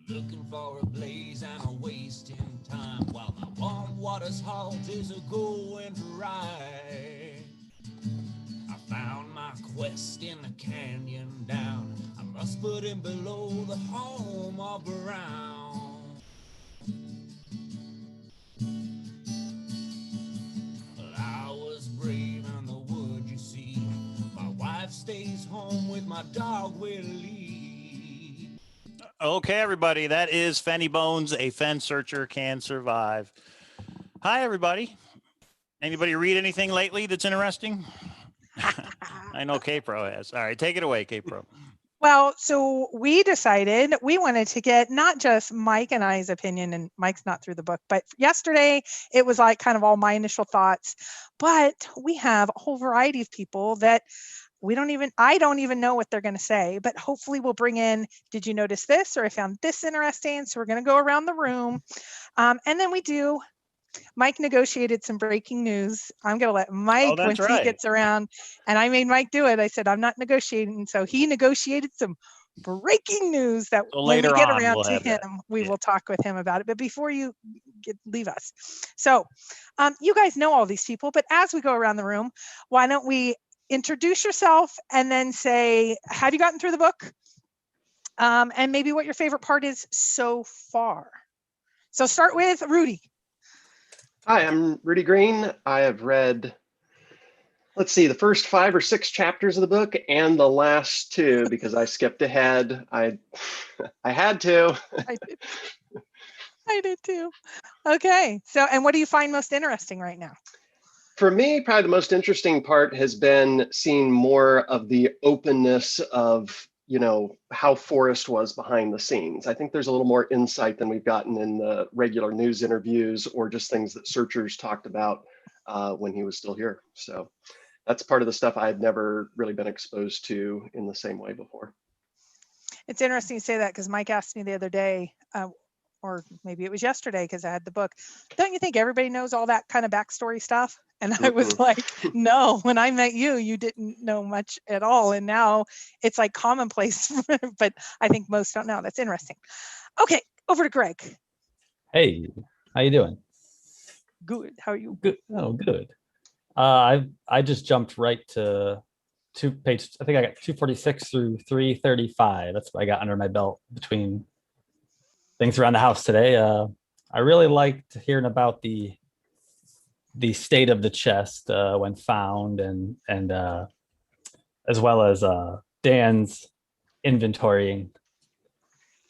looking for a blaze and a wasting time, while my warm water's halt is a going right. I found my quest in the canyon down. I must put him below the home of Brown. Well, I was brave in the wood, you see. My wife stays home with my dog Willie. Okay, everybody, that is Fenny Bones, A Fen Searcher Can Survive. Hi, everybody. Anybody read anything lately that's interesting? I know K-Pro has. All right, take it away, K-Pro. Well, so we decided we wanted to get not just Mike and I's opinion, and Mike's not through the book, but yesterday it was like kind of all my initial thoughts. But we have a whole variety of people that I don't even know what they're going to say, but hopefully we'll bring in, did you notice this? Or I found this interesting. So we're going to go around the room. And then Mike negotiated some breaking news. I'm going to let Mike, once he gets around, and I made Mike do it. I said, I'm not negotiating. So he negotiated some breaking news that when we get around to him, we will talk with him about it. But before you leave us. So you guys know all these people, but as we go around the room, why don't we introduce yourself and then say, have you gotten through the book? And maybe what your favorite part is so far. So start with Rudy. Hi, I'm Rudy Green. I have read, the first 5 or 6 chapters of the book and the last 2 because I skipped ahead. I had to. I did too. Okay. So, and what do you find most interesting right now? For me, probably the most interesting part has been seeing more of the openness of, how Forrest was behind the scenes. I think there's a little more insight than we've gotten in the regular news interviews or just things that searchers talked about when he was still here. So that's part of the stuff I had never really been exposed to in the same way before. It's interesting you say that because Mike asked me the other day, or maybe it was yesterday because I had the book, don't you think everybody knows all that kind of backstory stuff? And I was like, no, when I met you, you didn't know much at all. And now it's like commonplace, but I think most don't know. That's interesting. Okay, over to Greg. Hey, how you doing? Good. How are you? Good. Oh, good. I just jumped right to page. I think I got 246 through 335. That's what I got under my belt between things around the house today. I really liked hearing about the state of the chest when found, and as well as Dan's inventorying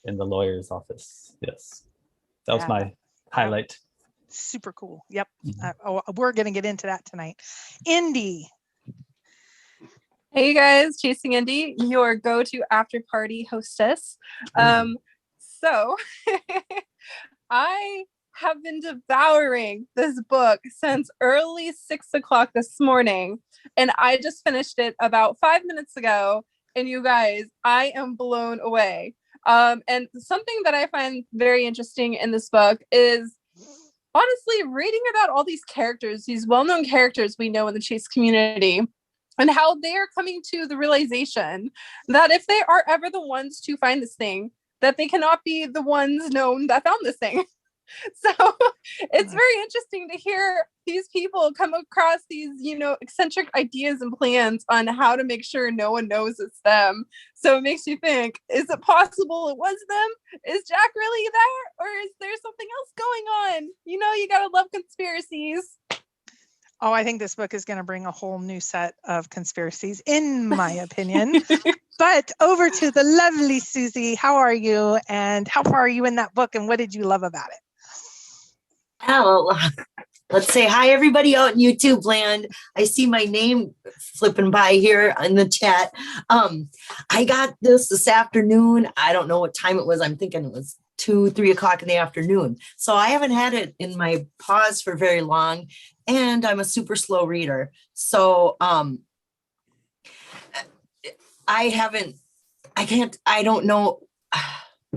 in the lawyer's office. Yes, that was my highlight. Super cool. Yep. We're going to get into that tonight. Indy. Hey guys, Chasing Indy, your go-to after party hostess. So I have been devouring this book since early 6 o'clock this morning, and I just finished it about 5 minutes ago. And you guys, I am blown away. And something that I find very interesting in this book is honestly reading about all these characters, these well-known characters we know in the chase community, and how they are coming to the realization that if they are ever the ones to find this thing, that they cannot be the ones known that found this thing. So it's very interesting to hear these people come across these, eccentric ideas and plans on how to make sure no one knows it's them. So it makes you think, is it possible it was them? Is Jack really there? Or is there something else going on? You gotta love conspiracies. Oh, I think this book is going to bring a whole new set of conspiracies, in my opinion. But over to the lovely Susie. How are you? And how far are you in that book? And what did you love about it? Oh, let's say hi, everybody out in YouTube land. I see my name flipping by here in the chat. I got this afternoon. I don't know what time it was. I'm thinking it was 2-3 o'clock in the afternoon. So I haven't had it in my paws for very long. And I'm a super slow reader. So I don't know.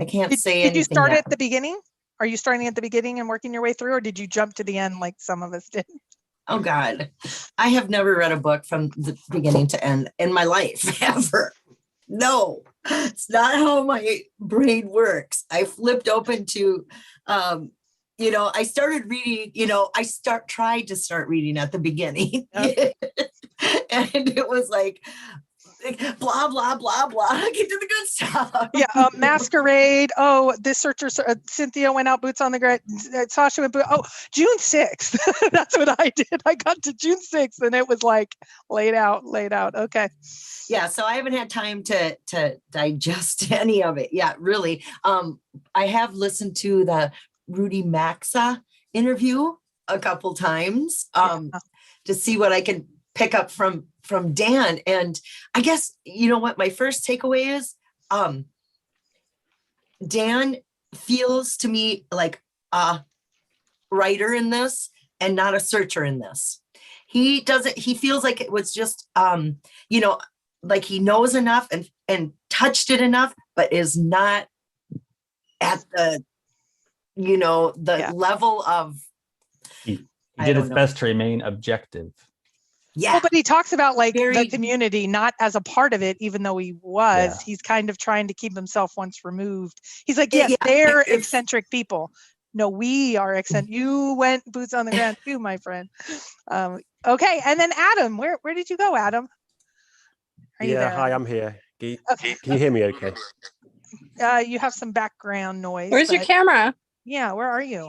I can't say anything. Did you start yet. at the beginning? Are you starting at the beginning and working your way through, or did you jump to the end like some of us did? Oh God, I have never read a book from the beginning to end in my life, ever. No. It's not how my brain works. I flipped open to, I started reading, tried to start reading at the beginning. Yep. And it was like, blah, blah, blah, blah. Get to the good stuff. Yeah, Masquerade. Oh, this searcher, Cynthia went out, boots on the ground. Sasha went, June 6th. That's what I did. I got to June 6th and it was like laid out. Okay. Yeah, so I haven't had time to digest any of it yet, really. I have listened to the Rudy Maxa interview a couple times to see what I can pick up from Dan. And I guess, you know what my first takeaway is? Dan feels to me like a writer in this and not a searcher in this. He feels like it was just, like he knows enough and touched it enough, but is not at the, level of. He did his best to remain objective. Yeah. Well, but he talks about the community not as a part of it, even though he was. Yeah. He's kind of trying to keep himself once removed. He's like, yes, they're eccentric people. No, we are eccentric. You went boots on the ground too, my friend. Okay, and then Adam, where did you go, Adam? Are you there? Hi, I'm here. Can you hear me okay? You have some background noise. Where's your camera? Yeah, where are you?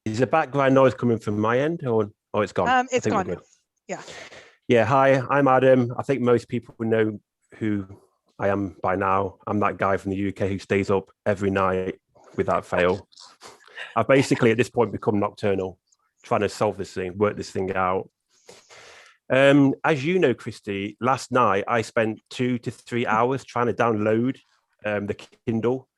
Is the background noise coming from my end or it's gone? It's gone. Yeah. Yeah, hi, I'm Adam. I think most people know who I am by now. I'm that guy from the UK who stays up every night without fail. I've basically at this point become nocturnal, trying to solve this thing, work this thing out. As you know, Christy, last night I spent 2 to 3 hours trying to download the Kindle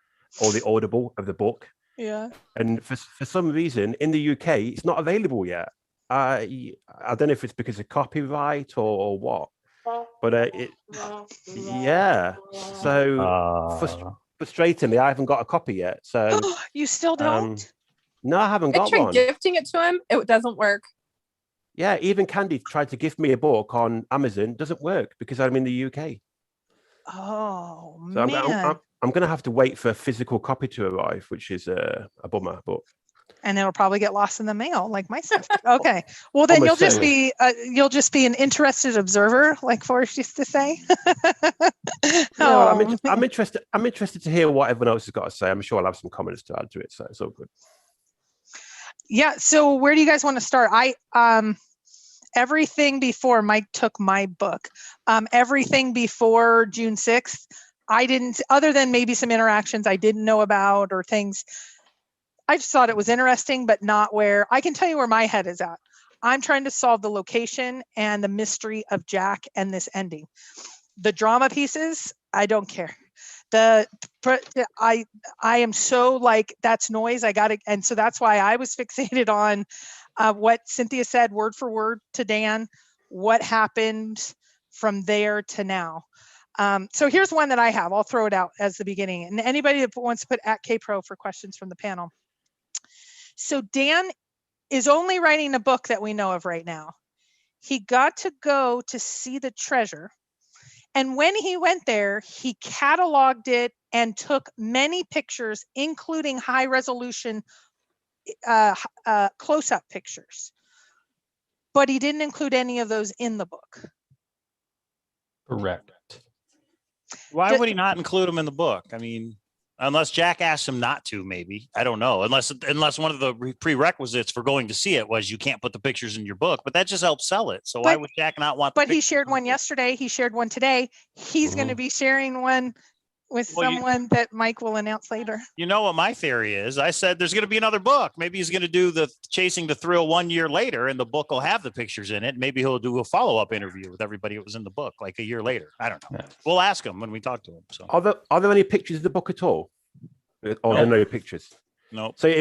or the Audible of the book. Yeah. And for some reason in the UK, it's not available yet. I don't know if it's because of copyright or what, but so frustratingly, I haven't got a copy yet. So you still don't? No, I haven't got I tried one. Gifting it to him, it doesn't work. Yeah, even Candy tried to gift me a book on Amazon. Doesn't work because I'm in the UK. Oh, so man. I'm going to have to wait for a physical copy to arrive, which is a bummer. But and it'll probably get lost in the mail, like my stuff. Okay, well then you'll just be an interested observer, like Forrest used to say. I'm interested. I'm interested to hear what everyone else has got to say. I'm sure I'll have some comments to add to it, so it's all good. Yeah. So where do you guys want to start? Everything before Mike took my book, everything before June 6th, I didn't, other than maybe some interactions I didn't know about or things. I just thought it was interesting, but not where I can tell you where my head is at. I'm trying to solve the location and the mystery of Jack and this ending. The drama pieces, I don't care. I am so like, that's noise. I got it. And so that's why I was fixated on what Cynthia said word for word to Dan, what happened from there to now. So here's one that I have. I'll throw it out as the beginning. And anybody that wants to put @KPro for questions from the panel. So Dan is only writing a book that we know of right now. He got to go to see the treasure. And when he went there, he cataloged it and took many pictures, including high resolution close-up pictures. But he didn't include any of those in the book. Correct. Why would he not include them in the book? I mean, unless Jack asked him not to, maybe. I don't know. Unless one of the prerequisites for going to see it was you can't put the pictures in your book, but that just helps sell it. So why would Jack not want? But he shared one yesterday. He shared one today. He's going to be sharing one with someone that Mike will announce later. You know what my theory is? I said there's going to be another book. Maybe he's going to do the Chasing the Thrill 1 year later, and the book will have the pictures in it. Maybe he'll do a follow-up interview with everybody that was in the book like a year later. I don't know. Yeah. We'll ask him when we talk to him. So are there any pictures of the book at all? Or there are no pictures? No. So there's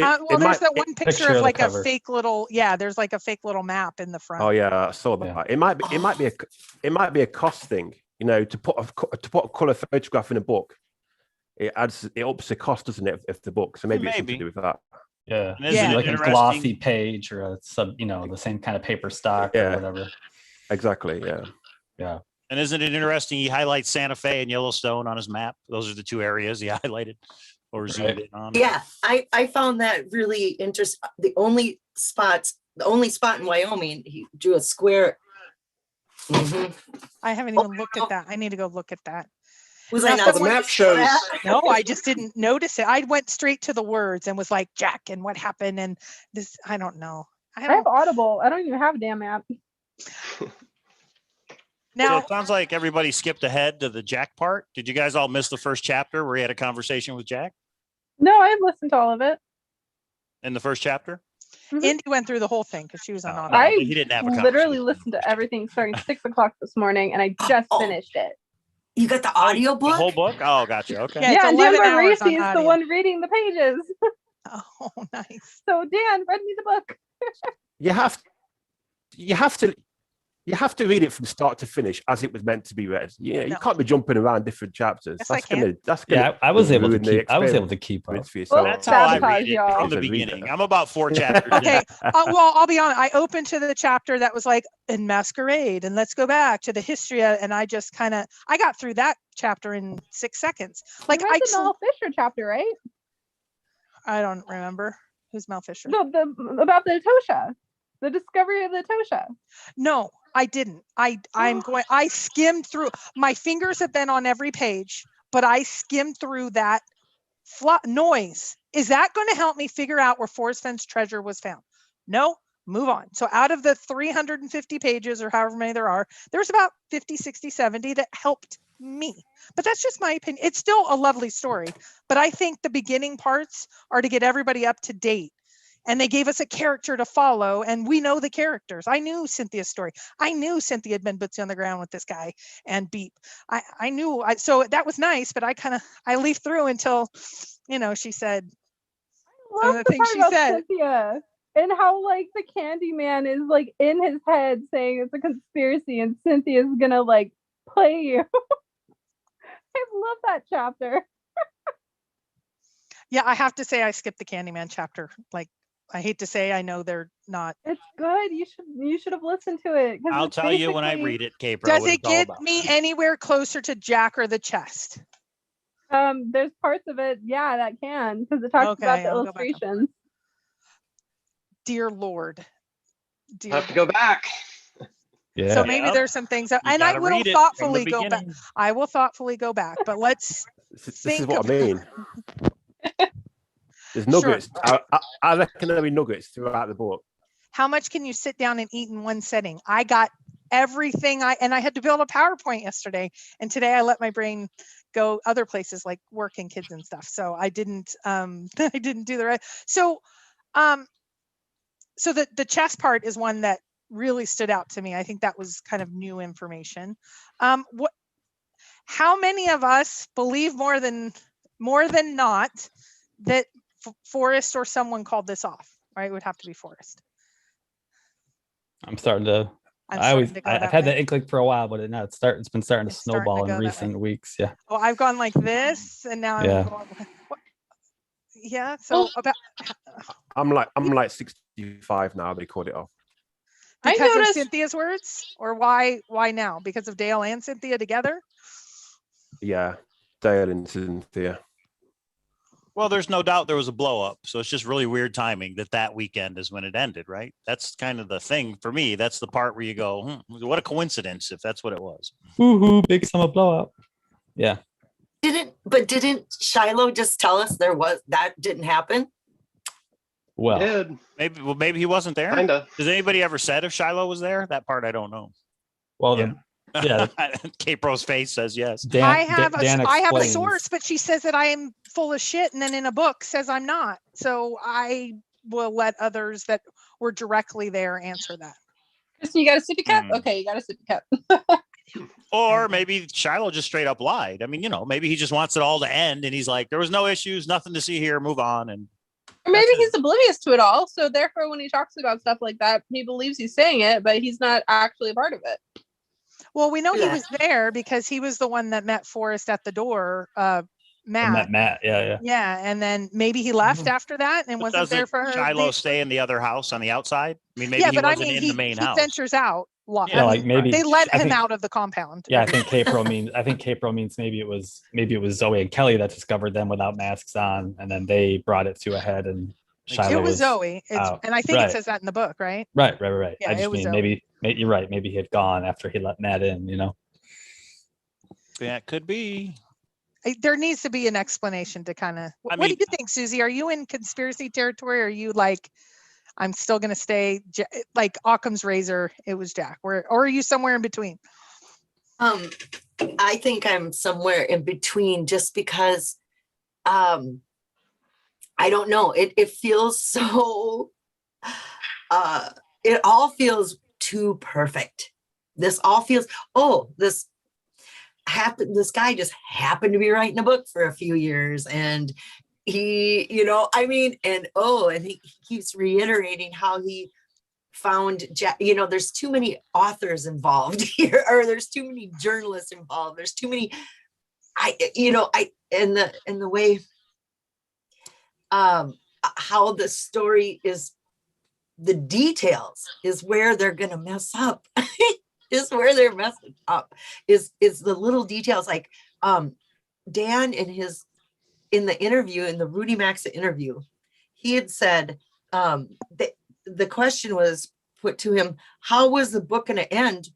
that one picture of like a fake little, there's like a fake little map in the front. Oh yeah, I saw that. Yeah. It might be a cost thing, to put a color photograph in a book. It ups the cost, doesn't it, if the book? So maybe it's something to do with that. Yeah, like a glossy page or a the same kind of paper stock or whatever. Exactly. Yeah. Yeah. And isn't it interesting? He highlights Santa Fe and Yellowstone on his map. Those are the two areas he highlighted or zoomed in on. Yeah, I found that really interesting. The only spot in Wyoming, he drew a square. Mhm. I haven't even looked at that. I need to go look at that. Was Now, I not the map shows. No, I just didn't notice it. I went straight to the words and was like, Jack, and what happened? And this, I don't know. I have Audible. I don't even have a damn app. Now, so it sounds like everybody skipped ahead to the Jack part. Did you guys all miss the first chapter where he had a conversation with Jack No, I've listened to all of it. in the first chapter? Indy went through the whole thing because she was on No, Audible. I he didn't have a literally conversation. listened to everything starting 6 o'clock this morning, and I just finished it. You got the audio The whole book? book? Oh, gotcha. Okay. Yeah, it's Yeah, and 11 Dan hours on Barisi's the audio. one reading the pages. Oh, nice. So Dan, read me the book. You have to read it from start to finish as it was meant to be read. Yeah, you No. can't be jumping around different chapters. Yes, I That's gonna. Yeah, I was able to ruin the keep. I was able to keep up. experience for yourself. That's how I Sabotage, read it y'all. from the As a reader. beginning. I'm about 4 chapters. Okay. in. Well, I'll be honest. I opened to the chapter that was like in Masquerade, and let's go back to the history. And I just I got through that chapter in 6 seconds. Like You read the Mel Fisher chapter, right? I don't remember who's Mel Fisher. The about the Tosha, the discovery of the Tosha. No, I didn't. I skimmed through. My fingers have been on every page, but I skimmed through that noise. Is that going to help me figure out where Forrest Fenn's treasure was found? No, move on. So out of the 350 pages or however many there are, there's about 50, 60, 70 that helped me. But that's just my opinion. It's still a lovely story, but I think the beginning parts are to get everybody up to date. And they gave us a character to follow, and we know the characters. I knew Cynthia's story. I knew Cynthia had been boots on the ground with this guy and Beep. I knew. So that was nice, but I leafed through until, she said I love the the things part she about said. Cynthia and how like the Candyman is like in his head saying it's a conspiracy, and Cynthia's gonna like play you. I love that chapter. Yeah, I have to say I skipped the Candyman chapter. Like, I hate to say, I know they're not. It's good. You should have listened to it. 'Cause I'll it's tell you when I basically- read it, Capro. Does what it it's all get about. me anywhere closer to Jack or the chest? There's parts of it, yeah, that can, because it talks about Okay, the I'll go back. illustrations. Dear Lord. I have to go back. Yeah. So maybe Yep. there's some things, You and I gotta will read it from the thoughtfully go back. beginning. I will thoughtfully go back, but let's This is think what I mean. There's Sure. nuggets. I reckon there'll be nuggets throughout the book. how much can you sit down and eat in one setting? I got everything and I had to build a PowerPoint yesterday, and today I let my brain go other places like work and kids and stuff. So I didn't I didn't do the right. So so the chess part is one that really stood out to me. I think that was kind of new information. How many of us believe more than not that Forrest or someone called this off? Right, it would have to be Forrest. I'm starting to. I'm I always. starting to go I've that had way. that inkling for a while, but it's been starting to It's starting to snowball go in that recent weeks. Yeah. Well, I've gone like this, and now I'm Yeah. going. What? Yeah. So about I'm like 65 now. They called it off. I because of noticed- Cynthia's words, or why now? Because of Dale and Cynthia together. Yeah, Dale and Cynthia. Well, there's no doubt there was a blow up. So it's just really weird timing that weekend is when it ended, right? That's kind of the thing for me. That's the part where you go, what a coincidence if that's what it was. Woohoo! Big summer blowout. Yeah. Didn't Shiloh just tell us that didn't happen? Well, Did Maybe he wasn't there. kinda. Has anybody ever said if Shiloh was there? That part I don't know. well, Yeah. yeah. Capro's face says yes. Dan, I have Dan I have a explains- source, but she says that I am full of shit, and then in a book says I'm not. So I will let others that were directly there answer that. Kristen, you got a sippy cup? Hmm. Okay, you got a sippy cup. Or maybe Shiloh just straight up lied. I mean, maybe he just wants it all to end and he's like, there was no issues, nothing to see here, move on. And Or maybe That's he's oblivious to it all. So therefore, when he talks about stuff like that, he believes he's saying it, but he's not actually a part of it. Well, we know he Yeah. was there because he was the one that met Forrest at the door, Matt. Matt. Yeah. Yeah, and then maybe he left after that and wasn't there doesn't for her. Shiloh stay in the other house on the outside? I mean, maybe Yeah, he but I wasn't mean, in he the main house. ventures out Yeah, like maybe they let I him think- out of the compound. Yeah, I think Capro means maybe it was Zoe and Kelly that discovered them without masks on, and then they brought it to a head, and Shiloh It was Zoe. out. And I think Right. it says that in the book, right? Right. Yeah, I it just was mean Zoe. maybe you're right. Maybe he had gone after he let Matt in. That could be. There needs to be an explanation to kind of. What do mean- you think, Susie? Are you in conspiracy territory? Or are you like, I'm still going to stay like Occam's razor? It was Jack. Or are you somewhere in between? I think I'm somewhere in between, just because I don't know. It feels so it all feels too perfect. This all feels, this guy just happened to be writing a book for a few years, and he, and he keeps reiterating how he found Jack. There's too many authors involved here, or there's too many journalists involved. There's too many, and the way how the story is, the details is where they're gonna mess up. Is where they're messing up. Is the little details, like Dan in the interview, in the Rudy Maxa interview, he had said the question was put to him, how was the book going to end?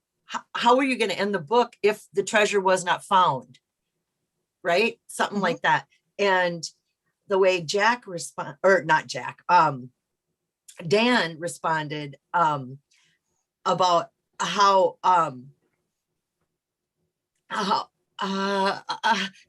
How are you going to end the book if the treasure was not found? Right? Something like that. And the way Dan responded about how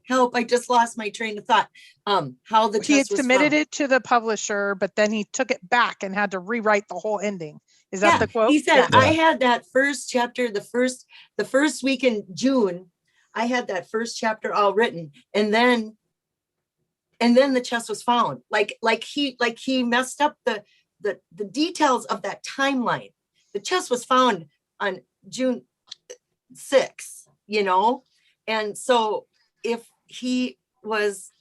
help, I just lost my train of thought. How the He had chest was submitted found. it to the publisher, but then he took it back and had to rewrite the whole ending. Is that the quote? He said, Yeah. I had that first chapter, the first week in June, I had that first chapter all written, and then the chest was found. Like he messed up the details of that timeline. The chest was found on June 6th, and so if he was,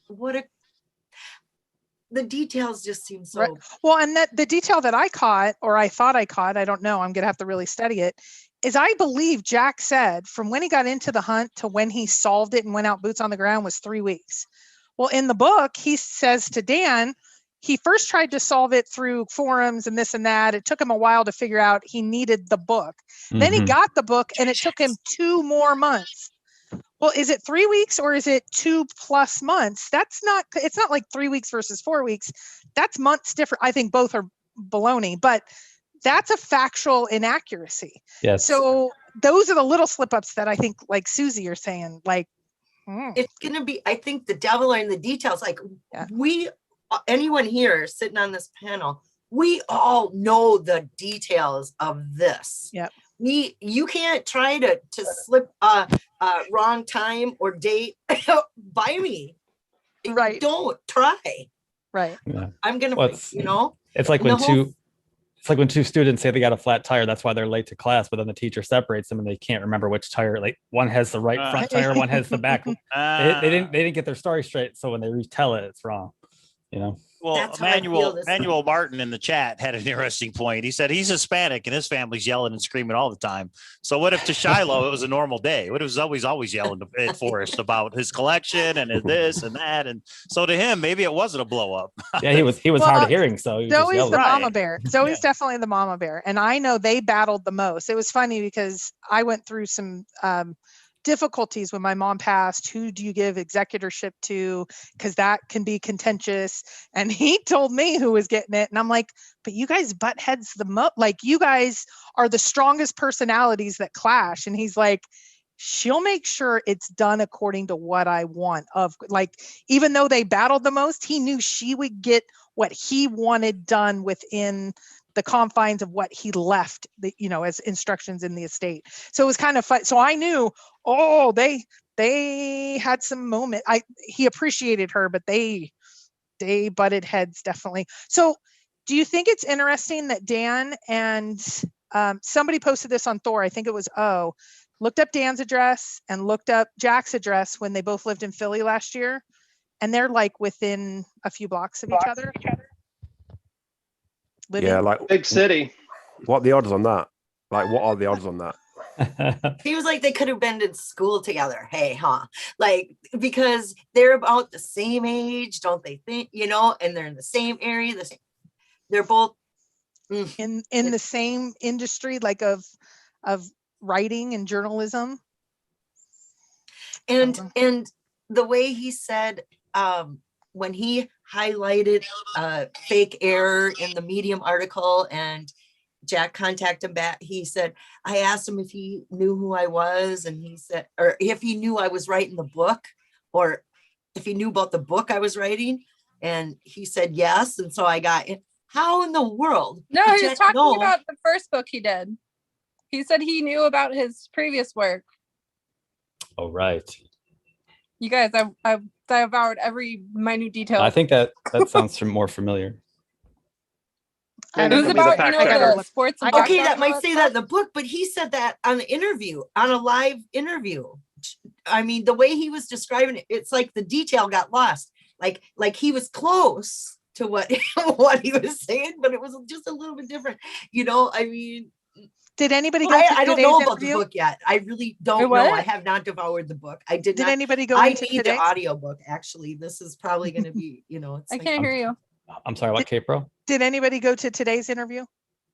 the details just seem so. Right. Well, and that the detail that I caught, or I thought I caught, I don't know, I'm going to have to really study it, is I believe Jack said from when he got into the hunt to when he solved it and went out boots on the ground was 3 weeks. Well, in the book, he says to Dan, he first tried to solve it through forums and this and that. It took him a while to figure out he needed the book. Then he got the book, and it took him 2 more months. Well, is it 3 weeks or is it 2+ months? It's not like 3 weeks versus 4 weeks. That's months different. I think both are baloney, but that's a factual inaccuracy. Yes. So those are the little slip ups that I think, like Susie, you're saying, like, It's going to be, I think the devil are in the details. Like anyone here sitting on this panel, we all know the details of this. Yeah. You can't try to slip a wrong time or date by me. Right. Don't try. Right. Yeah. I'm gonna, It's like and when two students say they got a flat tire, that's why they're late to class, but then the teacher separates them and they can't remember which tire. Like one has the right front tire, one has the back. They didn't get their story straight, so when they retell it, it's wrong. Well, Manuel Martin in the chat had an interesting point. He said he's Hispanic and his family's yelling and screaming all the time. So what if to Shiloh it was a normal day? What if it was always yelling at Forrest about his collection and his this and that? And so to him, maybe it wasn't a blow up. Yeah, he was hard of hearing. So he was Zoe's the mama Right. bear. Zoe's definitely the mama bear. And I know they battled the most. It was funny because I went through some difficulties when my mom passed. Who do you give executorship to? Because that can be contentious. And he told me who was getting it. And I'm like, but you guys butt heads the most. Like, you guys are the strongest personalities that clash. And he's like, she'll make sure it's done according to what I want. Even though they battled the most, he knew she would get what he wanted done within the confines of what he left, as instructions in the estate. So it was kind of fun. So I knew, they had some moment. He appreciated her, but they butted heads definitely. So do you think it's interesting that Dan and somebody posted this on Thor? I think it was looked up Dan's address and looked up Jack's address when they both lived in Philly last year, and they're like within a few blocks of each other. Yeah, like big city. What are the odds on that? Like, what are the odds on that? He was like, they could have been in school together. Hey, huh? Like, because they're about the same age, don't they think, you know, and they're in the same area, they're both in the same industry, like of writing and journalism. And the way he said, when he highlighted fake error in the Medium article and Jack contacted him back, he said, I asked him if he knew who I was, and he said, or if he knew I was writing the book, or if he knew about the book I was writing, and he said yes. And so I got it. How in the world? No, did he was Jack talking know? about the first book he did. He said he knew about his previous work. Oh, right. You guys, I've devoured every minute detail. I think that sounds more familiar. I It don't was know. about, fact you know, checker. the sports and Okay, background that and might all say stuff. that in the book, but he said that on an interview, on a live interview. I mean, the way he was describing it, it's like the detail got lost. Like he was close to what he was saying, but it was just a little bit different. You know, I mean, Did anybody go to I don't today's know about the interview? book yet. I really Wait, don't know. what? I have not devoured the book. I did Did not. anybody go I into need the today's? audiobook, actually. This is probably going to be, you know, it's I like, can't hear you. I'm sorry, what, K-Pro? Did anybody go to today's interview?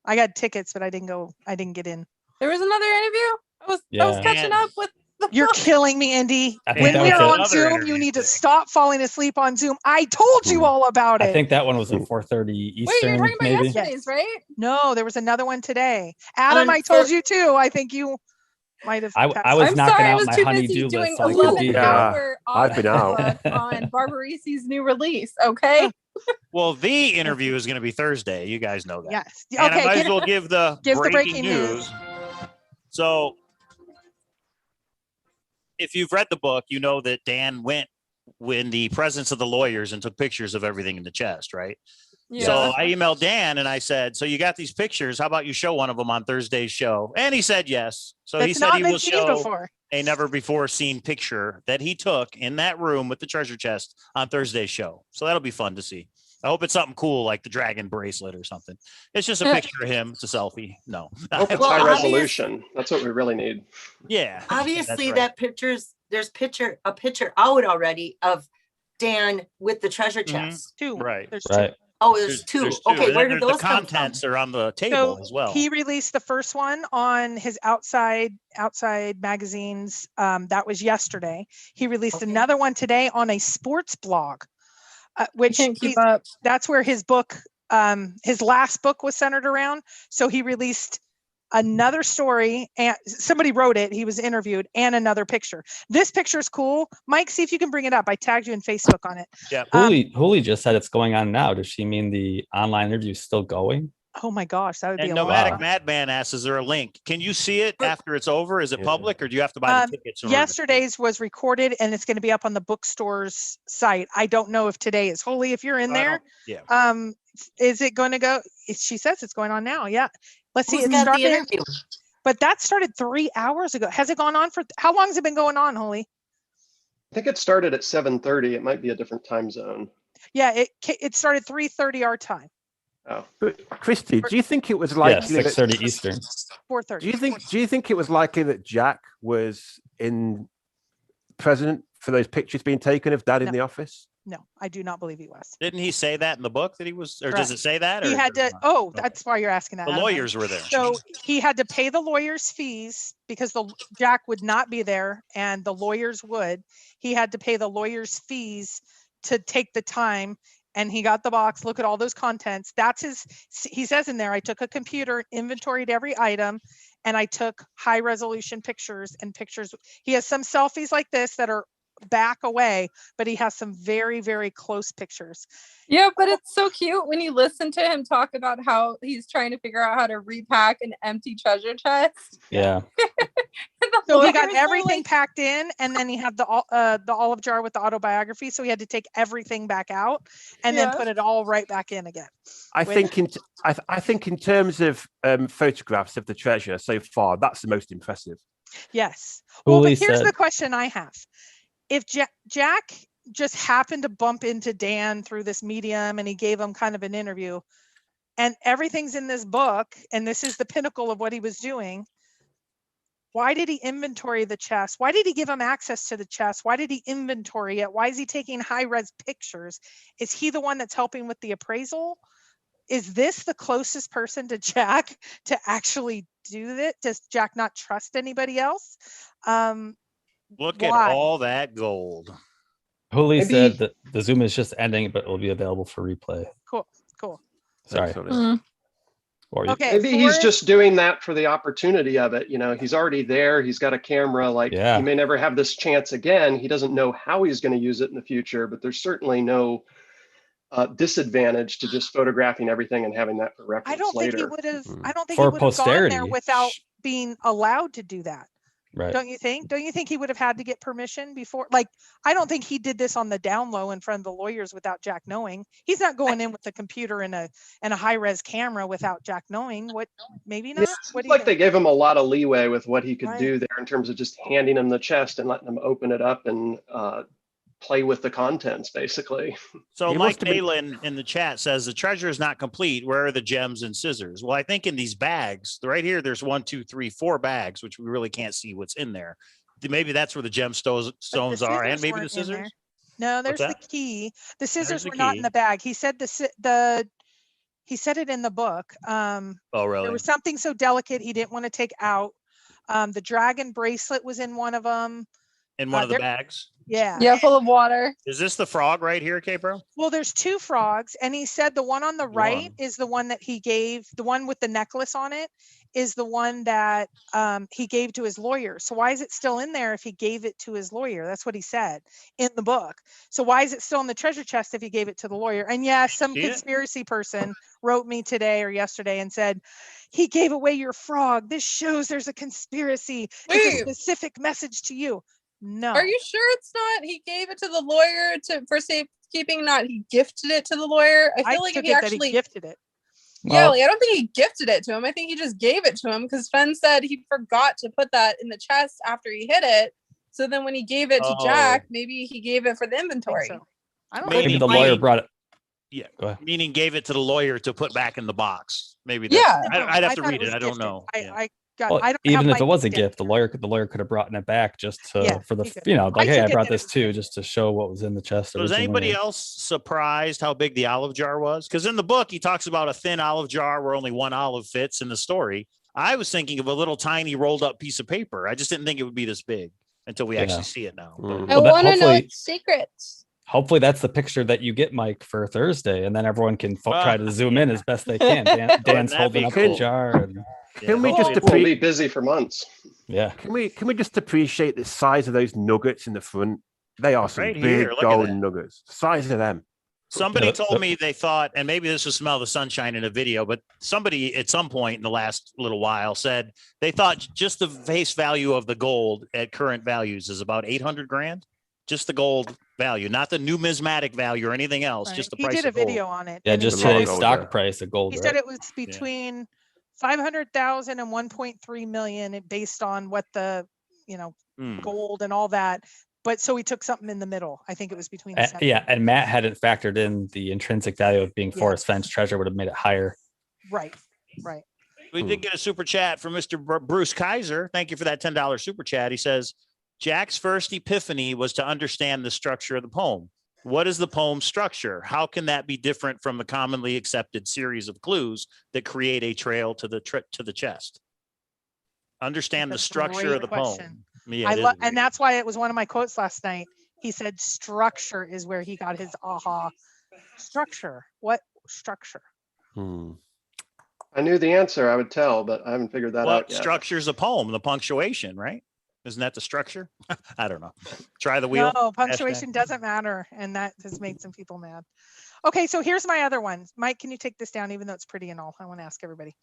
I got tickets, but I didn't go. I didn't get in. There was another interview. I was Yeah. catching up with the You're book. killing me, Indy. I think When that we was are it. on Another Zoom, interview you need to today. stop falling asleep on Zoom. I told you all about I it. think that one was at 4:30 Eastern, Wait, you're talking about maybe. yesterday's, right? No, there was another one today. Adam, On I told for- you too. I think you might have. I texted. was I'm knocking sorry, I out was my too honey-do busy doing list, so I couldn't be 11 here. hour I've been out. audiobook on Barbara Reese's new release. Okay. Well, the interview is going to be Thursday. You guys know that. Yes. And I Okay. might as well give the give the breaking breaking news. So, if you've read the book, you know that Dan went in the presence of the lawyers and took pictures of everything in the chest, right? Yeah. So I emailed Dan and I said, so you got these pictures. How about you show one of them on Thursday's show? And he said yes. So he That's said not he been will seen show before. a never before seen picture that he took in that room with the treasure chest on Thursday's show. So that'll be fun to see. I hope it's something cool like the dragon bracelet or something. It's just a picture of him. It's a selfie. No. I hope it's Well, high obvious- resolution. That's what we really need. Yeah. obviously that's right. there's a picture out already of Dan with the treasure Mhm. chest. Two. Right. There's Right. Oh, there's two. There's Okay, And where then did those the come from? contents are on the table So as well. he released the first one on his outside magazines. That was yesterday. He released Okay. another one today on a sports blog, I which can't keep up. that's where his book, his last book was centered around. So he released another story and somebody wrote it. He was interviewed and another picture. This picture is cool. Mike, see if you can bring it up. I tagged you in Facebook on it. Yeah. Hooli just said it's going on now. Does she mean the online interview is still going? Oh my gosh, that would be And a Nomadic lot. Madman asks, is there a link? Can you see it after it's over? Is it Yeah. public or do you have to buy the tickets? in order to- Yesterday's was recorded and it's going to be up on the bookstore's site. I don't know if today is. Holy, if you're in I there, don't- Yeah. is it going to go? She says it's going on now. Yeah. Let's see. Who's It got the started, interview? but that started 3 hours ago. Has it gone on for how long has it been going on, Holy? I think it started at 7:30. It might be a different time zone. Yeah, it started 3:30 our time, Oh, But Christy, do you think it was Yeah, likely that, 6:30 Eastern. 4:30. do you think it was likely that Jack was present for those pictures being taken of Dad in No. the office? No, I do not believe he was. Didn't he say that in the book that he was, or does Correct. it say that? He or had does to. it not? Oh, Okay. that's why you're asking that. The I don't know. lawyers were there. So he had to pay the lawyer's fees because Jack would not be there and the lawyers would. He had to pay the lawyer's fees to take the time, and he got the box. Look at all those contents. That's he says in there, I took a computer, inventoried every item, and I took high resolution pictures and pictures. He has some selfies like this that are back away, but he has some very, very close pictures. Yeah, but it's so cute when you listen to him talk about how he's trying to figure out how to repack an empty treasure chest. Yeah. The So he lawyers got are everything like, packed in, and then he had the olive jar with the autobiography. So he had to take everything back out and then Yeah. put it all right back in again. I Which- think in terms of photographs of the treasure so far, that's the most impressive. Yes. Well, Hooli but here's said- the question I have: if Jack just happened to bump into Dan through this medium and he gave him kind of an interview, and everything's in this book, and this is the pinnacle of what he was doing. Why did he inventory the chest? Why did he give him access to the chest? Why did he inventory it? Why is he taking high-res pictures? Is he the one that's helping with the appraisal? Is this the closest person to Jack to actually do that? Does Jack not trust anybody else? Look Why? at all that gold. Hooley Maybe- said that the Zoom is just ending, but it will be available for replay. Cool. Sorry. Excellent. What were you- Okay. Maybe he's Forrest- just doing that for the opportunity of it. You know, he's already there. He's got a camera. Like, Yeah. he may never have this chance again. He doesn't know how he's going to use it in the future, but there's certainly no disadvantage to just photographing everything and having that for reference I don't think he later. would have. Mm. I don't think For he would have gone there posterity. without being allowed to do that. Right. Don't you think? Don't you think he would have had to get permission before? Like, I don't think he did this on the down low in front of the lawyers without Jack knowing. He's not going in with a computer and a high res camera without Jack knowing. What? Maybe Yeah, not. it What seems do you like they think? gave him a lot of leeway with what he could Right. do there in terms of just handing him the chest and letting him open it up and play with the contents, basically. So He Mike must have been- Balin in the chat says the treasure is not complete. Where are the gems and scissors? Well, I think in these bags right here, there's 1, 2, 3, 4 bags, which we really can't see what's in there. Maybe that's where the gemstones But the are, and scissors maybe the weren't in there. scissors. No, there's What's the key. The scissors the were not in key. the bag. He said he said it in the book. Oh, There really? was something so delicate he didn't want to take out. The dragon bracelet was in one of them. In one of the there- bags. Yeah. Yeah, full of water. Is this the frog right here, K-Bro? Well, there's 2 frogs, and he said the one on the right One. is the one that he gave. The one with the necklace on it is the one that he gave to his lawyer. So why is it still in there if he gave it to his lawyer? That's what he said in the book. So why is it still in the treasure chest if he gave it to the lawyer? And yeah, some See it? conspiracy person wrote me today or yesterday and said, he gave away your frog. This shows there's a conspiracy. It's a Wait. specific message to you. No. Are you sure it's not? He gave it to the lawyer for safekeeping, not he gifted it to the lawyer. I feel like if took he it that actually, he gifted it. yeah, Well- like, I don't think he gifted it to him. I think he just gave it to him because Fenn said he forgot to put that in the chest after he hit it. So then when he gave it to Jack, maybe he gave it for the I think inventory. so. I don't Maybe Maybe think the Maybe- lawyer brought it. Yeah. Go ahead. Meaning gave it to the lawyer to put back in the box. Maybe. Yeah. I'd have to thought read it. was I don't gifted. know. Yeah. I got. Well, I don't even have if it my was a gift. gift, the lawyer could have brought it back just to Yeah, for the he could. like, I hey, I took it brought that it this was too, gifted. just to show what was in the chest. So is anybody originally. else surprised how big the olive jar was? Because in the book, he talks about a thin olive jar where only 1 olive fits in the story. I was thinking of a little tiny rolled up piece of paper. I just didn't think it would be this big until we Yeah. actually see it now. But- Mm. I Well, that- want to know hopefully- its secrets. Hopefully that's the picture that you get, Mike, for Thursday, and then everyone can try to zoom in as best they can. Dan's that holding be up cool? the jar. And, Can we just hopefully We'll be busy for months. yeah. Can we just appreciate the size of those nuggets in the front? They are some Right big here, look at gold that. nuggets. The size of them. Somebody Yeah, told me they thought, and maybe this was Smell the Sunshine in a video, but somebody at some point in the last little while said they thought just the face value of the gold at current values is about 800 grand. Just the gold value, not the numismatic value or anything else, Right. just the He price did a of gold. video on it. Yeah, and he just said logo today's it- was stock there. price of gold, He right? said it was between 500,000 and 1.3 million based on what the, Hmm. gold and all that. But so he took something in the middle. I think it was between. the Yeah, seven. and Matt hadn't factored in the intrinsic value of being Yeah. Forrest Fenn's treasure would have made it higher. Right. Right. We did get a super chat from Mr. Bruce Kaiser. Thank you for that $10 super chat. He says, Jack's first epiphany was to understand the structure of the poem. What is the poem structure? How can that be different from the commonly accepted series of clues that create a trail to the chest? Understand the That's a structure great of the question. poem. Yeah, I it is love, great. and that's why it was one of my quotes last night. He said, "Structure is where he got his aha." Structure. What structure? Hmm. I knew the answer, I would tell, but I haven't figured that What out yet. structure's a poem? The punctuation, right? Isn't that the structure? I don't know. Try the wheel. No, punctuation doesn't matter, and that has made some people mad. Okay, so here's my other one. Mike, can you take this down, even though it's pretty and all? I want to ask everybody.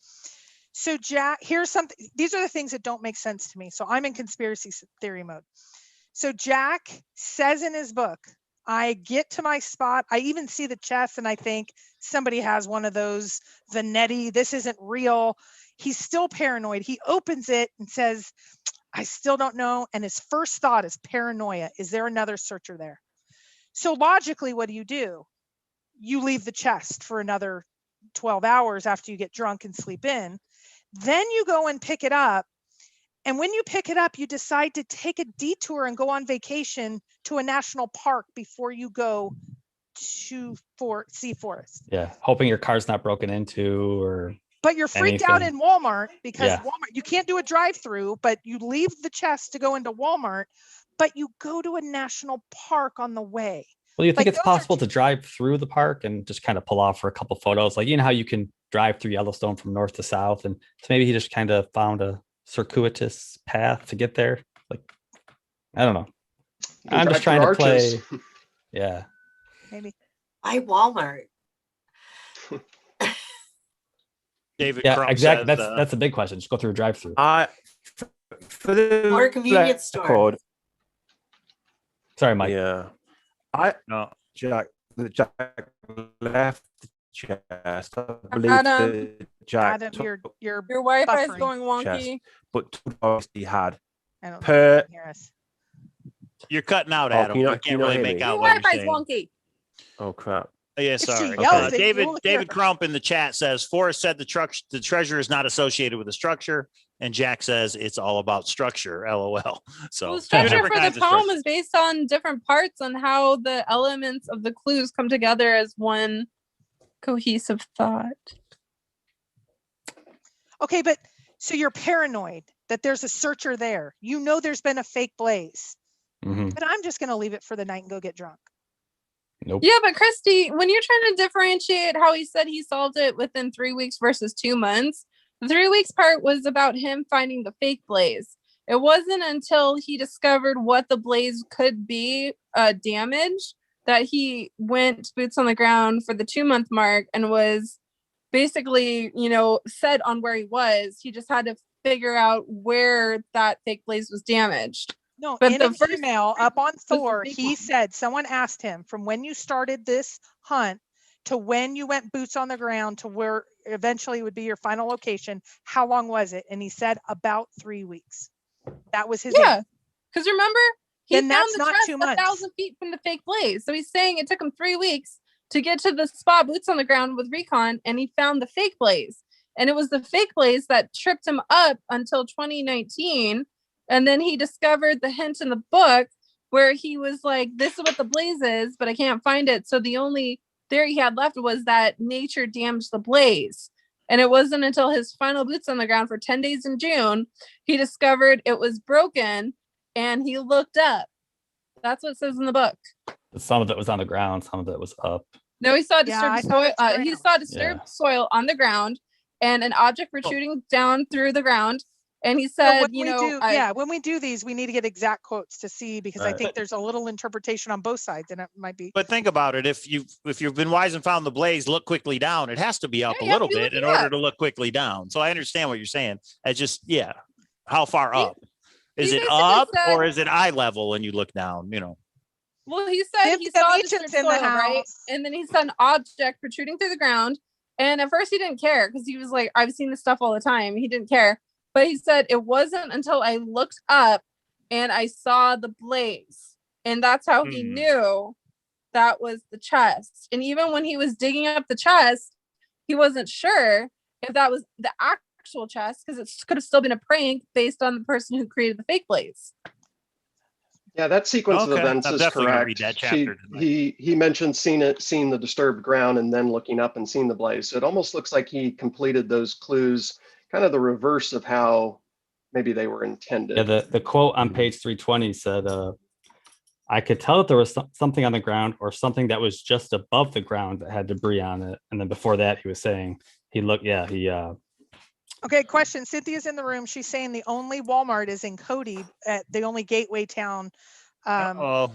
So Jack, here's something. These are the things that don't make sense to me. So I'm in conspiracy theory mode. So Jack says in his book, I get to my spot. I even see the chest and I think somebody has one of those Vanetti. This isn't real. He's still paranoid. He opens it and says, I still don't know. And his first thought is paranoia. Is there another searcher there? So logically, what do? You leave the chest for another 12 hours after you get drunk and sleep in. Then you go and pick it up. And when you pick it up, you decide to take a detour and go on vacation to a national park before you go to see Forrest. Yeah, hoping your car's not broken into or. But you're freaked out anything. in Walmart because Yeah. Walmart, you can't do a drive-through, but you leave the chest to go into Walmart, but you go to a national park on the way. Well, you think Like, it's those are possible to drive through the park and just kind of pull off for a couple photos? Like, you know how you can drive through Yellowstone from north to south, and so maybe he just kind of found a circuitous path to get there. Like, I don't know. You can I'm drive just trying through to play. arches. Yeah. Maybe. Why Walmart? David Yeah, Crump exactly. says, That's a big question. Just go through a drive-through. For the Or a convenience store. record, Sorry, Mike. yeah, no. Jack left the chest. I believe Adam. that Jack Adam, took your Your Wi-Fi is buffering. going wonky. chest, but two dogs he had. I don't Per- think you can hear us. You're cutting out, Oh, Adam. can you We not- can can't you not really hear make me? out Your what you're Wi-Fi's saying. wonky. Oh crap! Yeah, If she sorry. yells it, David you'll hear David her. Crump in the chat says Forrest said the treasure is not associated with the structure, and Jack says it's all about structure. LOL. So Well, the two structure different for the kinds of poem structure. is based on different parts on how the elements of the clues come together as one cohesive thought. Okay, but so you're paranoid that there's a searcher there. You know there's been a fake blaze, Mhm. but I'm just going to leave it for the night and go get drunk. Nope. Yeah, but Christy, when you're trying to differentiate how he said he solved it within 3 weeks versus 2 months, the 3 weeks part was about him finding the fake blaze. It wasn't until he discovered what the blaze could be damage that he went boots on the ground for the 2-month mark and was basically, set on where he was. He just had to figure out where that fake blaze was damaged. No, But in the an first email up on the Thor, fake he one. said someone asked him from when you started this hunt to when you went boots on the ground to where eventually would be your final location. How long was it? And he said about 3 weeks. That was his Yeah, answer. because remember, he Then found that's the not chest 2 months. 1,000 feet from the fake blaze. So he's saying it took him 3 weeks to get to the spot, boots on the ground with recon, and he found the fake blaze. And it was the fake blaze that tripped him up until 2019. And then he discovered the hint in the book where he was like, this is what the blaze is, but I can't find it. So the only theory he had left was that nature damaged the blaze. And it wasn't until his final boots on the ground for 10 days in June, he discovered it was broken and he looked up. That's what it says in the book. Some of it was on the ground, some of it was up. No, he saw Yeah, I disturbed thought soil. it's He ground. saw disturbed soil on the ground and an object protruding down through the ground. And he So said, when we do these, we need to get exact quotes to see, because I Right. think there's a little interpretation on both sides, and it might be. But think about it. If you've been wise and found the blaze, look quickly down. It has to be up Yeah, a you have to little be bit in looking order up. to look quickly down. So I understand what you're saying. It's just, how far He- up? Is he it basically up said- or is it eye level when you look down? Well, he said If he the saw agent's disturbed in the soil, right? house. And then he saw an object protruding through the ground. And at first he didn't care because he was like, I've seen this stuff all the time. He didn't care. But he said it wasn't until I looked up and I saw the blaze. And that's how he knew that was the chest. And even when he was digging up the chest, he wasn't sure if that was the actual chest because it could have still been a prank based on the person who created the fake blaze. Yeah, that sequence of Okay, events I'm is definitely gonna correct. read that chapter tonight. He mentioned seeing the disturbed ground and then looking up and seeing the blaze. So it almost looks like he completed those clues, kind of the reverse of how maybe they were intended. Yeah, the quote on page 320 said, I could tell that there was something on the ground or something that was just above the ground that had debris on it. And then before that, he was saying Okay, question. Cynthia's in the room. She's saying the only Walmart is in Cody, at the only gateway town. Oh,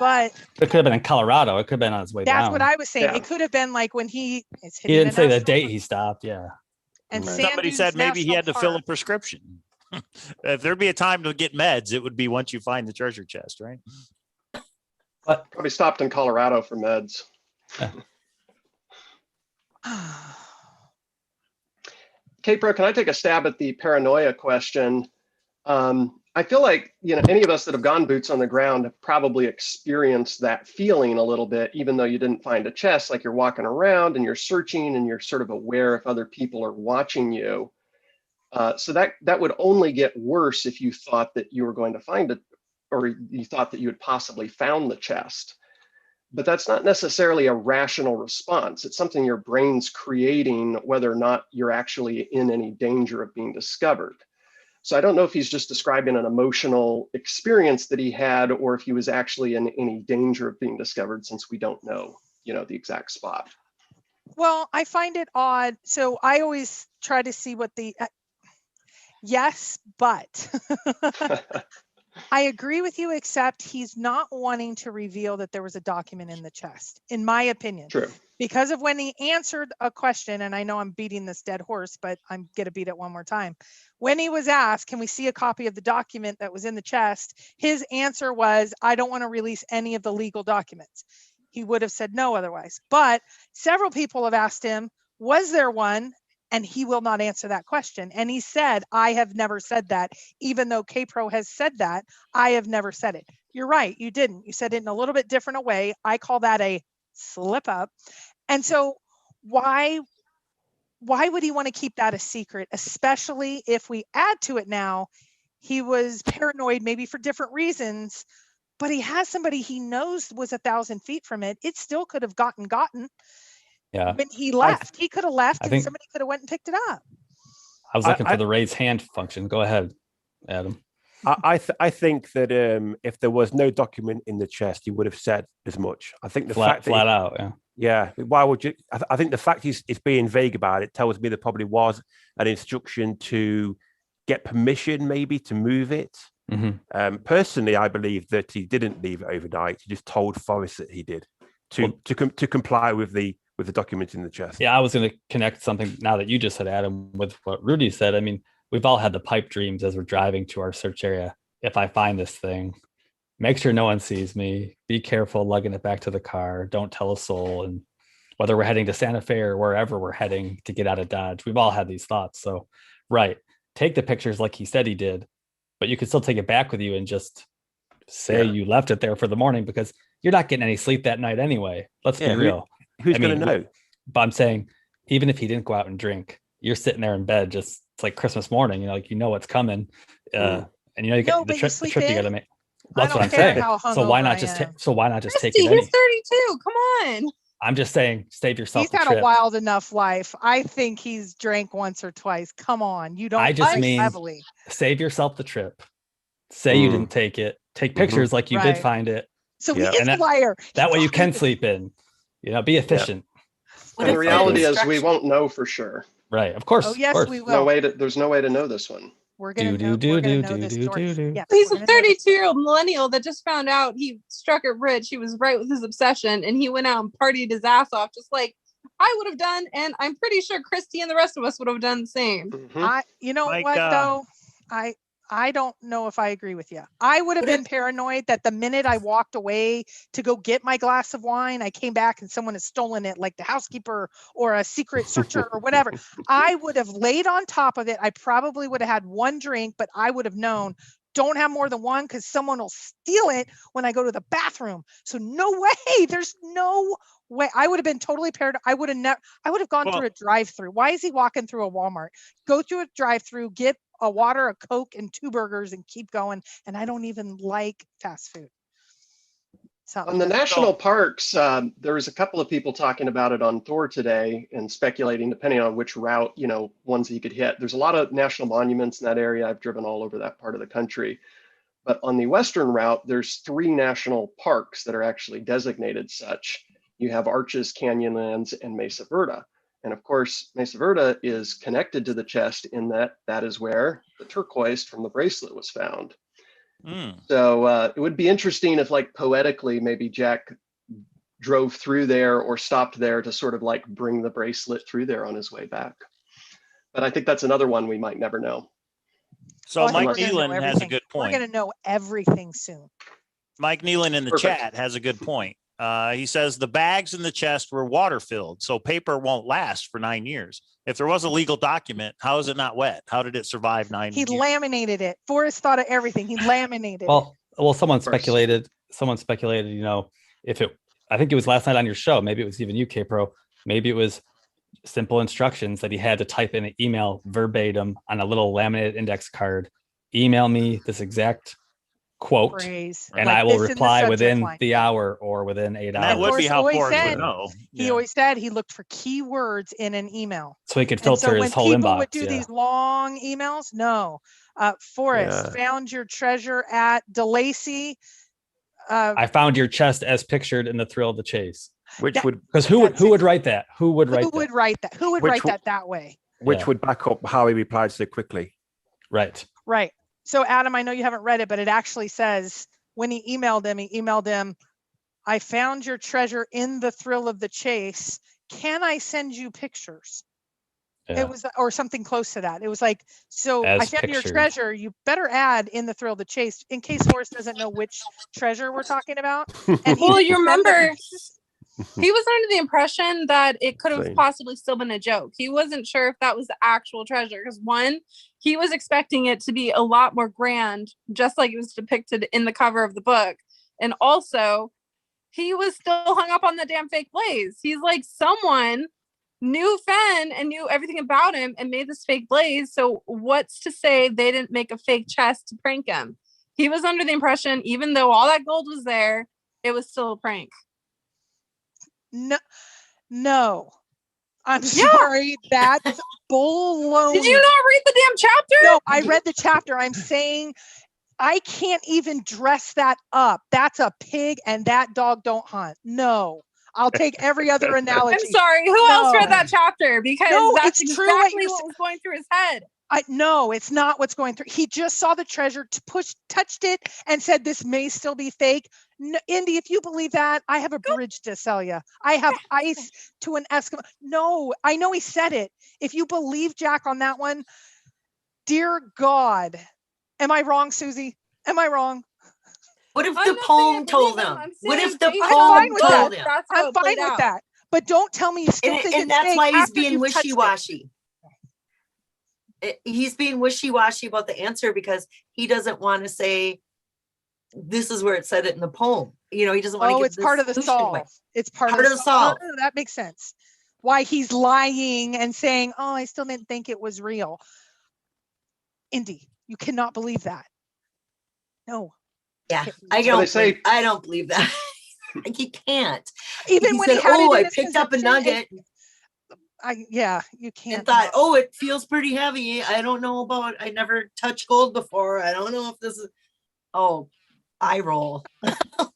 But it could have been in Colorado. It could have been on his way that's down. what I was saying. Yeah. It could have been like when he is He hitting didn't say the national date park. he stopped. Yeah. And Right. Sand somebody Dunes said maybe he National had to fill a Park. prescription. If there'd be a time to get meds, it would be once you find the treasure chest, right? Probably stopped in Colorado for meds. Kate Bro, can I take a stab at the paranoia question? I feel like, any of us that have gone boots on the ground have probably experienced that feeling a little bit, even though you didn't find a chest. Like you're walking around and you're searching and you're sort of aware if other people are watching you. So that would only get worse if you thought that you were going to find it, or you thought that you had possibly found the chest. But that's not necessarily a rational response. It's something your brain's creating, whether or not you're actually in any danger of being discovered. So I don't know if he's just describing an emotional experience that he had, or if he was actually in any danger of being discovered, since we don't know, the exact spot. Well, I find it odd. So I always try to see what yes, but I agree with you, except he's not wanting to reveal that there was a document in the chest, in my opinion. True. Because of when he answered a question, and I know I'm beating this dead horse, but I'm going to beat it one more time. When he was asked, can we see a copy of the document that was in the chest? His answer was, I don't want to release any of the legal documents. He would have said no otherwise. But several people have asked him, was there one? And he will not answer that question. And he said, I have never said that. Even though KPRO has said that, I have never said it. You're right, you didn't. You said it in a little bit different way. I call that a slip up. And so why would he want to keep that a secret, especially if we add to it now, he was paranoid maybe for different reasons, but he has somebody he knows was 1,000 feet from it. It still could have gotten. Yeah. When he left, he could have left, I and somebody could have went and picked it up. I was looking for the raise hand function. Go ahead, Adam. I think that if there was no document in the chest, he would have said as much. I think the fact that flat out, yeah. Why would you? I think the fact he's being vague about it tells me there probably was an instruction to get permission, maybe to move it. Mm-hmm. Personally, I believe that he didn't leave it overnight. He just told Forrest that he did to comply with the document in the chest. Yeah, I was going to connect something now that you just said, Adam, with what Rudy said. I mean, we've all had the pipe dreams as we're driving to our search area. If I find this thing, make sure no one sees me. Be careful lugging it back to the car. Don't tell a soul. And whether we're heading to Santa Fe or wherever we're heading to get out of Dodge, we've all had these thoughts. So, right, take the pictures like he said he did, but you can still take it back with you and just say you left it there for the morning, because you're not getting any sleep that night anyway. Let's be real. Who's going to know? But I'm saying, even if he didn't go out and drink, you're sitting there in bed, just it's like Christmas morning. Like what's coming, and you got the trip you got to make. That's what I'm saying. So why not just take it? He's 32. Come on. I'm just saying, save yourself. He's had a wild enough life. I think he's drank once or twice. Come on, you don't. I just mean heavily. Save yourself the trip. Say you didn't take it. Take pictures like you did find it. So he is a liar. That way you can sleep in. Be efficient. And the reality is we won't know for sure. Right. Of course. Oh, yes, we will. There's no way to know this one. We're going to know this story. Yes, he's a 32-year-old millennial that just found out he struck it rich. He was right with his obsession, and he went out and partied his ass off, just like I would have done. And I'm pretty sure Christy and the rest of us would have done the same. Mm-hmm. I don't know if I agree with you. I would have been paranoid that the minute I walked away to go get my glass of wine, I came back and someone has stolen it, like the housekeeper or a secret searcher or whatever. I would have laid on top of it. I probably would have had one drink, but I would have known, don't have more than one because someone will steal it when I go to the bathroom. So no way. There's no way. I would have been totally paranoid. I would have gone through a drive-through. Why is he walking through a Walmart? Go through a drive-through, get a water, a Coke, and 2 burgers and keep going. And I don't even like fast food. On the national parks, there was a couple of people talking about it on Thor today and speculating, depending on which route, ones that you could hit. There's a lot of national monuments in that area. I've driven all over that part of the country. But on the western route, there's 3 national parks that are actually designated such. You have Arches, Canyonlands, and Mesa Verde. And of course, Mesa Verde is connected to the chest in that is where the turquoise from the bracelet was found. So it would be interesting if, like, poetically, maybe Jack drove through there or stopped there to sort of like bring the bracelet through there on his way back. But I think that's another one we might never know. So Mike Nealon has a good point. We're going to know everything soon. Mike Nealon in the chat has a good point. He says the bags in the chest were water filled, so paper won't last for 9 years. If there was a legal document, how is it not wet? How did it survive 9 He years? laminated it. Forrest thought of everything. He laminated it. Well, someone Of course. speculated, you know, if it, I think it was last night on your show, maybe it was even UK Pro, maybe it was simple instructions that he had to type in an email verbatim on a little laminated index card. Email me this exact quote, Phrase, and like I will this in the reply subject within line. the hour or within 8 And hours. that would be Forrest how always Forrest said- would know. He Yeah. always said he looked for keywords in an email. So he could And filter so when his whole people inbox. would do Yeah. these long emails, no. Forrest Yeah. found your treasure at DeLacy. I found your chest as pictured in the Thrill of the Chase. Which That- would Because who That's would write that? Who would write Who would that? write that? Who would Which write w- that that way? which Yeah. would back up how he replied so quickly. Right. Right. So Adam, I know you haven't read it, but it actually says when he emailed him, I found your treasure in the Thrill of the Chase. Can I send you pictures? Yeah. It was, or something close to that. It was like, so I As found your pictured. treasure. You better add in the Thrill of the Chase in case Forrest doesn't know which treasure we're talking about. And he Well, didn't you send them- remember he was under the impression that it could have Same. possibly still been a joke. He wasn't sure if that was the actual treasure because one, he was expecting it to be a lot more grand, just like it was depicted in the cover of the book. And also, he was still hung up on the damn fake blaze. He's like, someone knew Fenn and knew everything about him and made this fake blaze. So what's to say they didn't make a fake chest to prank him? He was under the impression, even though all that gold was there, it was still a prank. No. I'm sorry. That's baloney. Did you not read the damn chapter? No, I read the chapter. I'm saying I can't even dress that up. That's a pig and that dog don't hunt. No, I'll take every other analogy. I'm sorry. Who else No. read that chapter? Because No, that's it's true what exactly you're what was going through his head. No, it's not what's going through. He just saw the treasure, touched it, and said, "This may still be fake." No, Indy, if you believe that, I have a bridge to sell you. I have ice to an Eskimo. No, I know he said it. If you believe Jack on that one, dear God, am I wrong, Susie? Am I wrong? What if I'm the not saying I poem told believe him? I'm What saying if the based I'm poem fine with told that. him? That's how I'm it fine played with out. that. But don't tell me you still think And it's that's fake why he's after being you've touched it. wishy-washy. He's being wishy-washy about the answer because he doesn't want to say this is where it said it in the poem. You know, he doesn't want to Oh, give it's part of the solution away. solve. It's part Part of of the the solve. solve. No, that makes sense. Why he's lying and saying, "Oh, I still didn't think it was real." Indy, you cannot believe that. No. Yeah, Can't I believe So they don't. say- I don't believe that. Like he can't. Even he when said, he had "Oh, it I in his picked up a possession, nugget yeah, you can't. and thought, not. oh, it feels pretty heavy. I don't know about. I never touched gold before. I don't know if this is. Oh, eye roll.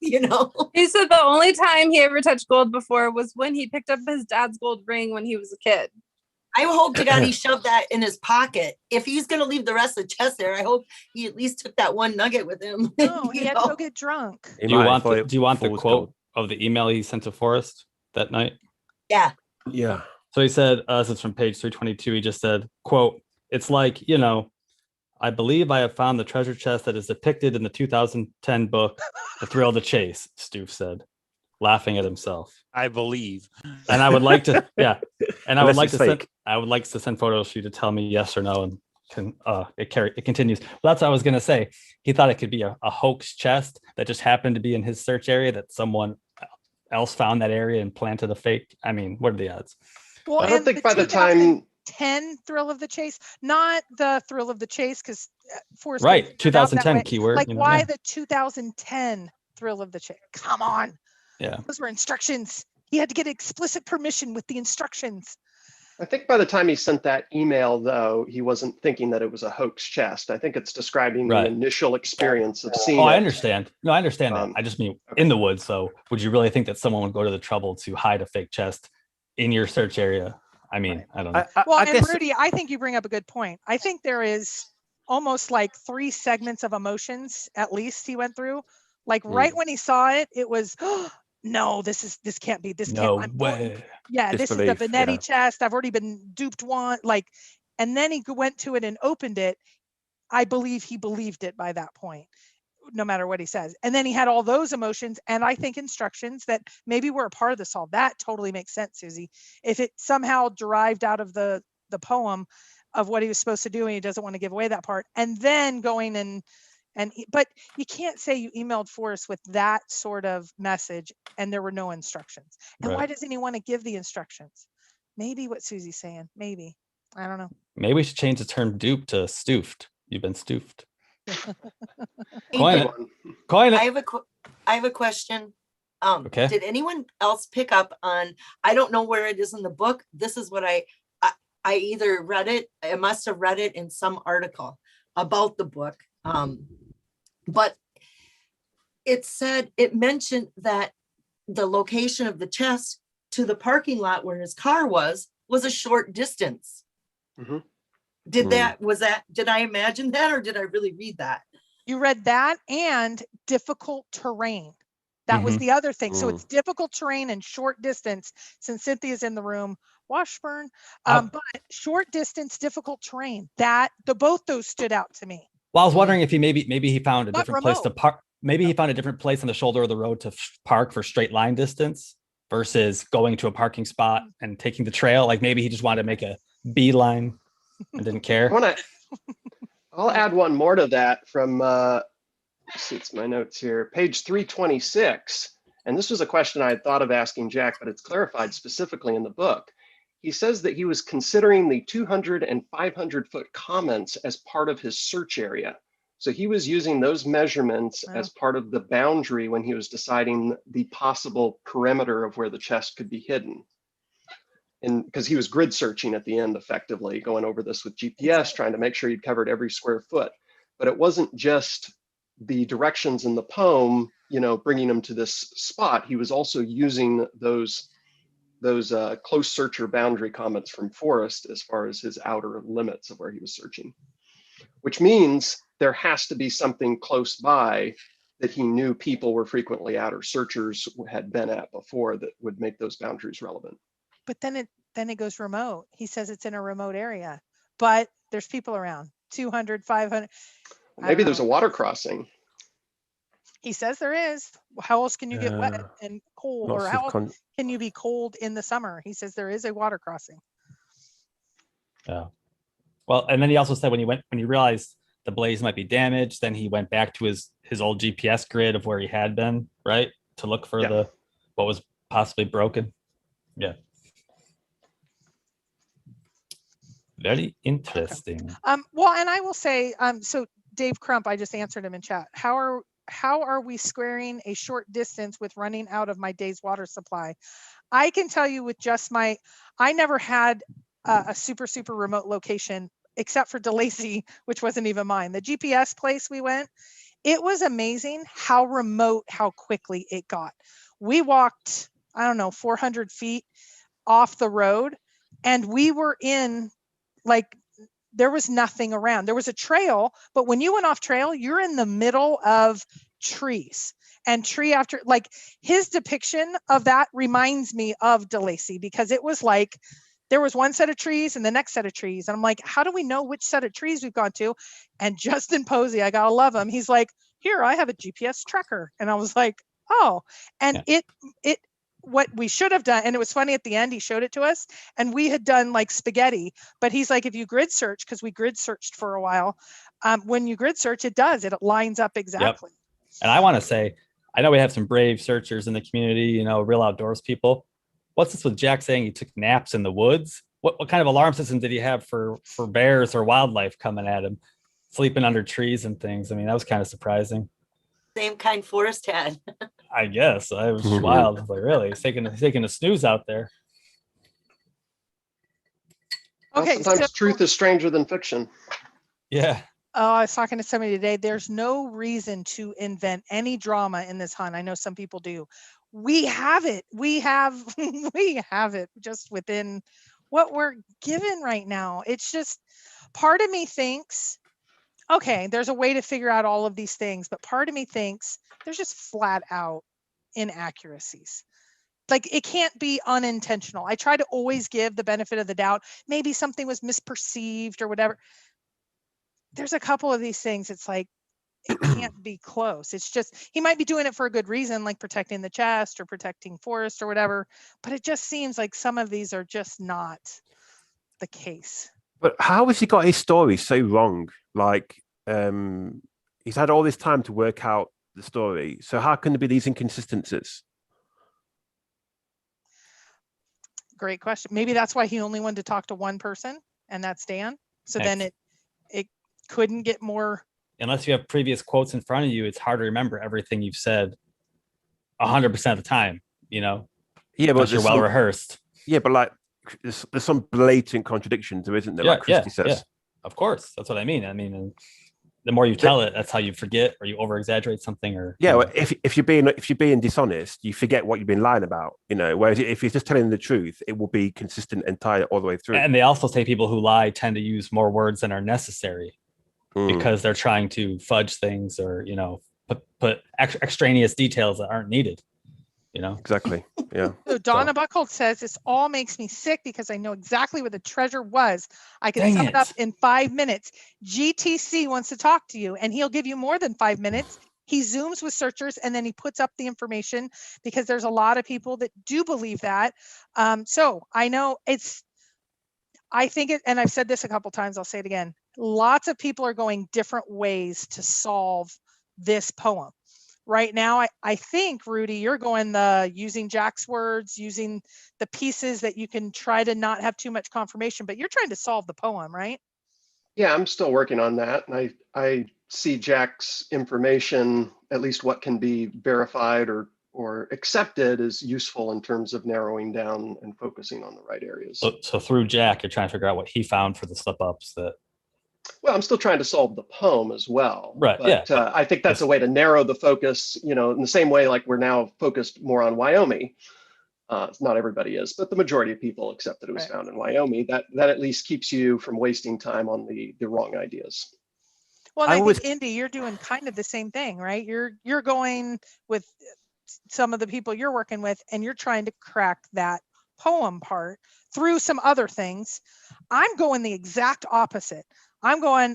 You know. He said the only time he ever touched gold before was when he picked up his dad's gold ring when he was a kid. I hope to God he shoved that in his pocket. If he's gonna leave the rest of the chest there, I hope he at least took that one nugget with him. No, he you had to go know? get drunk. He Do you might have want thought the, it do you want the was quote gold. of the email he sent to Forrest that night? Yeah. Yeah. So he said, this is from page 322. He just said, quote, "It's like, you know, I believe I have found the treasure chest that is depicted in the 2010 book, The Thrill of the Chase," Stoof said, laughing at himself. I believe. And I would like to, yeah. And I would Unless like it's to send, fake. I would like to send photos for you to tell me yes or no. And it continues. Well, that's what I was going to say. He thought it could be a hoax chest that just happened to be in his search area, that someone else found that area and planted a fake. I mean, what are the odds? Well, I don't and think by the time 2010 Thrill of the Chase, not the Thrill of the Chase, because Forrest Right. figured out that 2010 way. keyword. Like, you know, why yeah. the 2010 Thrill of the Chase? Come on. Yeah. Those were instructions. He had to get explicit permission with the instructions. I think by the time he sent that email, though, he wasn't thinking that it was a hoax chest. I think it's describing Right. the initial experience of seeing Oh, it. I understand. No, I understand that. Um, I just mean in the woods. So would you really think that someone would go to the trouble to hide a fake chest in your search area? I mean, I don't know. Well, I and guess Rudy, I think you bring up a good point. I think there is almost like 3 segments of emotions, at least he went through. Like right when he saw it, it was, "Oh, no, this can't be. This No can't. way. Yeah, this is the Disbelief, Vanetti yeah. chest. I've already been duped one. Like, and then he went to it and opened it. I believe he believed it by that point. no matter what he says. And then he had all those emotions and I think instructions that maybe were a part of the song. That totally makes sense, Susie. If it somehow derived out of the poem of what he was supposed to do and he doesn't want to give away that part, and then going but you can't say you emailed Forrest with that sort of message and there were no instructions. And why doesn't he want to give the instructions? Maybe what Susie's saying, maybe. I don't know. Maybe we should change the term dupe to stoofed. You've been stoofed. Coin it. Coin it. I have a question. Okay. Did anyone else pick up on, I don't know where it is in the book. This is what I either read it, I must have read it in some article about the book. But it mentioned that the location of the chest to the parking lot where his car was a short distance. Mm-hmm. Did I imagine that or did I really read that? You read that and difficult terrain. That was the other thing. So it's difficult terrain and short distance, since Cynthia's in the room, Washburn. But short distance, difficult terrain, both those stood out to me. Well, I was wondering if maybe he found a But different place to remote. park. Maybe he found a different place on the shoulder of the road to park for straight line distance versus going to a parking spot and taking the trail. Like maybe he just wanted to make a beeline and didn't care. I'll add one more to that from, it's my notes here, page 326. And this was a question I had thought of asking Jack, but it's clarified specifically in the book. He says that he was considering the 200 and 500 foot comments as part of his search area. So he was using those measurements as part of the boundary when he was deciding the possible perimeter of where the chest could be hidden. And because he was grid searching at the end, effectively going over this with GPS, trying to make sure he'd covered every square foot. But it wasn't just the directions in the poem, bringing him to this spot. He was also using those close searcher boundary comments from Forrest as far as his outer limits of where he was searching, which means there has to be something close by that he knew people were frequently at or searchers had been at before that would make those boundaries relevant. But then it goes remote. He says it's in a remote area, but there's people around, 200, 500. Maybe there's a water crossing. He says there is. How else can you get wet and cold, or how else can you be cold in the summer? He says there is a water crossing. Yeah. Well, and then he also said when he realized the blaze might be damaged, then he went back to his old GPS grid of where he had been, right, to look for what was possibly broken. Yeah. Very interesting. Well, and I will say, so Dave Crump, I just answered him in chat. How are we squaring a short distance with running out of my day's water supply? I can tell you with just I never had a super remote location except for DeLacy, which wasn't even mine. The GPS place we went, it was amazing how remote, how quickly it got. We walked, 400 feet off the road, and we were in, there was nothing around. There was a trail, but when you went off trail, you're in the middle of trees, and tree after, his depiction of that reminds me of DeLacy, because it was there was one set of trees and the next set of trees. And I'm like, how do we know which set of trees we've gone to? And Justin Posey, I gotta love him. He's like, here, I have a GPS tracker. And I was like, oh, and it what we should have done. And it was funny at the end, he showed it to us and we had done spaghetti, but he's like, if you grid search, because we grid searched for a while. When you grid search, it lines up exactly. Yep. And I want to say, I know we have some brave searchers in the community, real outdoors people. What's this with Jack saying he took naps in the woods? What kind of alarm system did he have for bears or wildlife coming at him, sleeping under trees and things? I mean, that was kind of surprising. Same kind Forrest had. I guess I was wild. I was like, really? He's taking a snooze out there. Okay. Sometimes truth is stranger than fiction. Yeah. Oh, I was talking to somebody today. There's no reason to invent any drama in this hunt. I know some people do. We have it. We have it just within what we're given right now. It's just, part of me thinks, okay, there's a way to figure out all of these things, but part of me thinks there's just flat out inaccuracies. It can't be unintentional. I try to always give the benefit of the doubt. Maybe something was misperceived or whatever. There's a couple of these things. It's it can't be close. It's just, he might be doing it for a good reason, like protecting the chest or protecting Forrest or whatever, but it just seems like some of these are just not the case. But how has he got his story so wrong? Like, he's had all this time to work out the story. So how can there be these inconsistencies? Great question. Maybe that's why he only wanted to talk to one person, and that's Dan. So then it couldn't get more. Unless you have previous quotes in front of you, it's hard to remember everything you've said 100% of the time, you know? Yeah, but you're well rehearsed. Yeah, but like there's some blatant contradictions, there isn't there? Yeah, like Christy says. Yeah. Of course. That's what I mean. And the more you tell it, that's how you forget or you over exaggerate something. Or yeah, well, if you're being dishonest, you forget what you've been lying about, you know. Whereas if you're just telling the truth, it will be consistent entire all the way through. And they also say people who lie tend to use more words than are necessary because they're trying to fudge things or, you know, put extraneous details that aren't needed. You know, exactly. Yeah. So Donna Buckhold says this all makes me sick because I know exactly where the treasure was. I can sum it up in 5 minutes. GTC wants to talk to you and he'll give you more than 5 minutes. He zooms with searchers and then he puts up the information because there's a lot of people that do believe that. So I know I think it, and I've said this a couple times, I'll say it again. Lots of people are going different ways to solve this poem. Right now, I think, Rudy, you're going using Jack's words, using the pieces that you can try to not have too much confirmation, but you're trying to solve the poem, right? Yeah, I'm still working on that. And I see Jack's information, at least what can be verified or accepted, as useful in terms of narrowing down and focusing on the right areas. So through Jack, you're trying to figure out what he found for the slip-ups that. Well, I'm still trying to solve the poem as well. Right. But I think that's a way to narrow the focus, you know, in the same way like we're now focused more on Wyoming. Not everybody is, but the majority of people accept that it was found in Wyoming. That at least keeps you from wasting time on the wrong ideas. Well, I think, Indy, you're doing kind of the same thing, right? You're going with some of the people you're working with, and you're trying to crack that poem part through some other things. I'm going the exact opposite. I'm going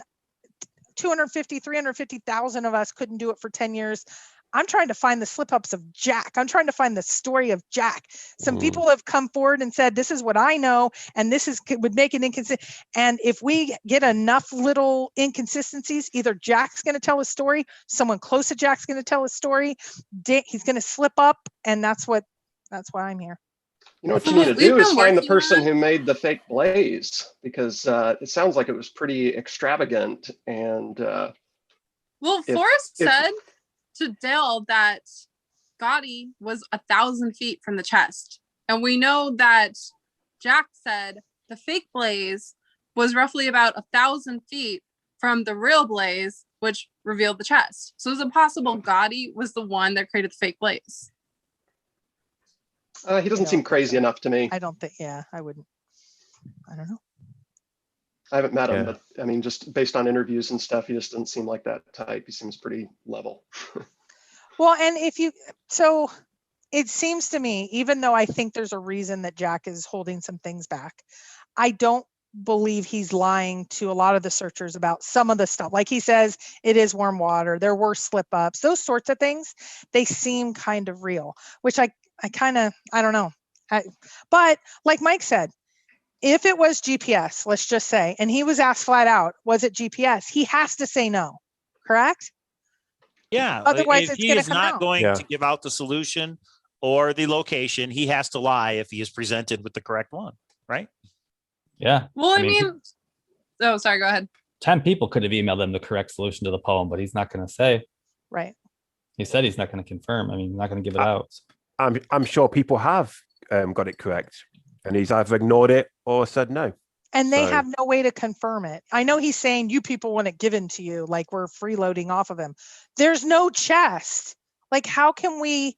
250, 350,000 of us couldn't do it for 10 years. I'm trying to find the slip ups of Jack. I'm trying to find the story of Jack. Some people have come forward and said, this is what I know. And this would make it inconsistent. And if we get enough little inconsistencies, either Jack's going to tell a story, someone close to Jack's going to tell a story. He's going to slip up. And that's why I'm here. You know what you need to do is find the person who made the fake blaze, because it sounds like it was pretty extravagant. And well, Forrest said to Dale that Gotti was 1,000 feet from the chest, and we know that Jack said the fake blaze was roughly about 1,000 feet from the real blaze, which revealed the chest. So is it possible Gotti was the one that created the fake blaze? He doesn't seem crazy enough to me. I don't think, I wouldn't. I don't know. I haven't met him, but I mean, just based on interviews and stuff, he just doesn't seem like that type. He seems pretty level. Well, and so it seems to me, even though I think there's a reason that Jack is holding some things back, I don't believe he's lying to a lot of the searchers about some of the stuff. Like he says, it is warm water. There were slip ups, those sorts of things. They seem kind of real, which I don't know. But like Mike said, if it was GPS, let's just say, and he was asked flat out, was it GPS? He has to say no, correct? Yeah. Otherwise, if he is not going to give out the solution or the location, he has to lie if he is presented with the correct one, right? Yeah. Well, I mean, oh, sorry, go ahead. 10 people could have emailed him the correct solution to the poem, but he's not going to say. Right. He said he's not going to confirm. I mean, he's not going to give it out. I'm sure people have got it correct, and he's either ignored it or said no. And they have no way to confirm it. I know he's saying you people want it given to you, like we're freeloading off of him. There's no chest. Like, how can we?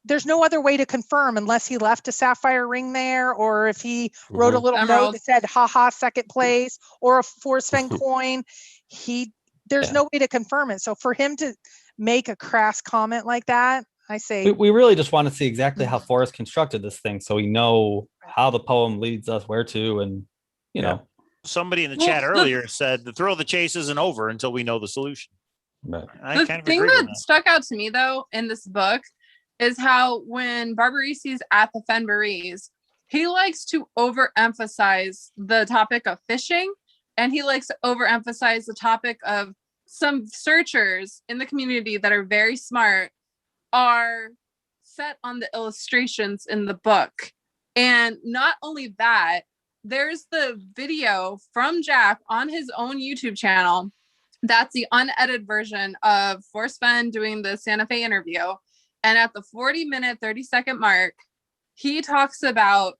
There's no other way to confirm unless he left a sapphire ring there, or if he wrote a little note that said "haha, second place," or a Forrest Fenn coin. There's no way to confirm it. So for him to make a crass comment like that, I say we really just want to see exactly how Forrest constructed this thing, so we know how the poem leads us where to, and you know. Somebody in the chat earlier said the thrill of the chase isn't over until we know the solution. But I The kind of thing agree that with that. stuck out to me though in this book is how when Barbarisi's at the Fenbury's, he likes to overemphasize the topic of fishing, and he likes to overemphasize the topic of some searchers in the community that are very smart are set on the illustrations in the book. And not only that, there's the video from Jack on his own YouTube channel. That's the unedited version of Forrest Fenn doing the Santa Fe interview. And at the 40-minute, 30-second mark, he talks about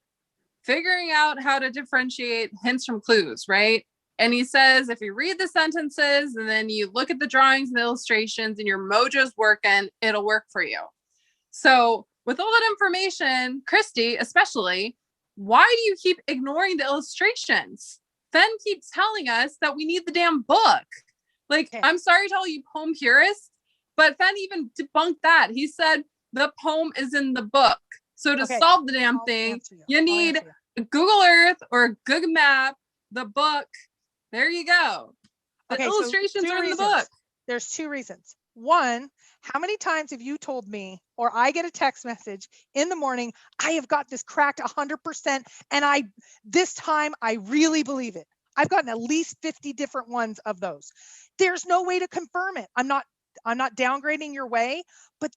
figuring out how to differentiate hints from clues, right? And he says, if you read the sentences and then you look at the drawings and the illustrations and your mojo's working, it'll work for you. So with all that information, Christy, especially, why do you keep ignoring the illustrations? Fenn keeps telling us that we need the damn book. Like, Okay. I'm sorry to all you poem purists, but Fenn even debunked that. He said the poem is in the book. So to Okay. solve the damn I'll thing, answer you I'll need answer you. a Google Earth or a Google Map, the book. There you go. The Okay, so illustrations two are in the reasons. book. There's two reasons. One, how many times have you told me, or I get a text message in the morning, I have got this cracked 100%, and this time I really believe it. I've gotten at least 50 different ones of those. There's no way to confirm it. I'm not downgrading your way, but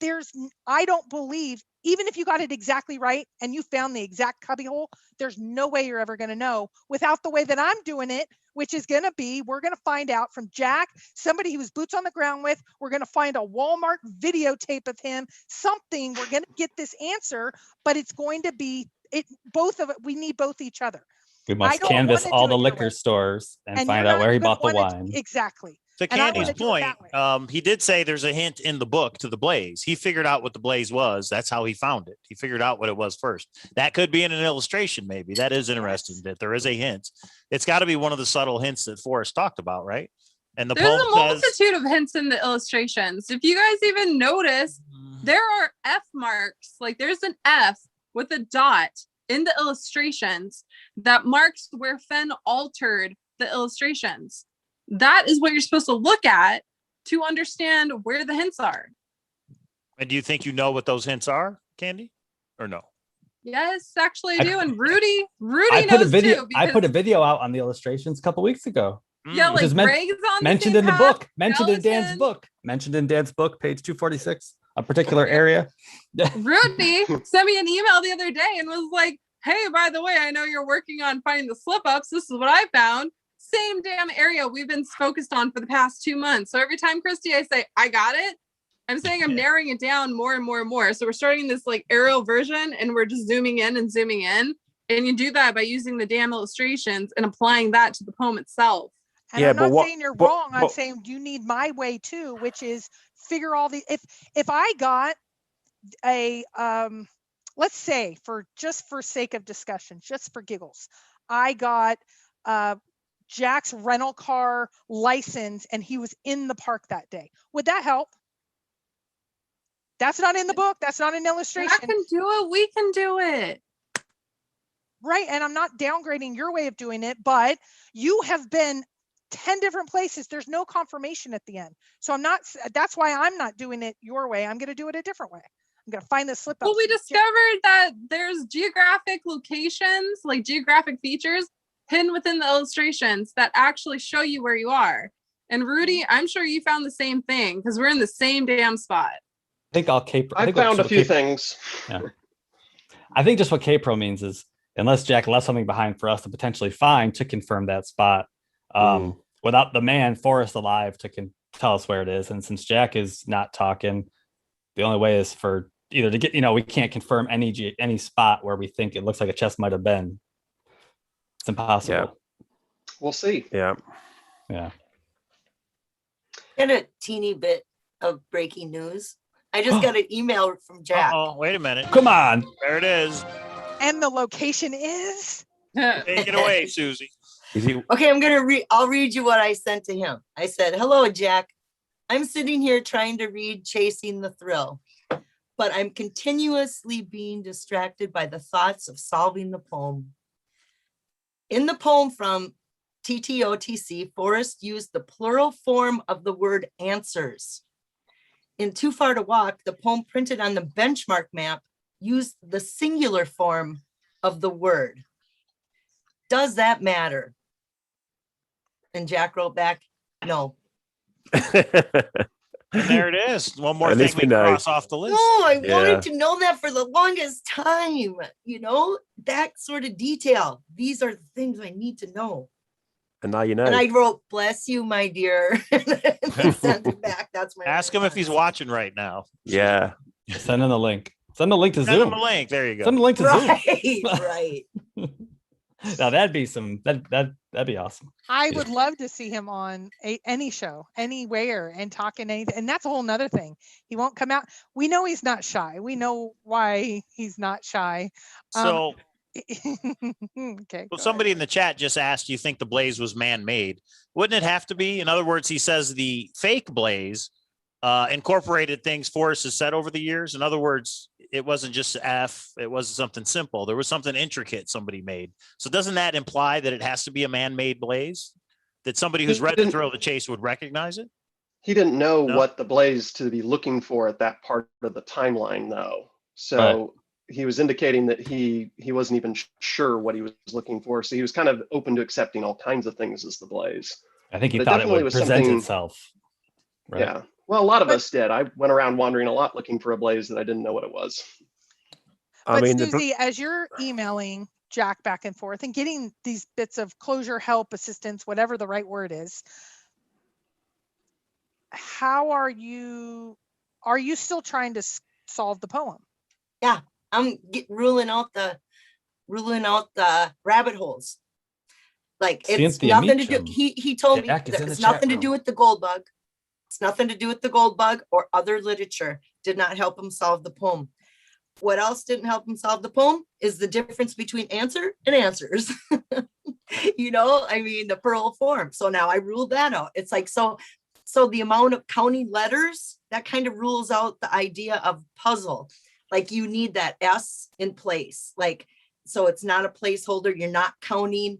I don't believe, even if you got it exactly right and you found the exact cubbyhole, there's no way you're ever going to know without the way that I'm doing it, which is going to be, we're going to find out from Jack, somebody he was boots on the ground with. We're going to find a Walmart videotape of him, something. We're going to get this answer, but it's going to be both of it. We need both each other. we I must don't canvass wanna all do the it your liquor way. stores and And find you're out where he not bought the gonna wanna- wine. Exactly. To And I Candy's wanna do it point, that way. he did say there's a hint in the book to the blaze. He figured out what the blaze was. That's how he found it. He figured out what it was first. That could be in an illustration, maybe. That is interesting that there is a hint. It's got to be one of the subtle hints that Forrest talked about, right? And the There's poem a says, multitude of hints in the illustrations. If you guys even notice, there are F marks. Like there's an F with a dot in the illustrations that marks where Fenn altered the illustrations. That is what you're supposed to look at to understand where the hints are. and do you think you know what those hints are, Candy? Or no? Yes, actually I do. And Rudy I put a knows video. too. I put a because- video out on the illustrations a couple weeks ago. Yeah, Mm. like is Greg's on Mentioned the in same the path, book. Mentioned in Dan's Skeleton. book. Mentioned in Dan's book, page 246. A particular area. Rudy sent me an email the other day and was like, hey, by the way, I know you're working on finding the slip ups. This is what I found. Same damn area we've been focused on for the past 2 months. So every time, Christy, I say, I got it, I'm saying I'm narrowing it down more and more and more. So we're starting this like aerial version and we're just zooming in and zooming in. And you do that by using the damn illustrations and applying that to the poem itself. And Yeah, I'm but not what- saying you're but- wrong. I'm but- saying you need my way too, which is figure all the, if I got a, let's say for sake of discussion, just for giggles, I got Jack's rental car license and he was in the park that day. Would that help? That's not in the book. That's not an I illustration. can do it. We can do it. Right. And I'm not downgrading your way of doing it, but you have been 10 different places. There's no confirmation at the end. So that's why I'm not doing it your way. I'm going to do it a different way. I'm going to find the slip up. Well, we discovered that there's geographic locations, like geographic features hidden within the illustrations that actually show you where you are. And Rudy, I'm sure you found the same thing because we're in the same damn spot. I think I'll caper. I found a few things. Yeah. I think just what K-Pro means is unless Jack left something behind for us to potentially find to confirm that spot, without the man Forrest alive to tell us where it is. And since Jack is not talking, the only way is for either to get, we can't confirm any spot where we think it looks like a chest might have been. It's impossible. Yeah. We'll see. Yeah. Yeah. And a teeny bit of breaking news. I just got an email from Jack. Oh, wait a minute. Come on. There it is. And the location is? Take it away, Susie. Is he? Okay, I'll read you what I sent to him. I said, hello, Jack. I'm sitting here trying to read Chasing the Thrill, but I'm continuously being distracted by the thoughts of solving the poem. In the poem from TTOTC, Forrest used the plural form of the word answers. In Too Far to Walk, the poem printed on the benchmark map used the singular form of the word. Does that matter? And Jack wrote back, no. And there it is. One more At thing least we we can know. cross off the list. No, I Yeah. wanted to know that for the longest time. You know, that sort of detail. These are the things I need to know. And now you know. And I wrote, bless you, my dear. And sent it back. That's my Ask him if he's response. watching right now. Yeah. Send in the link. Send the link to Send Zoom. him a link. There you go. Send the link to Right, Zoom. right. Now that'd be that'd be awesome. I Yeah. would love to see him on any show, anywhere, and talking anything. And that's a whole nother thing. He won't come out. We know he's not shy. We know why he's not shy. So, Okay. well, go somebody ahead. in the chat just asked, do you think the blaze was man-made? Wouldn't it have to be? In other words, he says the fake blaze incorporated things Forrest has said over the years. In other words, it wasn't just F, it wasn't something simple. There was something intricate somebody made. So doesn't that imply that it has to be a man-made blaze? That somebody who's He read The didn't- Thrill of the Chase would recognize it? He didn't know No? what the blaze to be looking for at that part of the timeline, though. So he was indicating that he wasn't even sure what he was looking for. So he was kind of open to accepting all kinds of things as the blaze. I think he But it thought it definitely would was present something- itself. Right? Yeah. Well, a lot of But- us did. I went around wandering a lot looking for a blaze that I didn't know what it was. I But mean, Susie, as you're emailing Jack back and forth and getting these bits of closure, help, assistance, whatever the right word is, how are you still trying to solve the poem? I'm ruling out the rabbit holes. Like it's Cynthia nothing to do. Meacham. He told me Jack is that in the it's chat nothing to room. do with the gold bug. It's nothing to do with the gold bug or other literature. Did not help him solve the poem. What else didn't help him solve the poem is the difference between answer and answers. You know, I mean, the plural form. So now I ruled that out. It's like, so the amount of counting letters, that kind of rules out the idea of puzzle. Like you need that S in place. Like, so it's not a placeholder. You're not counting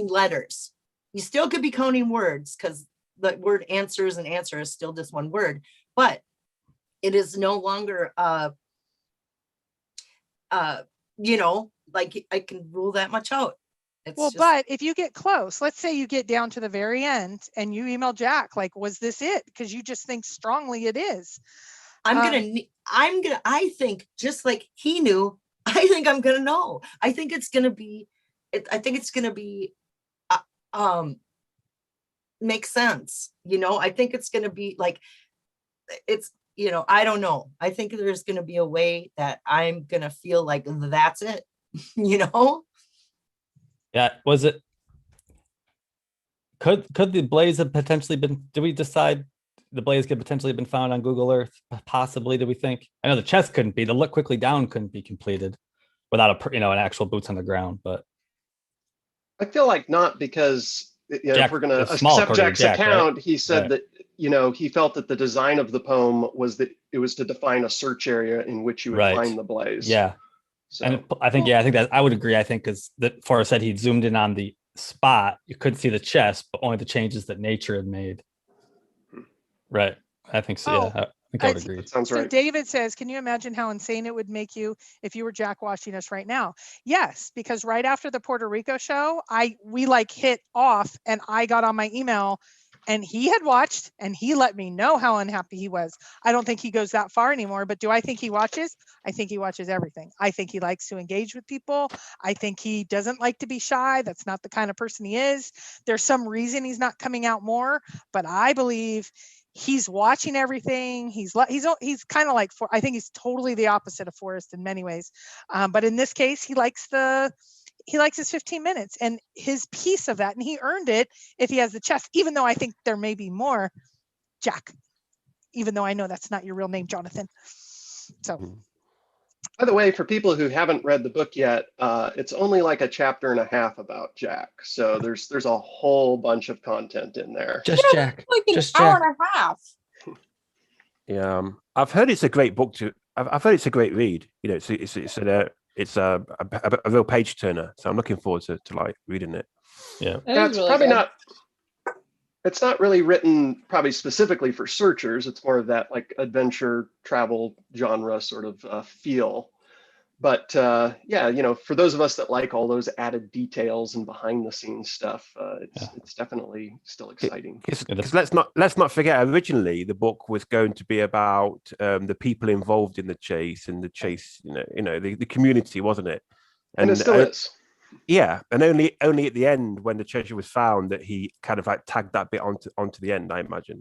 letters. You still could be counting words because the word answers and answer is still just one word, but it is no longer you know, like I can rule that much out. It's Well, just- but if you get close, let's say you get down to the very end and you email Jack, like, was this it? Because you just think strongly it is. I think just like he knew, I think I'm gonna know. I think it's gonna be make sense. You know, I think it's gonna be like, it's, you know, I don't know. I think there's gonna be a way that I'm gonna feel like that's it, you know? Yeah. Was it? Could the blaze have potentially been? Did we decide the blaze could potentially have been found on Google Earth? Possibly. Do we think? I know the chest couldn't be. The look quickly down couldn't be completed without an actual boots on the ground. But I feel like not, because if Jack- we're going to it's small accept according to Jack's Jack, right? account, he said Right. that, you know, he felt that the design of the poem was that it was to define a search area in which you would Right. find the blaze. yeah, So and I think that I would agree. I think because that Forrest said he'd zoomed in on the spot, you couldn't see the chest, but only the changes that nature had made. Right. I think so. Oh, Yeah, I think I would it's- agree. that sounds So right. David says, can you imagine how insane it would make you if you were Jack watching us right now? Yes, because right after the Puerto Rico show, we like hit off and I got on my email and he had watched and he let me know how unhappy he was. I don't think he goes that far anymore, but do I think he watches? I think he watches everything. I think he likes to engage with people. I think he doesn't like to be shy. That's not the kind of person he is. There's some reason he's not coming out more, but I believe he's watching everything. He's kind of like, I think he's totally the opposite of Forrest in many ways. But in this case, he likes his 15 minutes and his piece of that. And he earned it if he has the chest, even though I think there may be more, Jack, even though I know that's not your real name, Jonathan. So By the way, for people who haven't read the book yet, it's only like a chapter and a half about Jack. So there's a whole bunch of content in there. Just Jack. Like an Just hour Jack. and a half. Yeah, I've heard it's a great book to. I've heard it's a great read. You know, it's a real page turner. So I'm looking forward to like reading it. Yeah. It Yeah, was it's really probably good. not. It's not really written probably specifically for searchers. It's more of that like adventure travel genre sort of feel. But yeah, you know, for those of us that like all those added details and behind the scenes stuff, it's definitely still exciting. Because let's not forget, originally the book was going to be about the people involved in the chase and the chase, the community, wasn't it? And it still is. Yeah, and only at the end when the treasure was found that he kind of like tagged that bit onto the end, I imagine,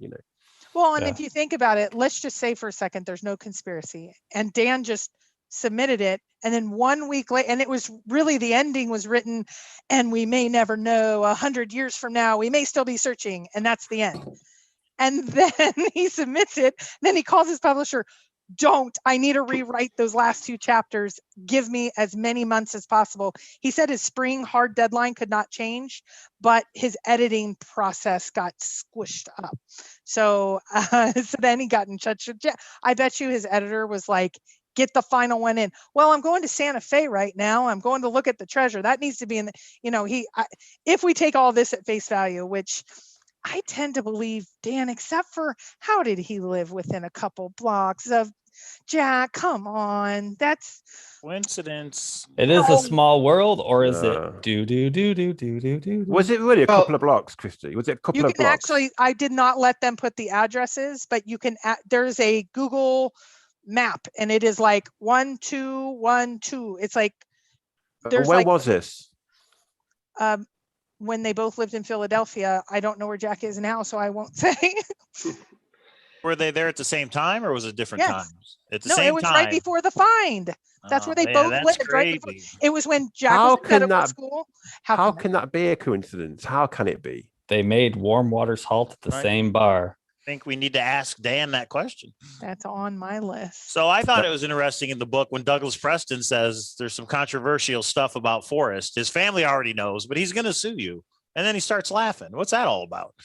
Well, and Yeah. if you think about it, let's just say for a second, there's no conspiracy. And Dan just submitted it. And then 1 week later, and it was really the ending was written, and we may never know 100 years from now, we may still be searching. And that's the end. And then he submits it. Then he calls his publisher, I need to rewrite those last 2 chapters. Give me as many months as possible. He said his spring hard deadline could not change, but his editing process got squished up. So, so then he got in touch with Jack. I bet you his editor was like, get the final one in. Well, I'm going to Santa Fe right now. I'm going to look at the treasure. That needs to be in the, if we take all this at face value, which I tend to believe Dan, except for how did he live within a couple blocks of Jack? Come on, that's Coincidence. It is Oh. a small world, or is No. it do? Was it really a Well, couple of blocks, Christy? Was it a couple you of can blocks? actually, I did not let them put the addresses, but you can, there's a Google map and it is like 1212. It's like, there's Where like, was this? when they both lived in Philadelphia. I don't know where Jack is now, so I won't say. Were they there at the same time, or was it different Yes. times? At the No, same it was time. right before the find. That's where they man, both that's lived. Right before, crazy. it was when Jack How was in can medical that- school. How can that be a coincidence? How can it be? They made Warm Waters halt at the Right. same bar. I think we need to ask Dan that question. That's on my list. So I thought it was interesting in the book when Douglas Preston says there's some controversial stuff about Forrest. His family already knows, but he's going to sue you. And then he starts laughing. What's that all about?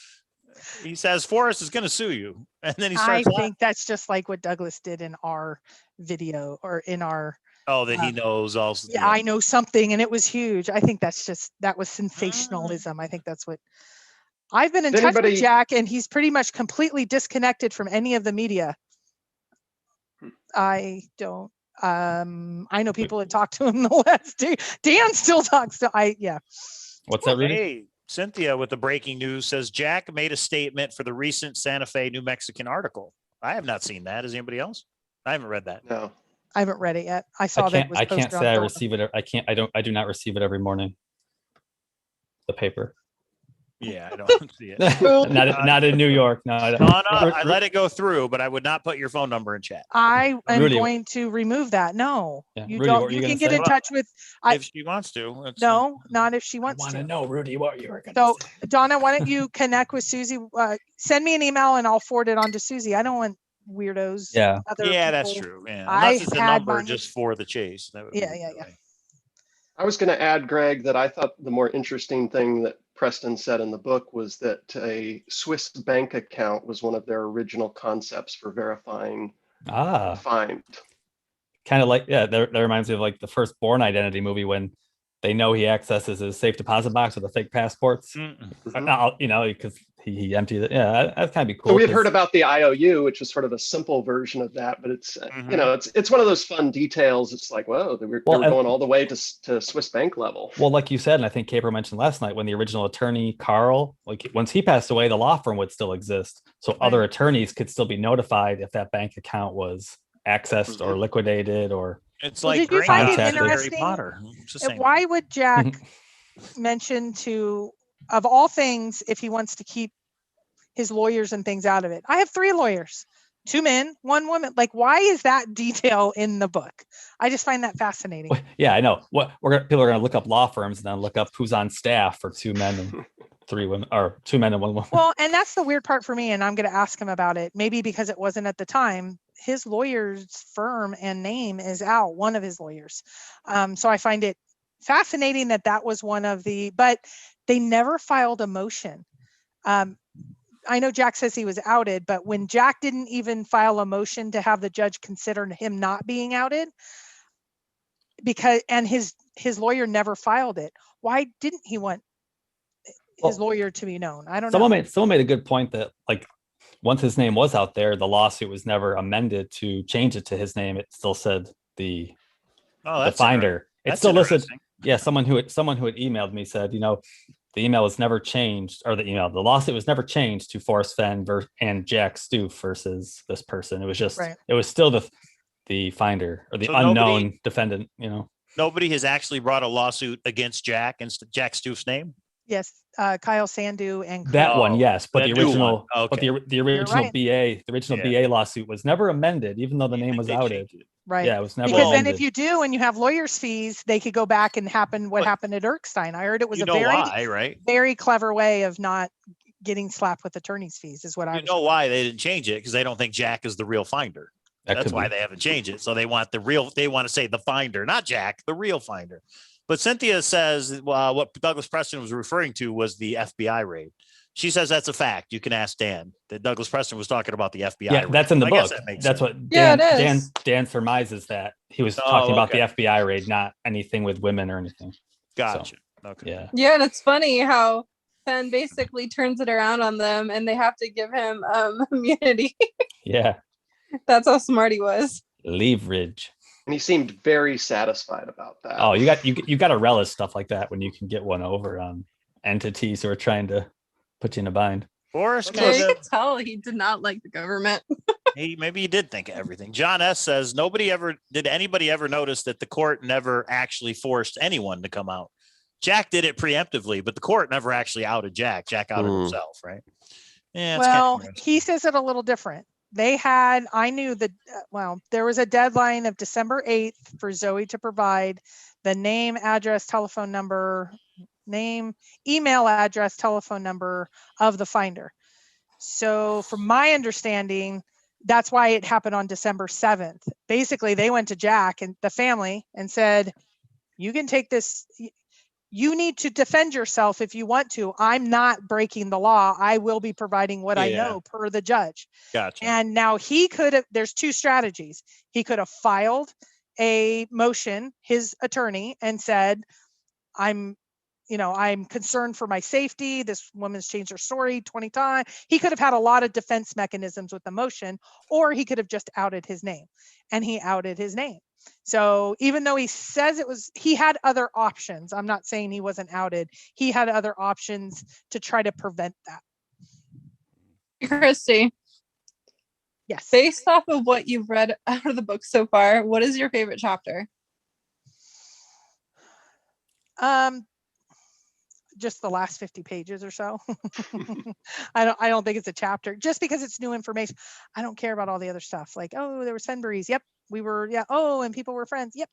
He says Forrest is going to sue you. And then he I starts laughing. think that's just like what Douglas did in our video or in our, Oh, that he knows also. yeah, I know something, and it was huge. I think that was Ah. sensationalism. I think that's what I've been in Did touch with anybody- Jack, and he's pretty much completely disconnected from any of the media. I don't, I know people that talk to him the last day. Dan still talks to, yeah. What's that, Rudy? Hey, Cynthia with the breaking news says Jack made a statement for the recent Santa Fe, New Mexican article. I have not seen that. Has anybody else? I haven't read that. No. I haven't read it yet. I saw that it was I can't posted say I on receive it. I do not receive it every morning. The paper. Yeah, I don't see it. not in New York. No, I don't. Donna, I let it go through, but I would not put your phone number in chat. I am Rudy, going to remove that. No, Yeah, you Rudy, don't. what were You you can gonna get say? in touch with. I- If she wants to. It's- No, not if she wants want to. to know, Rudy, what you were going So, to say. Donna, why don't you connect with Susie? Send me an email and I'll forward it on to Susie. I don't want weirdos. Yeah. Other Yeah, that's people. true. Yeah. I Unless it's a had number mine- just for the chase. That would be Yeah. really- I was going to add, Greg, that I thought the more interesting thing that Preston said in the book was that a Swiss bank account was one of their original concepts for verifying a find. Kind of like, yeah, that reminds me of like the first Born Identity movie when they know he accesses his safe deposit box with the fake passports. Because he emptied it. Yeah, that's kind of be cool. So we had 'cause- heard about the IOU, which was sort of a simple version of that, but it's it's one of those fun details. It's like, whoa, they were going all the way to Swiss bank level. Well, like you said, and I think Caper mentioned last night, when the original attorney Carl, like once he passed away, the law firm would still exist, so other attorneys could still be notified if that bank account was accessed or liquidated or. It's Well, like did you find it Harry interesting? Potter. It's the same. Why would Jack mention to, of all things, if he wants to keep his lawyers and things out of it? I have 3 lawyers, 2 men, 1 woman. Like, why is that detail in the book? I just find that fascinating. Yeah, I know. People are going to look up law firms and then look up who's on staff for 2 men and 3 women, or 2 men and 1 woman. Well, and that's the weird part for me, and I'm going to ask him about it. Maybe because it wasn't at the time. His lawyer's firm and name is out, one of his lawyers. So I find it fascinating that was one of the, but they never filed a motion. I know Jack says he was outed, but when Jack didn't even file a motion to have the judge consider him not being outed, and his lawyer never filed it, why didn't he want his lawyer to be known. I don't Someone know. someone made a good point that like once his name was out there, the lawsuit was never amended to change it to his name. It still said the finder. It still listed. Yeah, someone who had emailed me said, the email was never changed, or the lawsuit was never changed to Forrest Fenn and Jack Stoof versus this person. It was just it was still the finder or the unknown defendant. Nobody has actually brought a lawsuit against Jack and Jack Stoof's name. Yes, Kyle Sandu and that one, yes, but the original, but the original BA lawsuit was never amended, even though the name was outed. Right. Yeah, it was never because amended. then if you do and you have lawyers' fees, they could go back and happened at Erskine. I heard it was very clever way of not getting slapped with attorney's fees is what I know why they didn't change it, because they don't think Jack is the real finder. That's why they haven't changed it. So they want they want to say the finder, not Jack, the real finder. But Cynthia says what Douglas Preston was referring to was the FBI raid. She says that's a fact. You can ask Dan that Douglas Preston was talking about the FBI. Yeah, raid. that's in the book. That's what Dan surmises that he was talking about the FBI raid, not anything with women or anything. Gotcha. So, okay. Yeah, and it's funny how Fenn basically turns it around on them, and they have to give him immunity. Yeah, that's how smart he was. Leverage. And he seemed very satisfied about that. Oh, you got to relish stuff like that when you can get one over on entities who are trying to put you in a bind. Forrest, you could tell he did not like the government. Maybe he did think of everything. John S. says did anybody ever notice that the court never actually forced anyone to come out? Jack did it preemptively, but the court never actually outed Jack. Jack outed himself, right? Yeah. Well, he says it a little different. There was a deadline of December 8th for Zoe to provide the name, address, telephone number, email address, telephone number of the finder. So from my understanding, that's why it happened on December 7th. Basically, they went to Jack and the family and said, you can take this. You need to defend yourself if you want to. I'm not breaking the law. I will be providing what I know per the judge. Gotcha. And now there's two strategies. He could have filed a motion, his attorney, and said, I'm concerned for my safety. This woman's changed her story 20 times. He could have had a lot of defense mechanisms with the motion, or he could have just outed his name, and he outed his name. So even though he says he had other options. I'm not saying he wasn't outed. He had other options to try to prevent that. Christy. Yes. Based off of what you've read out of the book so far, what is your favorite chapter? Just the last 50 pages or so. I don't think it's a chapter, just because it's new information. I don't care about all the other stuff. Like, oh, there was Fenbury's. Yep. We were, yeah. Oh, and people were friends. Yep.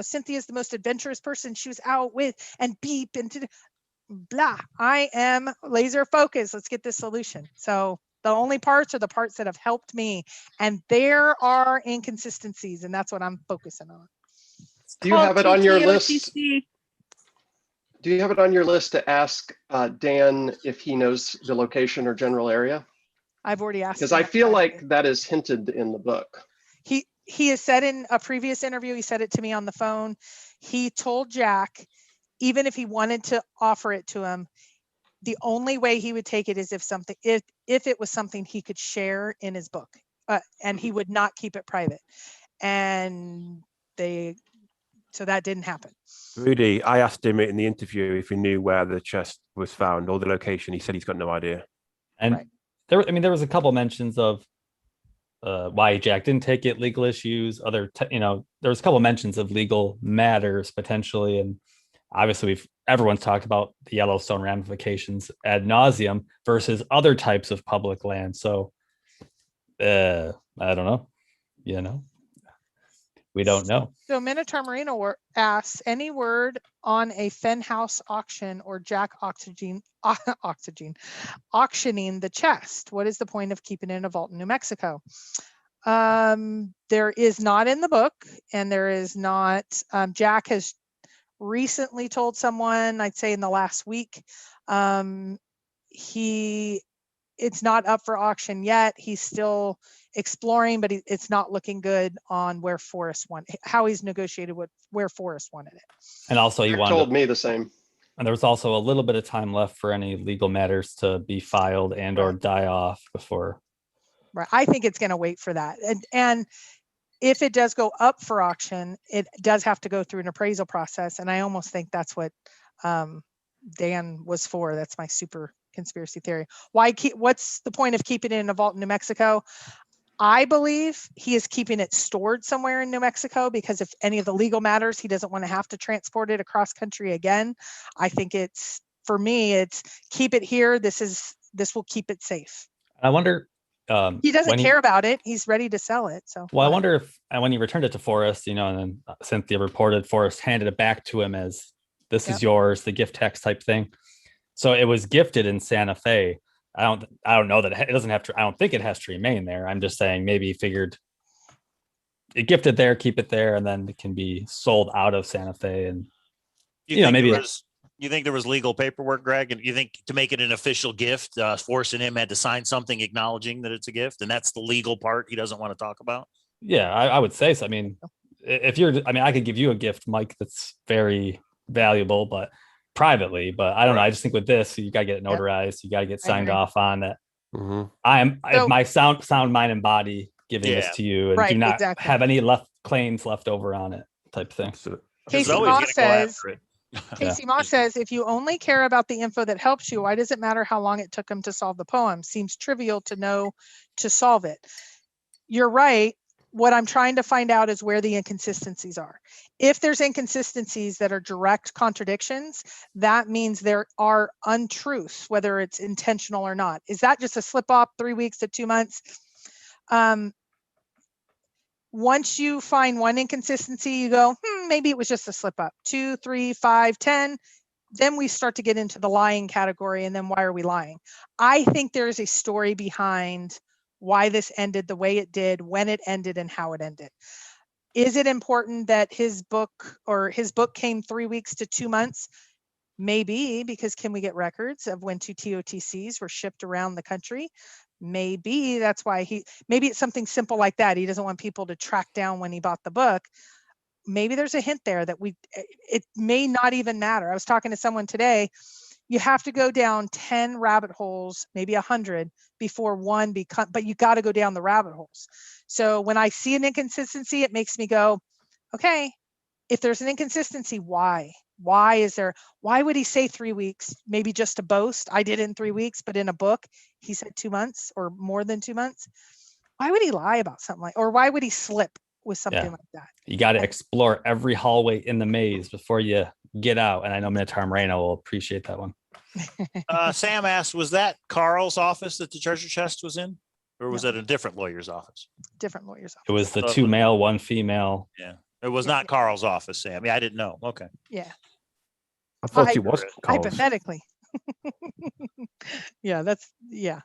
Cynthia's the most adventurous person she was out with, and beep and blah. I am laser focused. Let's get this solution. So the only parts are the parts that have helped me, and there are inconsistencies, and that's what I'm focusing on. Do you have it on your list? Do you have it on your list to ask Dan if he knows the location or general area? I've already asked. Because I feel like that is hinted in the book. He has said in a previous interview, he said it to me on the phone. He told Jack, even if he wanted to offer it to him, the only way he would take it is if it was something he could share in his book, and he would not keep it private. And so that didn't happen. Rudy, I asked him in the interview if he knew where the chest was found or the location. He said he's got no idea. And there was a couple mentions of why Jack didn't take it, legal issues, there was a couple mentions of legal matters potentially, and obviously everyone's talked about the Yellowstone ramifications ad nauseum versus other types of public land. So I don't know, we don't know. So Minotaur Marino asks, any word on a Fenn House auction or Jack auctioning the chest? What is the point of keeping it in a vault in New Mexico? There is not in the book, and there is not. Jack has recently told someone, I'd say in the last week, it's not up for auction yet. He's still exploring, but it's not looking good on where Forrest wanted, how he's negotiated with where Forrest wanted it. And also he told me the same. And there was also a little bit of time left for any legal matters to be filed and or die off before. Right. I think it's going to wait for that. And if it does go up for auction, it does have to go through an appraisal process. And I almost think that's what Dan was for. That's my super conspiracy theory. What's the point of keeping it in a vault in New Mexico? I believe he is keeping it stored somewhere in New Mexico because if any of the legal matters, he doesn't want to have to transport it across country again. I think for me, it's keep it here. This will keep it safe. I wonder. He doesn't care about it. He's ready to sell it. So. Well, I wonder if when he returned it to Forrest, and then Cynthia reported Forrest handed it back to him as this is yours, the gift tax type thing. So it was gifted in Santa Fe. I don't know that it doesn't have to. I don't think it has to remain there. I'm just saying maybe he figured it gifted there, keep it there, and then it can be sold out of Santa Fe. And maybe you think there was legal paperwork, Greg, and you think to make it an official gift, Forrest and him had to sign something acknowledging that it's a gift, and that's the legal part he doesn't want to talk about. Yeah, I would say so. I mean, I could give you a gift, Mike, that's very valuable, but privately, but I don't know. I just think with this, you gotta get it notarized. You gotta get signed off on that. Mm-hmm. My sound, mind, and body giving this to you, and do not have any claims left over on it, type thing. Casey Moss says, if you only care about the info that helps you, why does it matter how long it took him to solve the poem? Seems trivial to know to solve it. You're right. What I'm trying to find out is where the inconsistencies are. If there's inconsistencies that are direct contradictions, that means there are untruths, whether it's intentional or not. Is that just a slip up 3 weeks to 2 months? Once you find one inconsistency, you go, maybe it was just a slip up. 2, 3, 5, 10. Then we start to get into the lying category. And then why are we lying? I think there is a story behind why this ended the way it did, when it ended, and how it ended. Is it important that his book came 3 weeks to 2 months? Maybe, because can we get records of when 2 TOTCs were shipped around the country? Maybe that's why maybe it's something simple like that. He doesn't want people to track down when he bought the book. Maybe there's a hint there that it may not even matter. I was talking to someone today. You have to go down 10 rabbit holes, maybe 100 before one but you got to go down the rabbit holes. So when I see an inconsistency, it makes me go, okay, if there's an inconsistency, why? Why would he say 3 weeks? Maybe just to boast. I did it in 3 weeks, but in a book, he said 2 months or more than 2 months. Why would he lie about something or why would he slip with something like that? You got to explore every hallway in the maze before you get out. And I know Minotaur Moreno will appreciate that one. Sam asked, was that Carl's office that the treasure chest was in? Or was it a different lawyer's office? Different lawyer's office. It was the 2 male, 1 female. Yeah. It was not Carl's office, Sam. I mean, I didn't know. Okay. Yeah. I thought it was Carl's. Hypothetically. Yeah,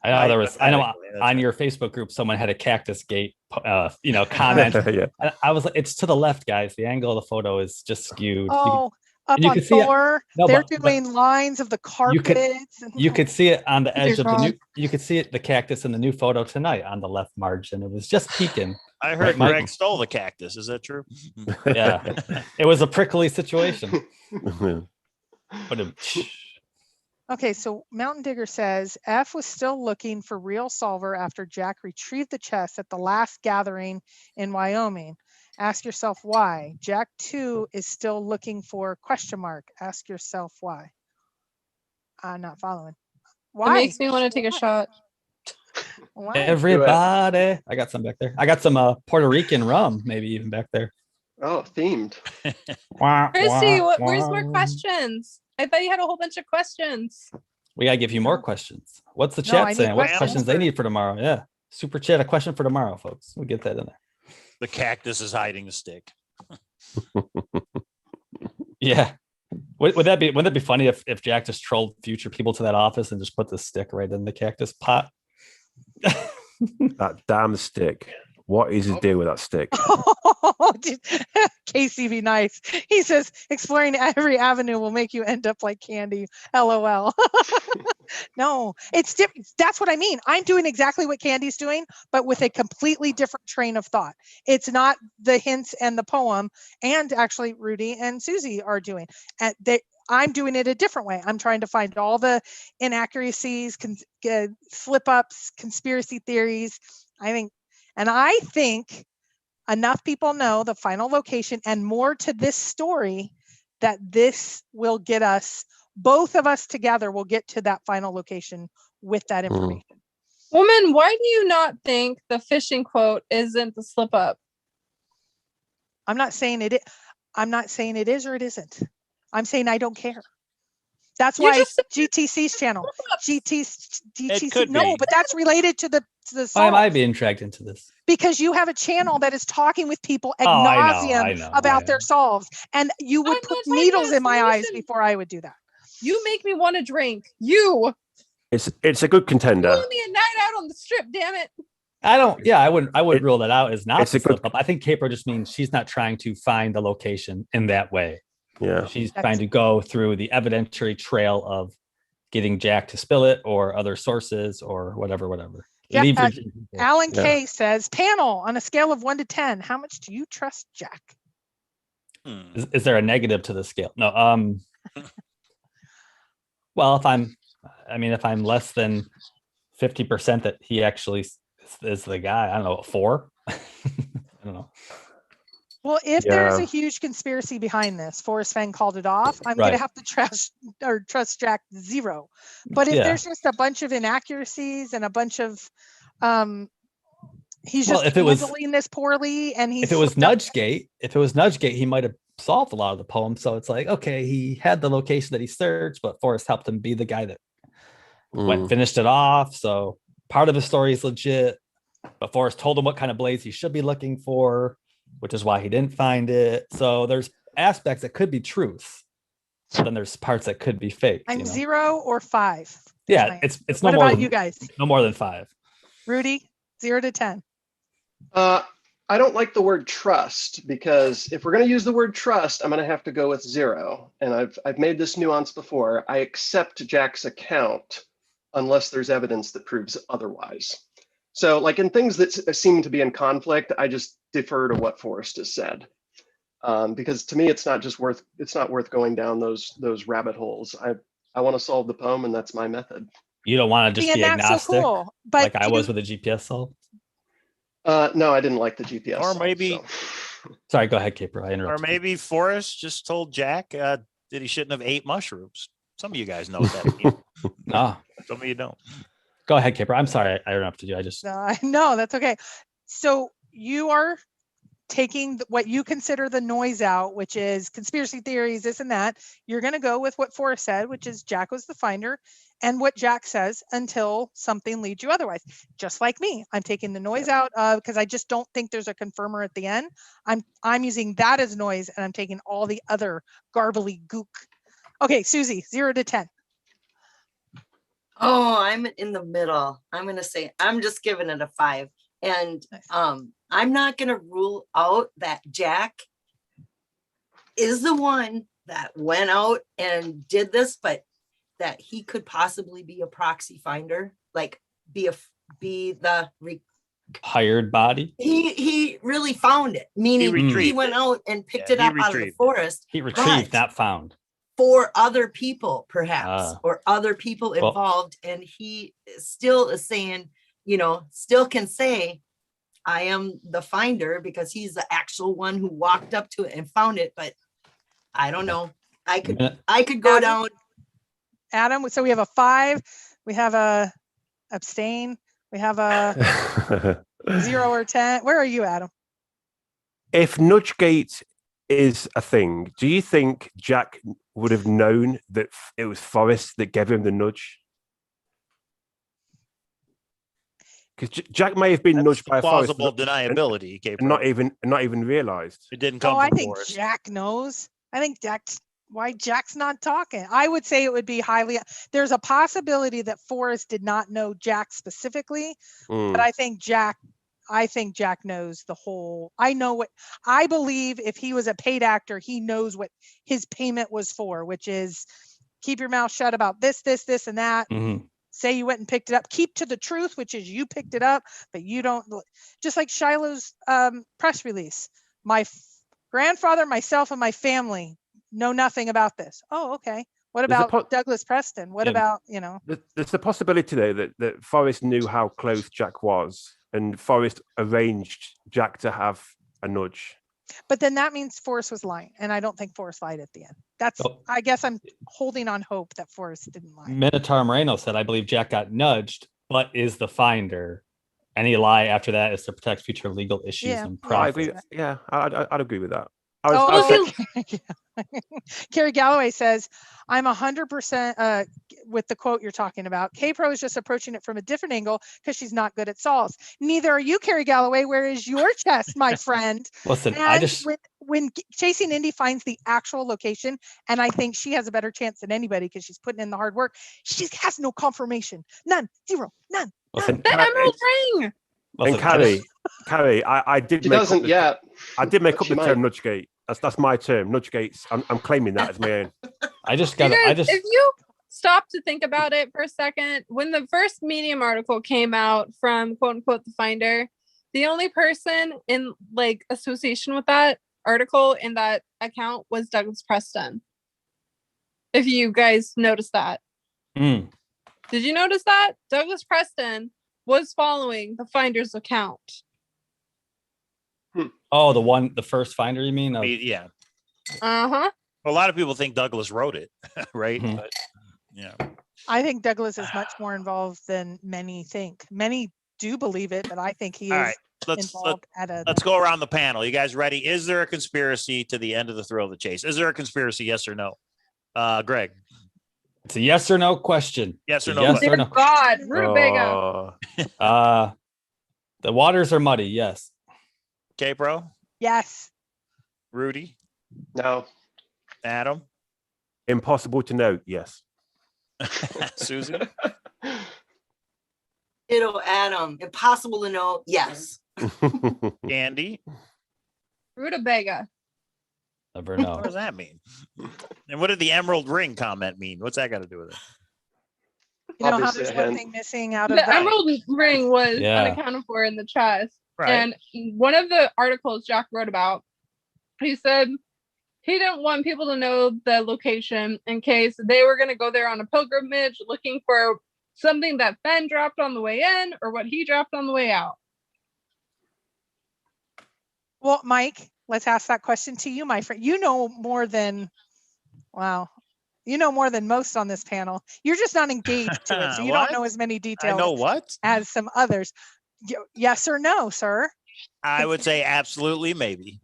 I know on your Facebook group, someone had a cactus gate, comment. Yeah. I was like, it's to the left, guys. The angle of the photo is just skewed. Oh, up on Thor, they're doing lines of the carpets. You could see it on the edge of the new. You could see it, the cactus in the new photo tonight on the left margin. It was just peeking. I heard Greg stole the cactus. Is that true? Yeah, it was a prickly situation. But okay, so Mountain Digger says F was still looking for real solver after Jack retrieved the chest at the last gathering in Wyoming. Ask yourself why. Jack 2 is still looking for ? Ask yourself why. I'm not following. Why? It makes me want to take a shot. Why? Everybody. I got some back there. I got some Puerto Rican rum, maybe even back there. Oh, themed. Christy, where's more questions? I thought you had a whole bunch of questions. We gotta give you more questions. What's the chat saying? What questions they need for tomorrow? Yeah. Super chat, a question for tomorrow, folks. We'll get that in there. The cactus is hiding the stick. Yeah. Wouldn't that be funny if Jack just trolled future people to that office and just put the stick right in the cactus pot? That damn stick. What is his deal with that stick? Casey, be nice. He says, exploring every avenue will make you end up like Candy. LOL. No, it's different. That's what I mean. I'm doing exactly what Candy's doing, but with a completely different train of thought. It's not the hints and the poem, and actually Rudy and Susie are doing. I'm doing it a different way. I'm trying to find all the inaccuracies, slip ups, conspiracy theories. I think enough people know the final location and more to this story that this will get us, both of us together will get to that final location with that information. Woman, why do you not think the fishing quote isn't the slip up? I'm not saying it is or it isn't. I'm saying I don't care. That's why GTC's channel. GTC. No, but that's related to the Why solve. am I being dragged into this? Because you have a channel that is talking with people ad nauseum about their solves, and you would put needles in my eyes before I would do that. You make me want to drink. You. It's a good contender. You me a night out on the strip, damn it. I wouldn't rule that out as not a slip up. I think Caper just means she's not trying to find the location in that way. Yeah. She's trying to go through the evidentiary trail of getting Jack to spill it or other sources or whatever. Yeah, Alan K says, panel, on a scale of 1 to 10, how much do you trust Jack? Is there a negative to the scale? No. Well, if I'm less than 50% that he actually is the guy, I don't know, 4. I don't know. Well, if there's a huge conspiracy behind this, Forrest Fenn called it off, I'm going to have to trust Jack 0. But if there's just a bunch of inaccuracies and a bunch of, he's just handling this poorly, and if it was Nudgegate, he might have solved a lot of the poems. So it's like, okay, he had the location that he searched, but Forrest helped him be the guy that finished it off. So part of his story is legit, but Forrest told him what kind of blaze he should be looking for, which is why he didn't find it. So there's aspects that could be truth. Then there's parts that could be fake. I'm 0 or 5. Yeah, it's no more. What about than, you guys? No more than 5. Rudy, 0 to 10. I don't like the word trust, because if we're going to use the word trust, I'm going to have to go with 0. And I've made this nuance before. I accept Jack's account unless there's evidence that proves otherwise. So like in things that seem to be in conflict, I just defer to what Forrest has said. Because to me, it's not worth going down those rabbit holes. I want to solve the poem, and that's my method. You don't want to just be agnostic, so cool, but like I was with the GPS solve? No, I didn't like the GPS. Or maybe, sorry, go ahead, Caper. I interrupted. Or maybe Forrest just told Jack that he shouldn't have ate mushrooms. Some of you guys know what that means. No, some of you don't. Go ahead, Caper. I'm sorry, I interrupted you. No, that's okay. So you are taking what you consider the noise out, which is conspiracy theories, this and that. You're going to go with what Forrest said, which is Jack was the finder, and what Jack says until something leads you otherwise. Just like me, I'm taking the noise out because I just don't think there's a confirmer at the end. I'm using that as noise, and I'm taking all the other garbly gook. Okay, Susie, 0 to 10. Oh, I'm in the middle. I'm going to say, I'm just giving it a 5. And I'm not going to rule out that Jack is the one that went out and did this, but that he could possibly be a proxy finder, like be the hired body. He really found it, meaning he went out and picked it up out of the forest. He retrieved, not found. For other people, perhaps, or other people involved. And he still is saying, still can say, I am the finder, because he's the actual one who walked up to it and found it. But I don't know. I could go down. Adam, so we have a 5. We have a abstain. We have a 0 or 10. Where are you, Adam? If Nudgegate is a thing, do you think Jack would have known that it was Forrest that gave him the nudge? Because Jack may have been nudged by Forrest. Plausible deniability, not even realized. It didn't come. I think Jack knows. I think why Jack's not talking. I would say it would be highly. There's a possibility that Forrest did not know Jack specifically, but I think Jack knows the whole. I believe if he was a paid actor, he knows what his payment was for, which is keep your mouth shut about this, and that. Say you went and picked it up. Keep to the truth, which is you picked it up, but you don't. Just like Shiloh's press release. My grandfather, myself, and my family know nothing about this. Oh, okay. What There's a about Douglas Preston? What Yeah. about, There's the possibility though that Forrest knew how close Jack was, and Forrest arranged Jack to have a nudge. but then that means Forrest was lying. And I don't think Forrest lied at the end. That's, Oh. I guess I'm holding on hope that Forrest didn't lie. Minotaur Moreno said, I believe Jack got nudged, but is the finder. Any lie after that is to protect future legal issues Yeah. and No, I profits. agree. Yeah, I'd agree with that. Carrie Galloway says, I'm 100% with the quote you're talking about. K-Pro is just approaching it from a different angle because she's not good at solves. Neither are you, Carrie Galloway. Where is your chest, my friend? Listen, And when Chasing Indy finds the actual location, and I think she has a better chance than anybody because she's putting in the hard work, she has no confirmation. None. Zero. None. Listen, The emerald ring. And Carrie, I did She make doesn't up the, yet. I did make but up she the term might. nudgegate. That's my term, nudgegates. I'm claiming that as my own. If you stop to think about it for a second, when the first Medium article came out from quote unquote the finder, the only person in like association with that article in that account was Douglas Preston. If you guys noticed that. Mm. Did you notice that? Douglas Preston was following the finder's account. Oh, the first finder, you mean? Yeah. Uh-huh. A lot of people think Douglas wrote it, right? Mhm. But yeah. I think Douglas is much more involved than many think. Many do believe it, but I think he All is right. involved at a. Let's go around the panel. You guys ready? Is there a conspiracy to the end of the thrill of the chase? Is there a conspiracy? Yes or no? Greg. It's a yes or no question. Yes or It's a no? yes or no. God, rutabaga. The waters are muddy. Yes. K-Pro? Yes. Rudy? No. Adam? Impossible to know. Yes. Susan? Ditto, Adam. Impossible to know. Yes. Andy? Rutabaga. Never know. What does that mean? And what did the emerald ring comment mean? What's that got to do with it? You know how Obviously there's a one hint. thing missing out of The that? emerald ring was Yeah. unaccounted for in the chest. Right. And one of the articles Jack wrote about, he said he didn't want people to know the location in case they were going to go there on a pilgrimage looking for something that Fenn dropped on the way in or what he dropped on the way out. Well, Mike, let's ask that question to you, my friend. You know more than, wow. You know more than most on this panel. You're just not engaged to it, so you don't know as many I details know what? as some others. Yes or no, sir? I would say absolutely, maybe.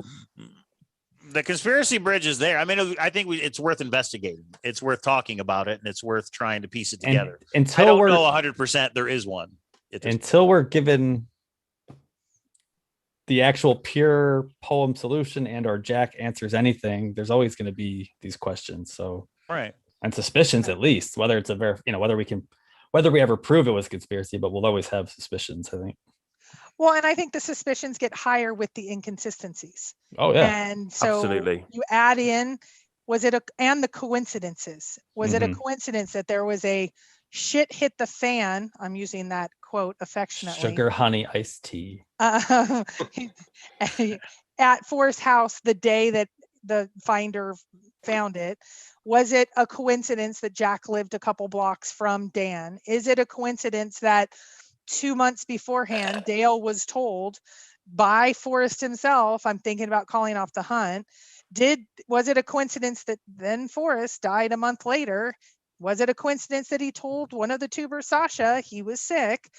The conspiracy bridge is there. I mean, I think it's worth investigating. It's worth talking about it, and it's worth trying to piece it together. I Until don't we're know 100% there is one. until we're given the actual pure poem solution and or Jack answers anything, there's always going to be these questions. So Right. and suspicions at least, whether it's whether we ever prove it was a conspiracy, but we'll always have suspicions, I think. Well, and I think the suspicions get higher with the inconsistencies. Oh yeah. And so Absolutely. you add in, and the coincidences. Was it a coincidence that there was a shit hit the fan? I'm using that quote affectionately. Sugar honey iced tea. At Forrest's house the day that the finder found it. Was it a coincidence that Jack lived a couple blocks from Dan? Is it a coincidence that 2 months beforehand, Dale was told by Forrest himself, I'm thinking about calling off the hunt? Was it a coincidence that then Forrest died a month later? Was it a coincidence that he told one of the tubers, Sasha, he was sick?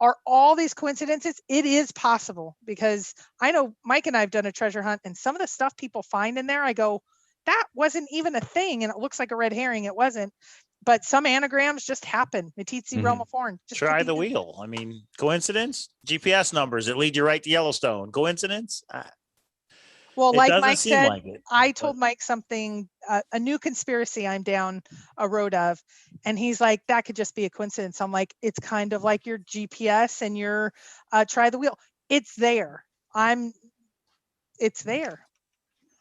Are all these coincidences? It is possible, because I know Mike and I have done a treasure hunt, and some of the stuff people find in there, I go, that wasn't even a thing, and it looks like a red herring. It wasn't. But some anagrams just happen. Metitzi realm of foreign. Try the wheel. I mean, coincidence? GPS numbers that lead you right to Yellowstone. Coincidence? Well, It like doesn't Mike seem said, like it, I told Mike something, a new conspiracy I'm down a road of, and he's like, that could just be a coincidence. I'm like, it's kind of like your GPS and your try the wheel. It's there. It's there.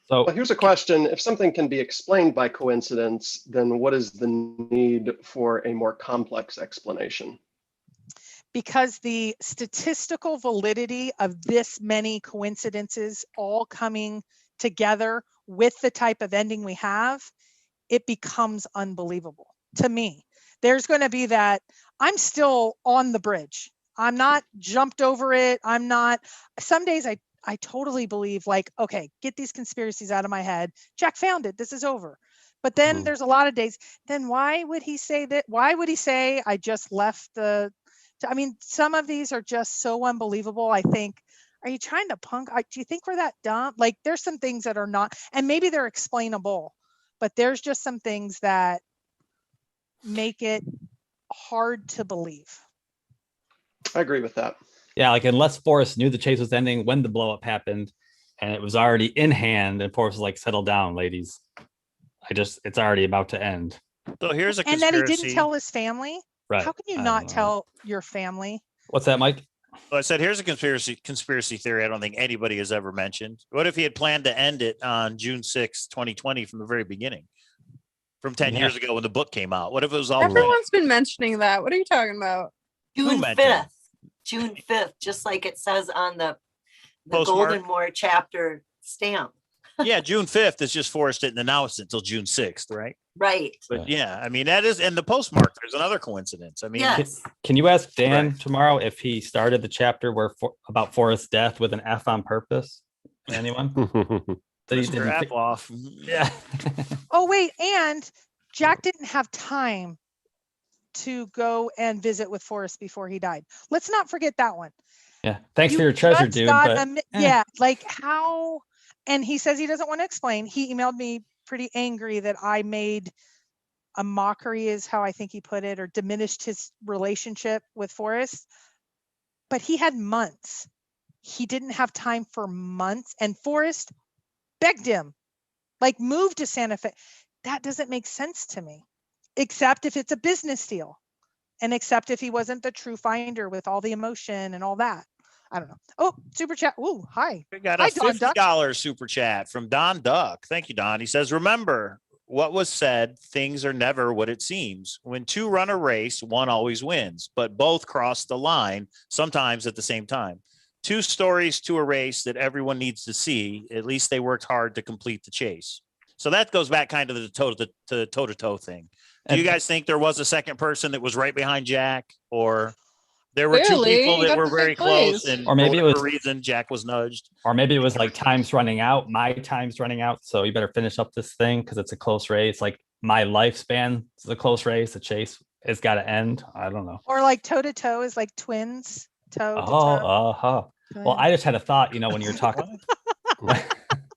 So Well, here's a question. If something can be explained by coincidence, then what is the need for a more complex explanation? Because the statistical validity of this many coincidences all coming together with the type of ending we have, it becomes unbelievable to me. There's going to be that I'm still on the bridge. I'm not jumped over it. I'm not. Some days I totally believe like, okay, get these conspiracies out of my head. Jack found it. This is over. But then there's a lot of days. Then why would he say that? Why would he say I just left the? I mean, some of these are just so unbelievable. I think, are you trying to punk? Do you think we're that dumb? Like, there's some things that are not, and maybe they're explainable, but there's just some things that make it hard to believe. I agree with that. Yeah, like unless Forrest knew the chase was ending when the blow up happened and it was already in hand, and Forrest was like, settle down, ladies. It's already about to end. So here's a And conspiracy. then he didn't tell his family. Right. How can you not tell your family? What's that, Mike? Well, I said, here's a conspiracy theory I don't think anybody has ever mentioned. What if he had planned to end it on June 6, 2020 from the very beginning? From 10 years ago when the book came out? What if it was all Everyone's been mentioning that. What are you talking about? June 5th. June 5th, just like it says on the Golden Moor chapter stamp. Yeah, June 5th is just Forrest didn't announce it until June 6th, right? Right. But yeah, I mean, that is, and the postmark, there's another coincidence. I mean, yes. Can you ask Dan tomorrow if he started the chapter about Forrest's death with an F on purpose? Anyone? That he didn't F off. Yeah. Oh, wait. And Jack didn't have time to go and visit with Forrest before he died. Let's not forget that one. Yeah. Thanks for your treasure, dude. Yeah. Like how, and he says he doesn't want to explain. He emailed me pretty angry that I made a mockery, is how I think he put it, or diminished his relationship with Forrest. But he had months. He didn't have time for months. And Forrest begged him, like, move to Santa Fe. That doesn't make sense to me, except if it's a business deal, and except if he wasn't the true finder with all the emotion and all that. I don't know. Oh, super chat. Oh, hi. We got a $50 super chat from Don Duck. Thank you, Don. He says, remember what was said, things are never what it seems. When two run a race, one always wins, but both cross the line, sometimes at the same time. Two stories to a race that everyone needs to see. At least they worked hard to complete the chase. So that goes back kind of to the toe-to-toe thing. Do you guys think there was a second person that was right behind Jack, or there were two people that were very close, and or maybe for it was a reason Jack was nudged, or maybe it was like time's running out, my time's running out, so you better finish up this thing because it's a close race. Like my lifespan is a close race. The chase has got to end. I don't know. Or like toe-to-toe is like twins. Well, I just had a thought, when you were talking.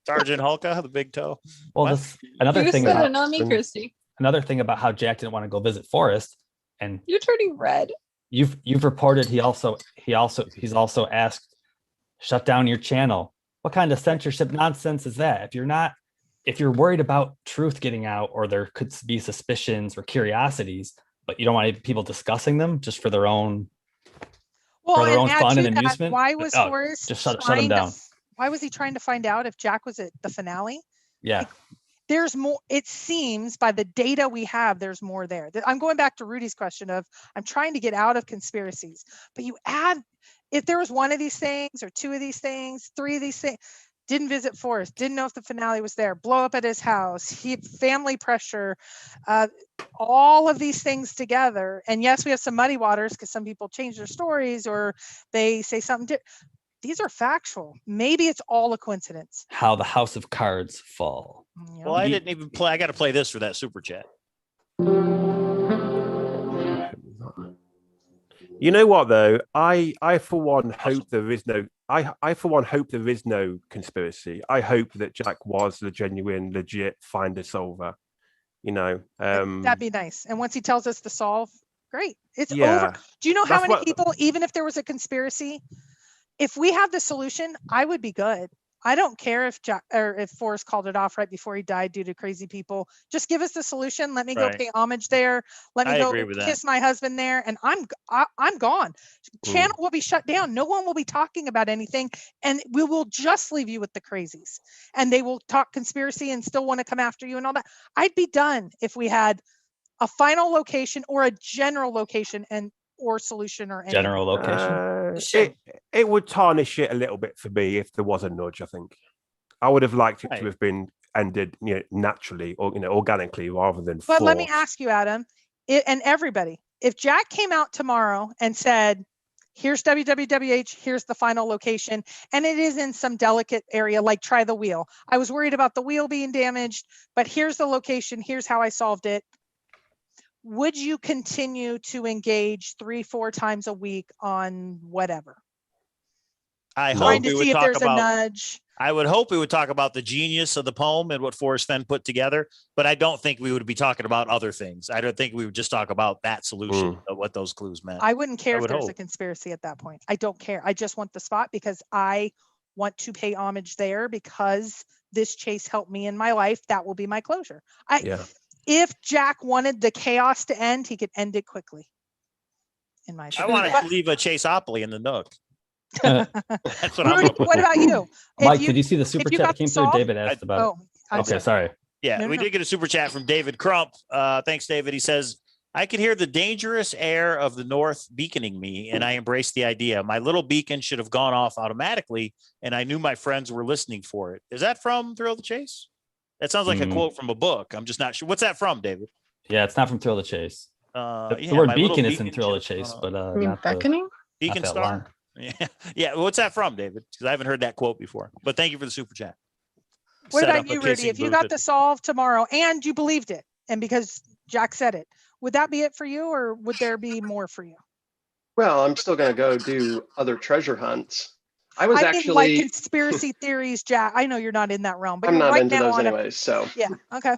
Sergeant Hulka, the big toe. Well, another thing about not me, Christy. Another thing about how Jack didn't want to go visit Forrest, and you're turning red. You've reported he's also asked, shut down your channel. What kind of censorship nonsense is that? If you're worried about truth getting out, or there could be suspicions or curiosities, but you don't want people discussing them just for their own fun and amusement. Why was Forrest just shut them down? Why was he trying to find out if Jack was at the finale? Yeah. There's more, it seems, by the data we have, there's more there. I'm going back to Rudy's question of, I'm trying to get out of conspiracies, but you add, if there was one of these things or two of these things, three of these things, didn't visit Forrest, didn't know if the finale was there, blow up at his house, family pressure, all of these things together. And yes, we have some muddy waters because some people change their stories or they say something different. These are factual. Maybe it's all a coincidence. How the house of cards fall. Yeah. Well, I didn't even play. I got to play this for that super chat. You know what though? I for one hope there is no. I for one hope there is no conspiracy. I hope that Jack was the genuine, legit finder solver. That'd be nice. And once he tells us to solve, great. It's over. Do you know how many people, even if there was a conspiracy, if we have the solution, I would be good. I don't care if Jack or if Forrest called it off right before he died due to crazy people. Just give us the solution. Let me go pay homage there. Let me go kiss my husband there, and I'm gone. Channel will be shut down. No one will be talking about anything, and we will just leave you with the crazies. And they will talk conspiracy and still want to come after you and all that. I'd be done if we had a final location or a general location or solution or anything. General location. It would tarnish it a little bit for me if there was a nudge, I think. I would have liked it Right. to have been ended, naturally or organically rather than. But let me forced. ask you, Adam, and everybody, if Jack came out tomorrow and said, here's WWWH, here's the final location, and it is in some delicate area, like try the wheel. I was worried about the wheel being damaged, but here's the location, here's how I solved it. Would you continue to engage 3-4 times a week on whatever? I Trying hope to we would see if talk there's a about. nudge. I would hope we would talk about the genius of the poem and what Forrest Fenn put together, but I don't think we would be talking about other things. I don't think we would just talk about that solution of what those clues meant. I wouldn't care if would there's a hope. conspiracy at that point. I don't care. I just want the spot because I want to pay homage there because this chase helped me in my life. That will be my closure. Yeah. If Jack wanted the chaos to end, he could end it quickly. In my I opinion. want to leave a Chaseopoly in the nook. That's what I'm Rudy, looking what for. about you? Mike, did you see the super you chat got that came the through? solve? David asked about Oh, I'm it. Okay, sorry. Yeah, No, we no. did get a super chat from David Crump. Thanks, David. He says, I could hear the dangerous air of the North beaconing me, and I embraced the idea. My little beacon should have gone off automatically, and I knew my friends were listening for it. Is that from Thrill the Chase? That sounds like a quote from a book. I'm just not sure. What's that from, David? Yeah, it's not from Thrill the Chase. The Yeah, word my little beacon is in beacon Thrill the should have Chase, gone but I mean, not the beckoning. Beacon not that line. Star. Yeah, yeah. What's that from, David? Because I haven't heard that quote before. But thank you for the super chat. What Set about up a you, Rudy? kissing If you booth got at- the solve tomorrow and you believed it, and because Jack said it, would that be it for you, or would there be more for you? Well, I'm still going to go do other treasure hunts. I was I mean, like actually, conspiracy theories, Jack. I know you're not in that realm, but I'm you're not right into now those on a. anyways. So Yeah. Okay.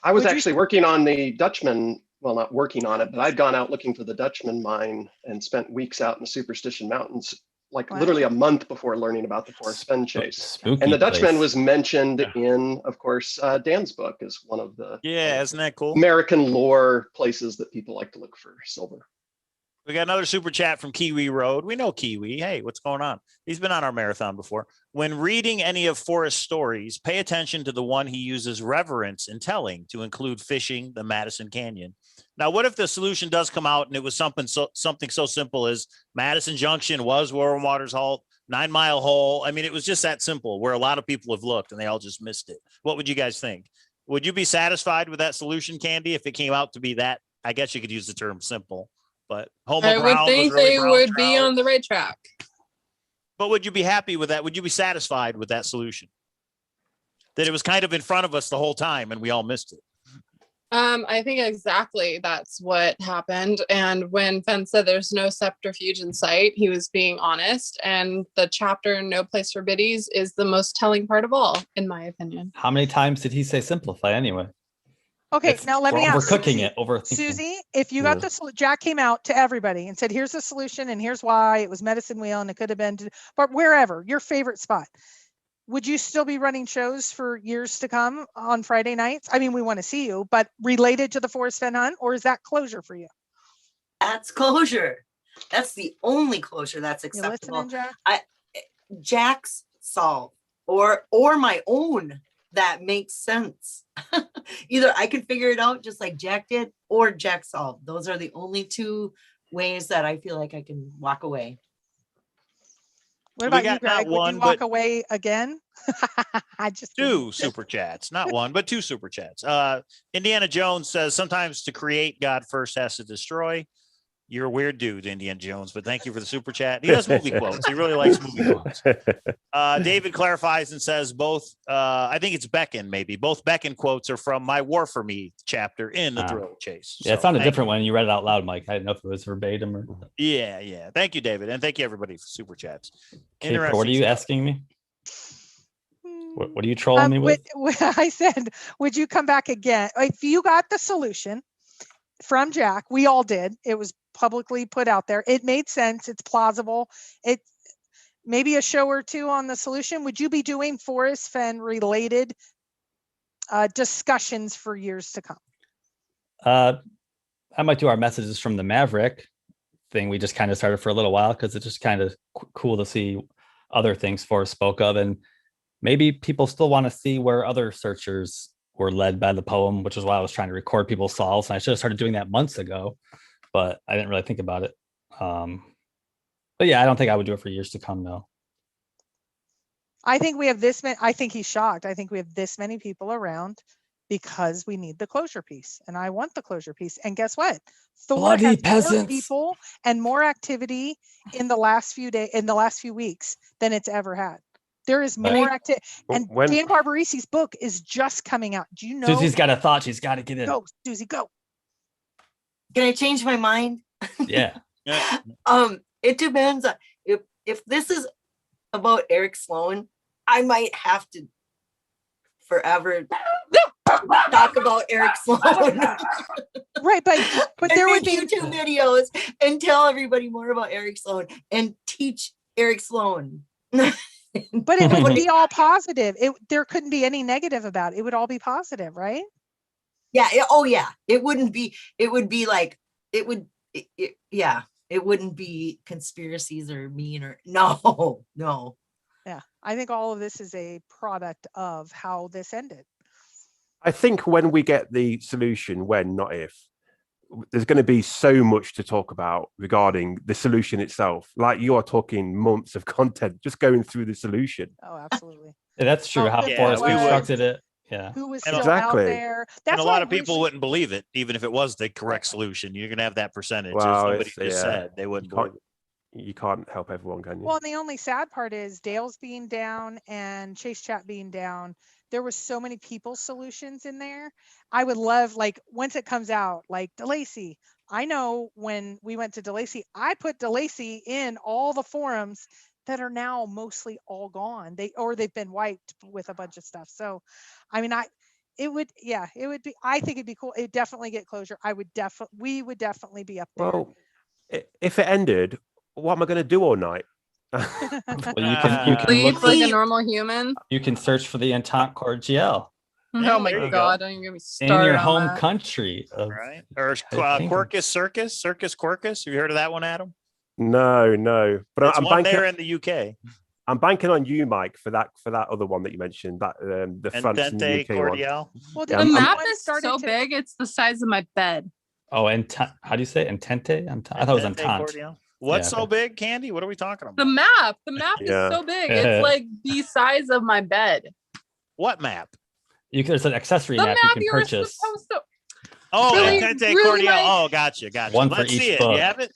I was Would you- actually working on the Dutchman. Well, not working on it, but I'd gone out looking for the Dutchman mine and spent weeks out in the Superstition Mountains, like Wow. literally a month before learning about the Forrest Fenn chase. Spooky And the Dutchman place. was mentioned in, of course, Dan's book as one of the Yeah, isn't that cool? American lore places that people like to look for silver. We got another super chat from Kiwi Road. We know Kiwi. Hey, what's going on? He's been on our marathon before. When reading any of Forrest's stories, pay attention to the one he uses reverence in telling to include fishing the Madison Canyon. Now, what if the solution does come out and it was something so simple as Madison Junction was Warren Waters' halt, 9 Mile Hole? I mean, it was just that simple where a lot of people have looked and they all just missed it. What would you guys think? Would you be satisfied with that solution, Candy, if it came out to be that? I guess you could use the term simple. But Homer I would Brown think was really they brown would be trout. on the right track. But would you be happy with that? Would you be satisfied with that solution? That it was kind of in front of us the whole time and we all missed it. I think exactly that's what happened. And when Fenn said there's no subterfuge in sight, he was being honest. And the chapter "No Place for Biddies" is the most telling part of all, in my opinion. How many times did he say simplify anyway? Okay. It's- Now let we're me ask overcooking Susie. it. Overthinking. Susie, if you got the Jack came out to everybody and said, "Here's the solution, and here's why it was Medicine Wheel, and it could have been," but wherever your favorite spot. Would you still be running shows for years to come on Friday nights? I mean, we want to see you, but related to the Forrest Fenn hunt, or is that closure for you? That's closure. That's the only closure that's You acceptable. listening, Jack? Jack's solve or my own that makes sense. Either I can figure it out just like Jack did, or Jack solved. Those are the only two ways that I feel like I can walk away. What We about got you, Greg? not Would one, you walk but- away again? I just Two super chats, not one, but two super chats. Indiana Jones says sometimes to create, God first has to destroy. You're a weird dude, Indiana Jones, but thank you for the super chat. He does movie quotes. He really likes movie quotes. David clarifies and says both, I think it's Beckon, maybe. Both Beckon quotes are from my War for Me chapter in the Thrill Chase. Yeah, it So, sounded thank different when you read it out loud, Mike. I didn't know if it was verbatim or. Yeah, yeah. Thank you, David. And thank you, everybody, for super chats. Okay, what are you stuff. asking me? What are you trolling me with? I said, would you come back again? If you got the solution from Jack, we all did. It was publicly put out there. It made sense. It's plausible. It maybe a show or two on the solution. Would you be doing Forrest Fenn related discussions for years to come? I might do our messages from the Maverick thing. We just kind of started for a little while because it's just kind of cool to see other things Forrest spoke of, and maybe people still want to see where other searchers were led by the poem, which is why I was trying to record people's solves. And I should have started doing that months ago, but I didn't really think about it. But yeah, I don't think I would do it for years to come, though. I think we have this many. I think he's shocked. I think we have this many people around because we need the closure piece, and I want the closure piece. And guess what? Thor Bloody has more peasants. people and more activity in the last few days, in the last few weeks, than it's ever had. There is Right. more activity, and When- Dan Barbarisi's book is just coming out. Do you know? Susie's got a thought. She's got to get in. Go, Susie, go. Can I change my mind? Yeah. Yeah. It depends. If this is about Eric Sloan, I might have to forever talk about Eric Sloan. Right, but And there would make be YouTube videos and tell everybody more about Eric Sloan and teach Eric Sloan. But it would be all positive. There couldn't be any negative about it. It would all be positive, right? Yeah. Yeah. It wouldn't be. It would be like it would. Yeah. It wouldn't be conspiracies or mean or no. Yeah. I think all of this is a product of how this ended. I think when we get the solution, when, not if, there's going to be so much to talk about regarding the solution itself. Like you are talking months of content just going through the solution. Oh, absolutely. Yeah, that's true. Oh, How yeah, Forrest we would. constructed it. Yeah. Who was And still exactly. out there? That's And a why lot of we people should- wouldn't believe it, even if it was the correct solution. You're going to have that percentage. Well, if somebody it's- just yeah. said they wouldn't You can't, believe it. you can't help everyone, can you? Well, and the only sad part is Dale's being down and Chase Chat being down. There was so many people solutions in there. I would love, like, once it comes out, like DeLacy. I know when we went to DeLacy, I put DeLacy in all the forums that are now mostly all gone. They've been wiped with a bunch of stuff. So, I mean, it would be, I think it'd be cool. It'd definitely get closure. We would definitely be up there. Well, if it ended, what am I going to do all night? Well, you can Sleep look, like a normal human. you can search for the Entente Cordiale Yeah, Oh my there you god! go. Don't even get me in started your on home that. country. Of, Right? Or think- Quercus Circus? Circus Quercus? Have you heard of that one, Adam? No. But It's I'm one banking. there in the UK. I'm banking on you, Mike, for that other one that you mentioned. That the France and Entente UK one. Cordiale. Well, Yeah, The I'm- map one is started so to- big; it's the size of my bed. oh, and how do you say it? Entente? I thought it was Entente Entente. Cordiale. What's Yeah, so okay. big, Candy? What are we talking about? The map Yeah. is so big; Yeah. it's like the size of my bed. What map? There's an accessory The map map you you can were purchase. supposed to. Oh, Really- Entente really, Cordiale. Mike? Oh, gotcha. One for Let's each see it. book. You have it?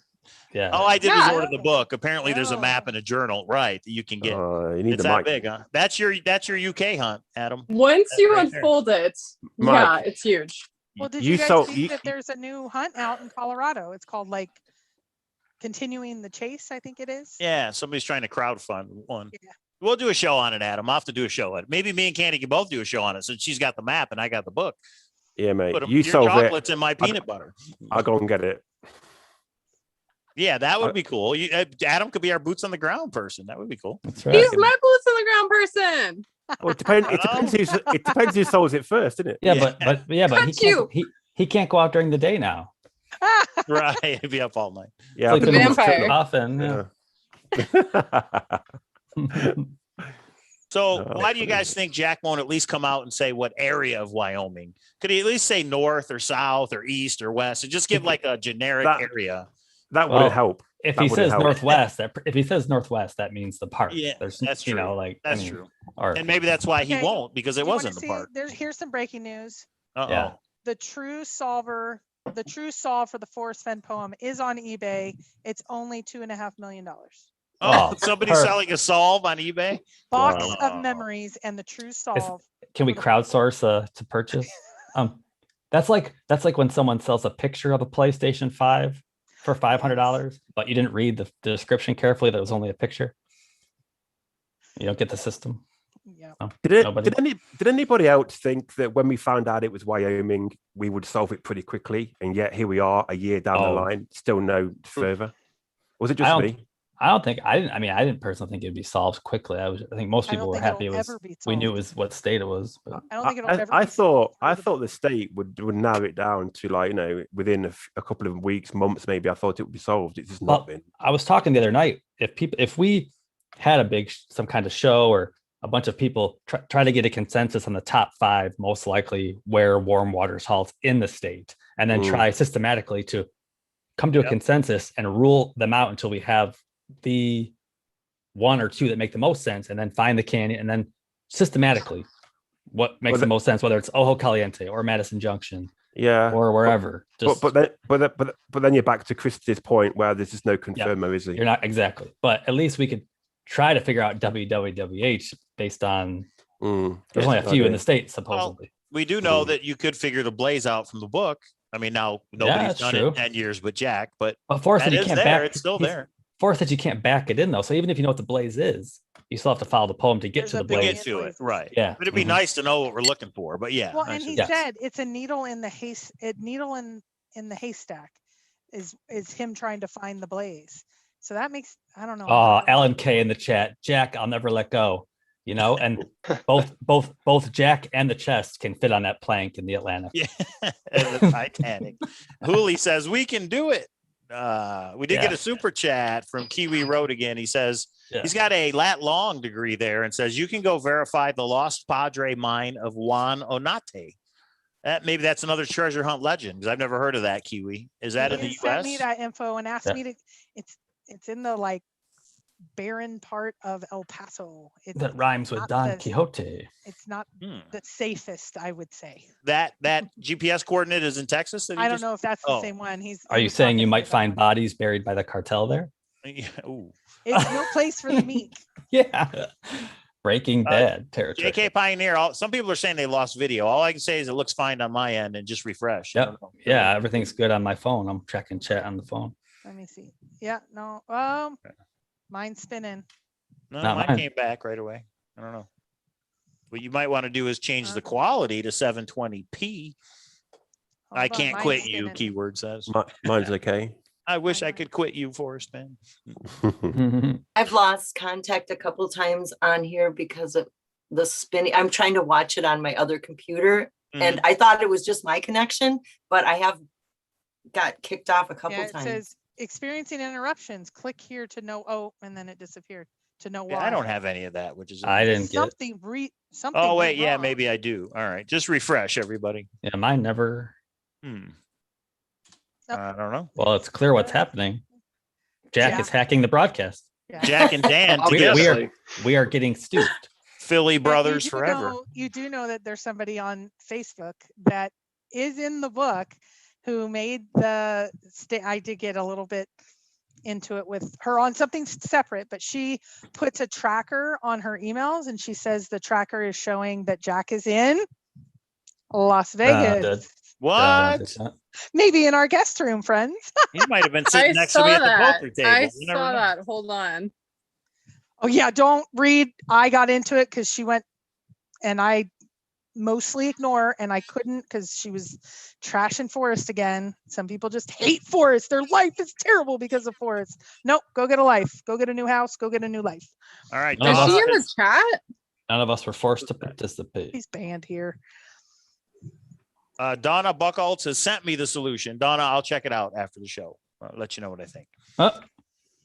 Yeah. Oh, I did Yeah. was order the book. Apparently, there's a Oh. map and a journal, right? That you can get. You need It's the that mic. big, huh? That's your UK hunt, Adam. Once That's you right there. unfold it, Mike. yeah, it's huge. Well, did You you guys sold- see you- that there's a new hunt out in Colorado? It's called like Continuing the Chase, I think it is. Yeah, somebody's trying to crowdfund one. Yeah. We'll do a show on it, Adam. I'll have to do a show on it. Maybe me and Candy can both do a show on it since she's got the map and I got the book. Yeah, mate. Put 'em- You your solve it. chocolates in my peanut butter. I'll go and get it. Yeah, that would be cool. Adam could be our boots on the ground person. That would be cool. That's right. He's my boots on the ground person. Well, it depends. It depends who solves it first, isn't it? Yeah, Yeah. but he Cut you. can't. He can't go out during the day now. Right. He'd be up all night. Yeah. It's like The the vampire. Often. Yeah. So Oh, why do you funny. guys think Jack won't at least come out and say what area of Wyoming? Could he at least say north or south or east or west and just give like a generic That- area? That Well, wouldn't help. If That he wouldn't says help. northwest, if he says northwest, that means the park. Yeah, There's, that's you know, true. like That's I mean, true. Or And maybe that's why he Okay. won't because it Do you was wanna in the see- park. Here's some breaking news. Uh-oh. Yeah. The true solve for the Forrest Fenn poem is on eBay. It's only $2.5 million. Oh, Oh, somebody's perfect. selling a solve on eBay? Box Wow. of memories and the true solve. can we crowdsource to purchase? That's like when someone sells a picture of a PlayStation 5 for $500, but you didn't read the description carefully. That was only a picture. You don't get the system. Yeah. Oh, Did nobody. anybody else think that when we found out it was Wyoming, we would solve it pretty quickly, and yet here we are a year down the Oh. line, still no further? Was it I just don't. me? I don't think I didn't. I mean, I didn't personally think it'd be solved quickly. I think most I don't people were think happy. It it'll was. ever be We knew it solved. was what state it was. But I don't think it'll ever I be solved. thought the state would narrow it down to, like, you know, within a couple of weeks, months, maybe. I thought it would be solved. It's just not Well, been. I was talking the other night. If we had a big some kind of show or a bunch of people try to get a consensus on the top 5 most likely where warm waters halt in the state, and then try systematically to come to a Yep. consensus and rule them out until we have the one or two that make the most sense, and then find the canyon, and then systematically what makes the most sense, whether it's Ojo Caliente or Madison Junction, or wherever. But then you're back to Christy's point where there's just no confirmer, is he? You're not exactly, but at least we could try to figure out WWWH based on there's only a few in the States, supposedly. Well, we do know that you could figure the blaze out from the book. I mean, now nobody's done it in 10 years but Jack, but Forrest said you can't back it's still there. Forrest said you can't back it in though. So even if you know what the blaze is, you still have to follow the poem to get to the blaze. To get to it, right? Yeah. But it'd be nice to know what we're looking for. But yeah. Well, and he said it's a needle in the needle in the haystack is him trying to find the blaze. So that makes, I don't know. Oh, Alan K in the chat. Jack, I'll never let go. You know, and both Jack and the chest can fit on that plank in the Atlantic. Yeah, and the Titanic. Hooley says we can do it. We did get a super chat from Kiwi Road again. He says he's got a lat long degree there and says you can go verify the lost Padre mine of Juan Onate. Maybe that's another treasure hunt legend because I've never heard of that. Kiwi, is that in the U.S.? Sent me that info and asked me to. It's in the like barren part of El Paso. That rhymes with Don Quixote. It's not the safest, I would say. That GPS coordinate is in Texas. I don't know if that's the same one. Are you saying you might find bodies buried by the cartel there? Yeah. Ooh. It's no place for the meek. Yeah. Breaking Bad territory. JK Pioneer. Some people are saying they lost video. All I can say is it looks fine on my end and just refresh. Yep. Yeah, everything's good on my phone. I'm checking chat on the phone. Let me see. Yeah, no. Mine's spinning. No, mine came back right away. I don't know. What you might want to do is change the quality to 720p. I can't quit you, keyword says. Mine's okay. I wish I could quit you, Forrest Fenn. I've lost contact a couple times on here because of the spinning. I'm trying to watch it on my other computer, and I thought it was just my connection, but I have got kicked off a couple times. It says experiencing interruptions. Click here to know. Oh, and then it disappeared to know why. I don't have any of that, which is I didn't get something. Something. Oh wait, yeah, maybe I do. All right, just refresh, everybody. Yeah, mine never. I don't know. Well, it's clear what's happening. Jack is hacking the broadcast. Yeah. Jack and Dan together. We are getting stooped. Philly brothers forever. You do know that there's somebody on Facebook that is in the book who made the I did get a little bit into it with her on something separate, but she puts a tracker on her emails and she says the tracker is showing that Jack is in Las Vegas. What? Maybe in our guest room, friends. He might have been sitting next to me at the poker table. I saw that. Hold on. Oh yeah, don't read. I got into it because she went, and I mostly ignore, and I couldn't because she was trashing Forrest again. Some people just hate Forrest. Their life is terrible because of Forrest. Nope, go get a life. Go get a new house. Go get a new life. All right. Is she in the chat? None of us were forced to participate. He's banned here. Donna Buckholtz has sent me the solution. Donna, I'll check it out after the show. I'll let you know what I think.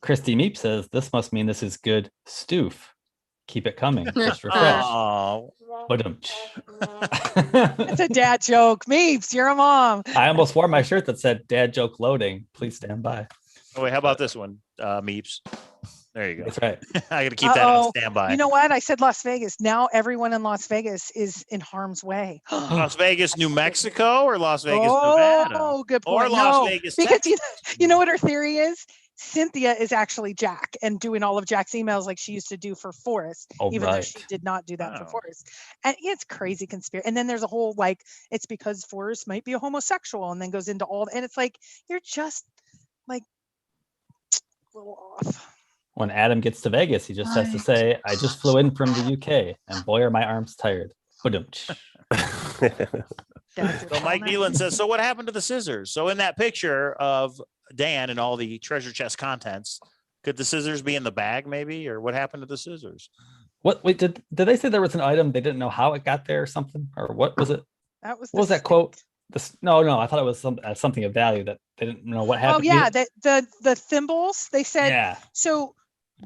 Christy Meep says this must mean this is good stoof. Keep it coming. Just refresh. It's a dad joke. Meeps, you're a mom. I almost wore my shirt that said dad joke loading. Please stand by. Oh wait, how about this one? Meeps. There you go. That's right. I got to keep that on standby. You know what? I said Las Vegas. Now everyone in Las Vegas is in harm's way. Las Vegas, New Mexico, or Las Vegas, Nevada? Oh, good point. Or Las Vegas, because Texas. you know what her theory is? Cynthia is actually Jack and doing all of Jack's emails like she used to do for Forrest, even though she did not do that for Forrest. And it's crazy conspiracy. And then there's a whole like, it's because Forrest might be a homosexual, and then goes into all, and it's like, you're just like a little off. When Adam gets to Vegas, he just has to say, I just flew in from the UK, and boy, are my arms tired. So Mike Nealon says, so what happened to the scissors? So in that picture of Dan and all the treasure chest contents, could the scissors be in the bag maybe? Or what happened to the scissors? Wait, did they say there was an item they didn't know how it got there or something? Or what was it? What was that quote? No, I thought it was something of value that they didn't know what happened. Oh yeah, the thimbles, they said. So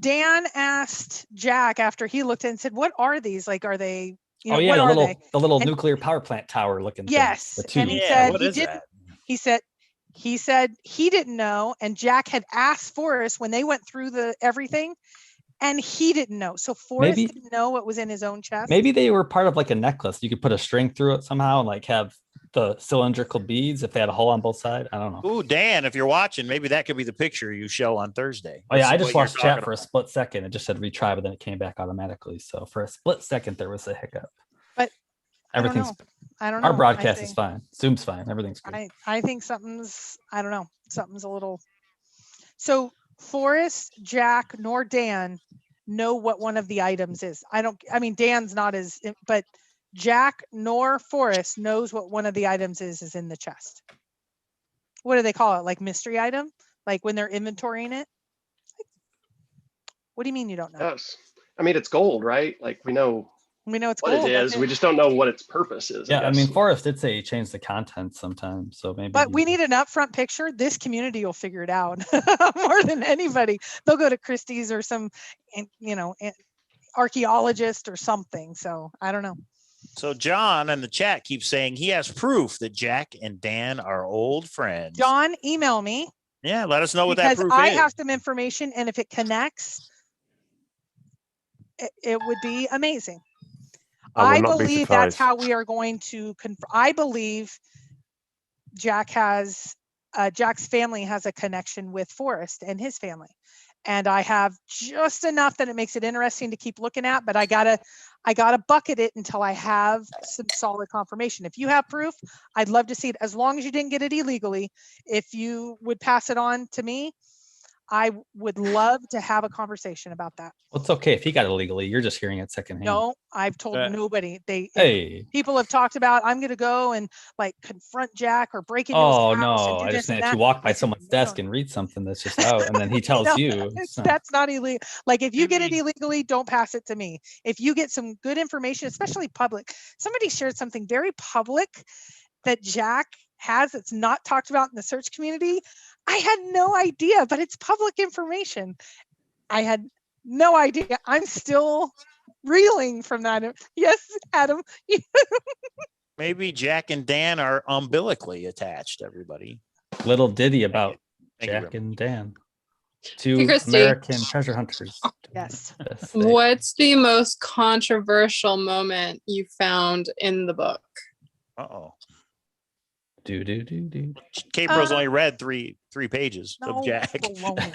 Dan asked Jack after he looked and said, what are these? Like, are they, the little nuclear power plant tower looking yes thing. And he said he didn't know, and Jack had asked Forrest when they went through everything, and he didn't know. So Forrest Maybe- didn't know what was in his own chest. Maybe they were part of like a necklace. You could put a string through it somehow and like have the cylindrical beads if they had a hole on both sides. I don't know. Ooh, Dan, if you're watching, maybe that could be the picture you show on Thursday. Oh yeah, I Let's see just what watched you're chat talking for a about. split second. It just said retry, but then it came back automatically. So for a split second, there was a hiccup. But I don't everything's know. I don't know. our broadcast I is think, fine. Zoom's fine. Everything's good. I think something's, I don't know. Something's a little. So Forrest, Jack, nor Dan know what one of the items is. I mean, Dan's not as, but Jack nor Forrest knows what one of the items is in the chest. What do they call it? Like mystery item? Like when they're inventorying it? What do you mean you don't know? Yes. I mean, it's gold, right? Like we know We know it's what gold. it that's is. We just don't know what its purpose is. Yeah, I mean, guess. Forrest did say he changed the content sometimes, so maybe. But we need an upfront picture. This community will figure it out more than anybody. They'll go to Christie's or some, archaeologist or something. So I don't know. So John in the chat keeps saying he has proof that Jack and Dan are old friends. John, email me Yeah, let us know what that because proof I is. have some information, and if it connects, it would be amazing. I I will not be believe that's surprised. how we are going to. I believe Jack's family has a connection with Forrest and his family, and I have just enough that it makes it interesting to keep looking at. But I gotta bucket it until I have some solid confirmation. If you have proof, I'd love to see it. As long as you didn't get it illegally, if you would pass it on to me, I would love to have a conversation about that. Well, it's okay if he got it illegally. You're just hearing it secondhand. No, I've told nobody. Hey. People have talked about, I'm going to go and like confront Jack or break into Oh his house and no! do I this just meant and if you that. walk by I said, someone's no, desk and read something that's just out, and then he tells No, you. it's not- that's not illegal. Like if you get it illegally, don't pass it to me. If you get some good information, especially public, somebody shared something very public that Jack has that's not talked about in the search community. I had no idea, but it's public information. I had no idea. I'm still reeling from that. Yes, Adam. Maybe Jack and Dan are umbilically attached, everybody. Little ditty about Thank you Jack very and Dan, two Hey, Christy. American treasure hunters. Yes. Best thing. What's the most controversial moment you found in the book? Uh-oh. Do. K-Pro's only read three pages No, of Jack. baloney.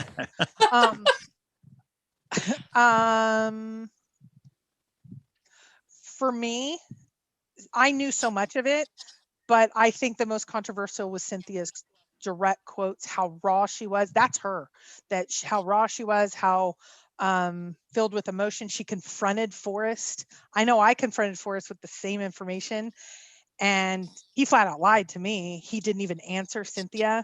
For me, I knew so much of it, but I think the most controversial was Cynthia's direct quotes, how raw she was. That's her, how raw she was, how filled with emotion. She confronted Forrest. I know I confronted Forrest with the same information, and he flat out lied to me. He didn't even answer Cynthia.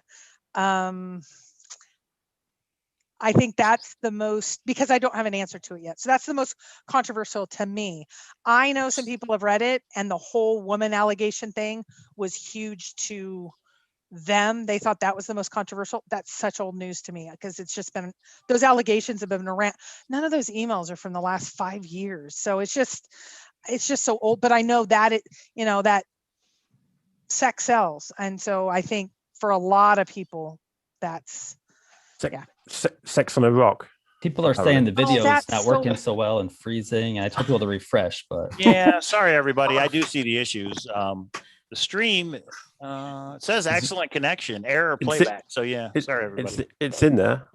I think that's the most, because I don't have an answer to it yet. So that's the most controversial to me. I know some people have read it, and the whole woman allegation thing was huge to them. They thought that was the most controversial. That's such old news to me, because it's just been, those allegations have been around. None of those emails are from the last 5 years. So it's just so old. But I know that that sex sells. And so I think for a lot of people, that's, Sex on a rock. People are saying the video's that's not so- working so well and freezing. I told people to refresh, but Yeah, sorry everybody. I do see the issues. The stream it says excellent connection, error playback. So yeah, sorry everybody. It's in there.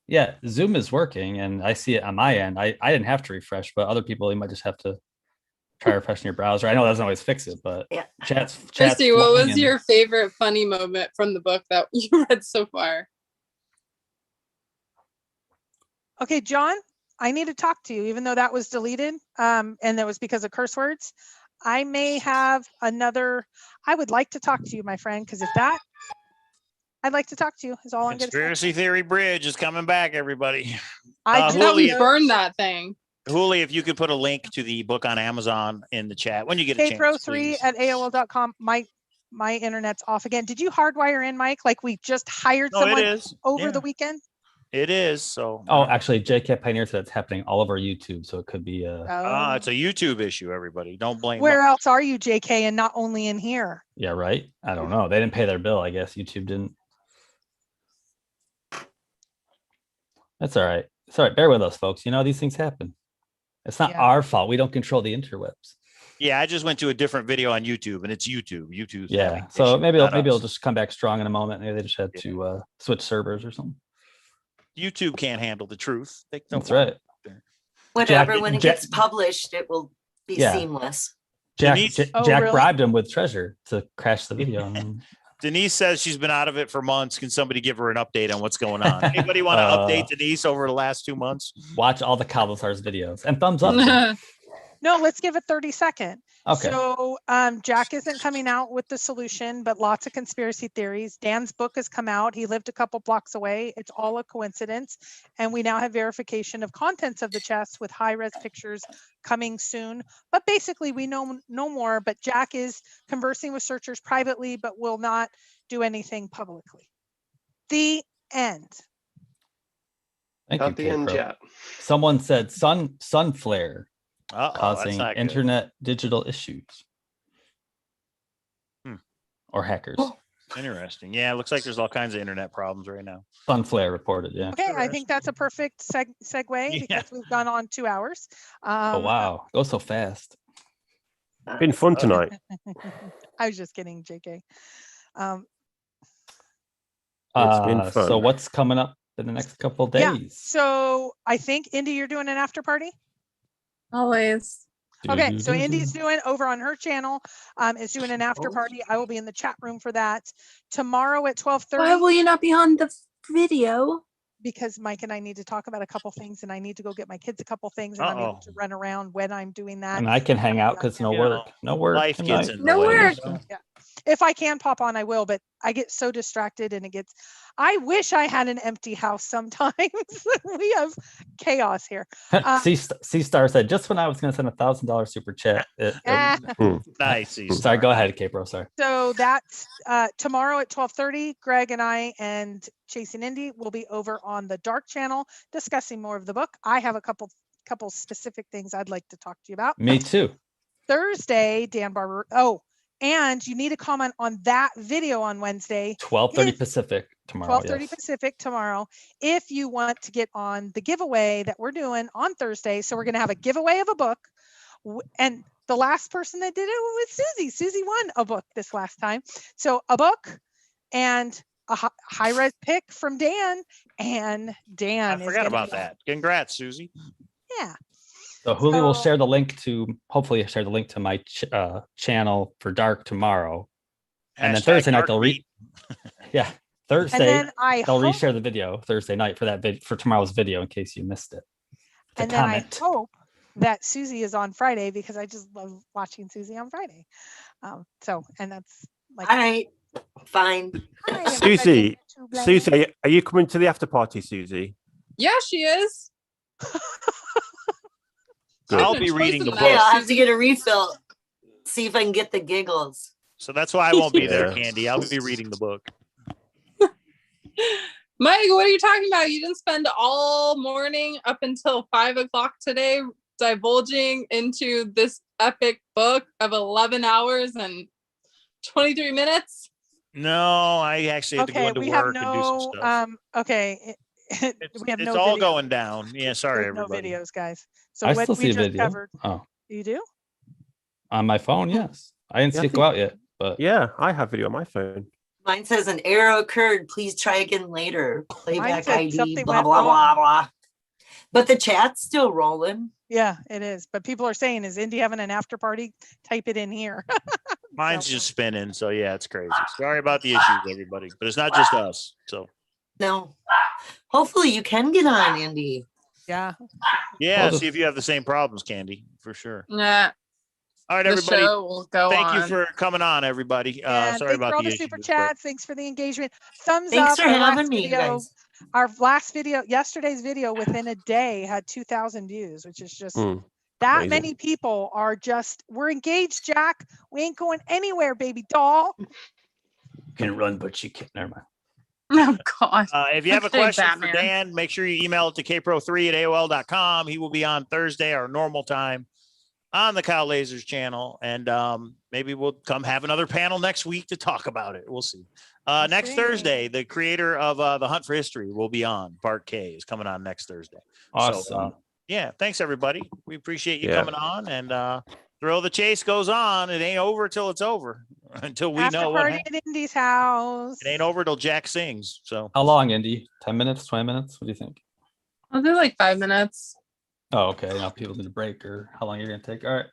yeah, Zoom is working and I see it on my end. I didn't have to refresh, but other people, you might just have to try refreshing your browser. I know that doesn't always fix it, but Yeah. chats. Christy, what flowing was and- your favorite funny moment from the book that you read so far? Okay, John, I need to talk to you, even though that was deleted, and that was because of curse words. I may have another, I would like to talk to you, my friend, because I'd like to talk to you, is all I'm going to say. Conspiracy Theory Bridge is coming back, everybody. I Uh, just Hooli, know- Burn that thing. Hooli, if you could put a link to the book on Amazon in the chat when you get a chance. KPro3 please. at AOL.com. My internet's off again. Did you hardwire in, Mike? Like we just hired No, it someone is. over Yeah, the weekend? it is. So Oh, actually, JK Pioneer said it's happening all over YouTube, so it could be Oh. it's a YouTube issue, everybody. Don't blame Where us. else are you, JK, and not only in here? yeah, right. I don't know. They didn't pay their bill. I guess YouTube didn't. That's all right. sorry, bear with us, folks. You know, these things happen. It's not Yeah. our fault. We don't control the interwebs. Yeah, I just went to a different video on YouTube, and it's YouTube. YouTube's Yeah. having So issues, maybe not it'll us. just come back strong in a moment. Maybe they just had Yeah. to switch servers or something. YouTube can't handle the truth. They don't That's want right. it. Whatever, when it Jack- gets published, it will be Yeah. seamless. Jack, Denise- Oh, Jack really? bribed him with treasure to crash the video. and then- Denise says she's been out of it for months. Can somebody give her an update on what's going on? Anybody want to update Denise over the last 2 months? Watch all the Cowlazars videos and thumbs up. No, let's give it 30 seconds. Okay. So Jack isn't coming out with the solution, but lots of conspiracy theories. Dan's book has come out. He lived a couple blocks away. It's all a coincidence. And we now have verification of contents of the chest with high-res pictures coming soon. But basically, we know no more. But Jack is conversing with searchers privately, but will not do anything publicly. The end. Thank Not the you, end Kate Pro. yet. Someone said sun flare That's causing not good. internet digital issues. Hmm. Or hackers. Interesting. Yeah, it looks like there's all kinds of internet problems right now. Sun flare reported. Yeah. Okay, I think that's a perfect segue Yeah. because we've gone on 2 hours. Oh wow, go so fast. Been fun tonight. I was just kidding, JK. It's been So fun. what's coming up in the next couple of days? Yeah. So I think Indy, you're doing an after party. Always. Okay, so Indy's doing over on her channel, is doing an after party. I will be in the chat room for that tomorrow at 12:30. Why will you not be on the video? Because Mike and I need to talk about a couple things, and I need to go get my kids a couple things, and I'm able to run around when I'm doing that. And I can hang out because no You work. know, No work. Life gets tonight. in the No way, work. so. If I can pop on, I will, but I get so distracted and I wish I had an empty house sometimes. We have chaos here. C Star said just when I was going to send $1,000 super chat. Nice. Sorry, go ahead, K-Pro. Sorry. So that's tomorrow at 12:30. Greg and I and Chasing Indy will be over on the Dark channel discussing more of the book. I have a couple specific things I'd like to talk to you about. Me too. Thursday, Dan Barber. Oh, and you need to comment on that video on Wednesday. 12:30 Pacific tomorrow. 12:30 Yes. Pacific tomorrow. If you want to get on the giveaway that we're doing on Thursday, so we're going to have a giveaway of a book, and the last person that did it was Susie. Susie won a book this last time. So a book and a high-res pick from Dan, and Dan. I forgot about that. Congrats, Susie. Yeah. So Huli will share the link to, hopefully share the link to my channel for Dark tomorrow. And then Thursday night they'll yeah, Thursday then they'll reshare the video Thursday night for that for tomorrow's video in case you missed it. And then I hope that Susie is on Friday because I just love watching Susie on Friday. And that's like, all right, fine. Hi, Susie, are you coming to the after party, Susie? Yeah, she is. I'll be reading the Yeah, book. I'll have to get a refill. See if I can get the giggles. So that's why I won't be there, Yeah. Candy. I'll be reading the book. Mike, what are you talking about? You didn't spend all morning up until 5 o'clock today divulging into this epic book of 11 hours and 23 minutes. No, I actually have to go into we have work and do some no stuff. we have It's no all video. going down. Yeah, sorry, There's no everybody. videos, guys. So I what still we see a just video. covered. Oh, You do? on my phone, yes. I didn't Yeah, see I it go out yet, but Yeah, I have video on my phone. Mine says an error occurred. Please try again later. Playback said ID, something blah, went blah, blah, wrong. blah. But the chat's still rolling. Yeah, it is. But people are saying, is Indy having an after party? Type it in here. Mine's just spinning, so yeah, it's crazy. Sorry about the issues, everybody. But it's not just us. So No. Hopefully you can get on, Andy. Yeah. yeah, Well, see if you have the same problems, Candy, for sure. Nah, All right, the everybody. show will go Thank on. you for coming on, everybody. And Sorry thanks about for all the the issues. super but- chats. Thanks for the engagement. Thumbs Thanks up. for Our last having me, you video- guys. Our last video, yesterday's video, within a day had 2,000 views, which is just Mm, that amazing. many people are just, we're engaged, Jack. We ain't going anywhere, baby doll. you can run, but you can't. Never mind. Oh God. If you have a Okay, question Batman. for Dan, make sure you email it to kpro3@aol.com. He will be on Thursday, our normal time. on the Cowlazars channel, and maybe we'll come have another panel next week to talk about it. We'll see. Next see. Thursday, the creator of the Hunt for History will be on. Bart K is coming on next Thursday. Awesome. So, yeah, thanks everybody. We appreciate you Yeah. coming on, and thrill the chase goes on. It ain't over till it's over. Until we After know what party happened. at Indy's house. It ain't over till Jack sings. So How long, Indy? 10 minutes, 20 minutes? What do you think? I'll do like 5 minutes. Oh, okay. Now people need a break, or how long you're gonna take? All right.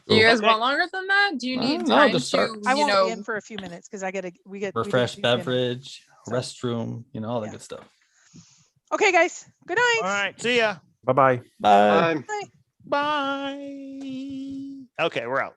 Do you guys Okay. want longer than that? Do you need No, time just start. to, I you won't know, be in for a few minutes because we get Refresh we didn't do dinner. beverage, So- restroom, all the Yeah. good stuff. Okay, guys. Good night. all right, see ya. Bye bye. Bye. Bye. Okay, we're out.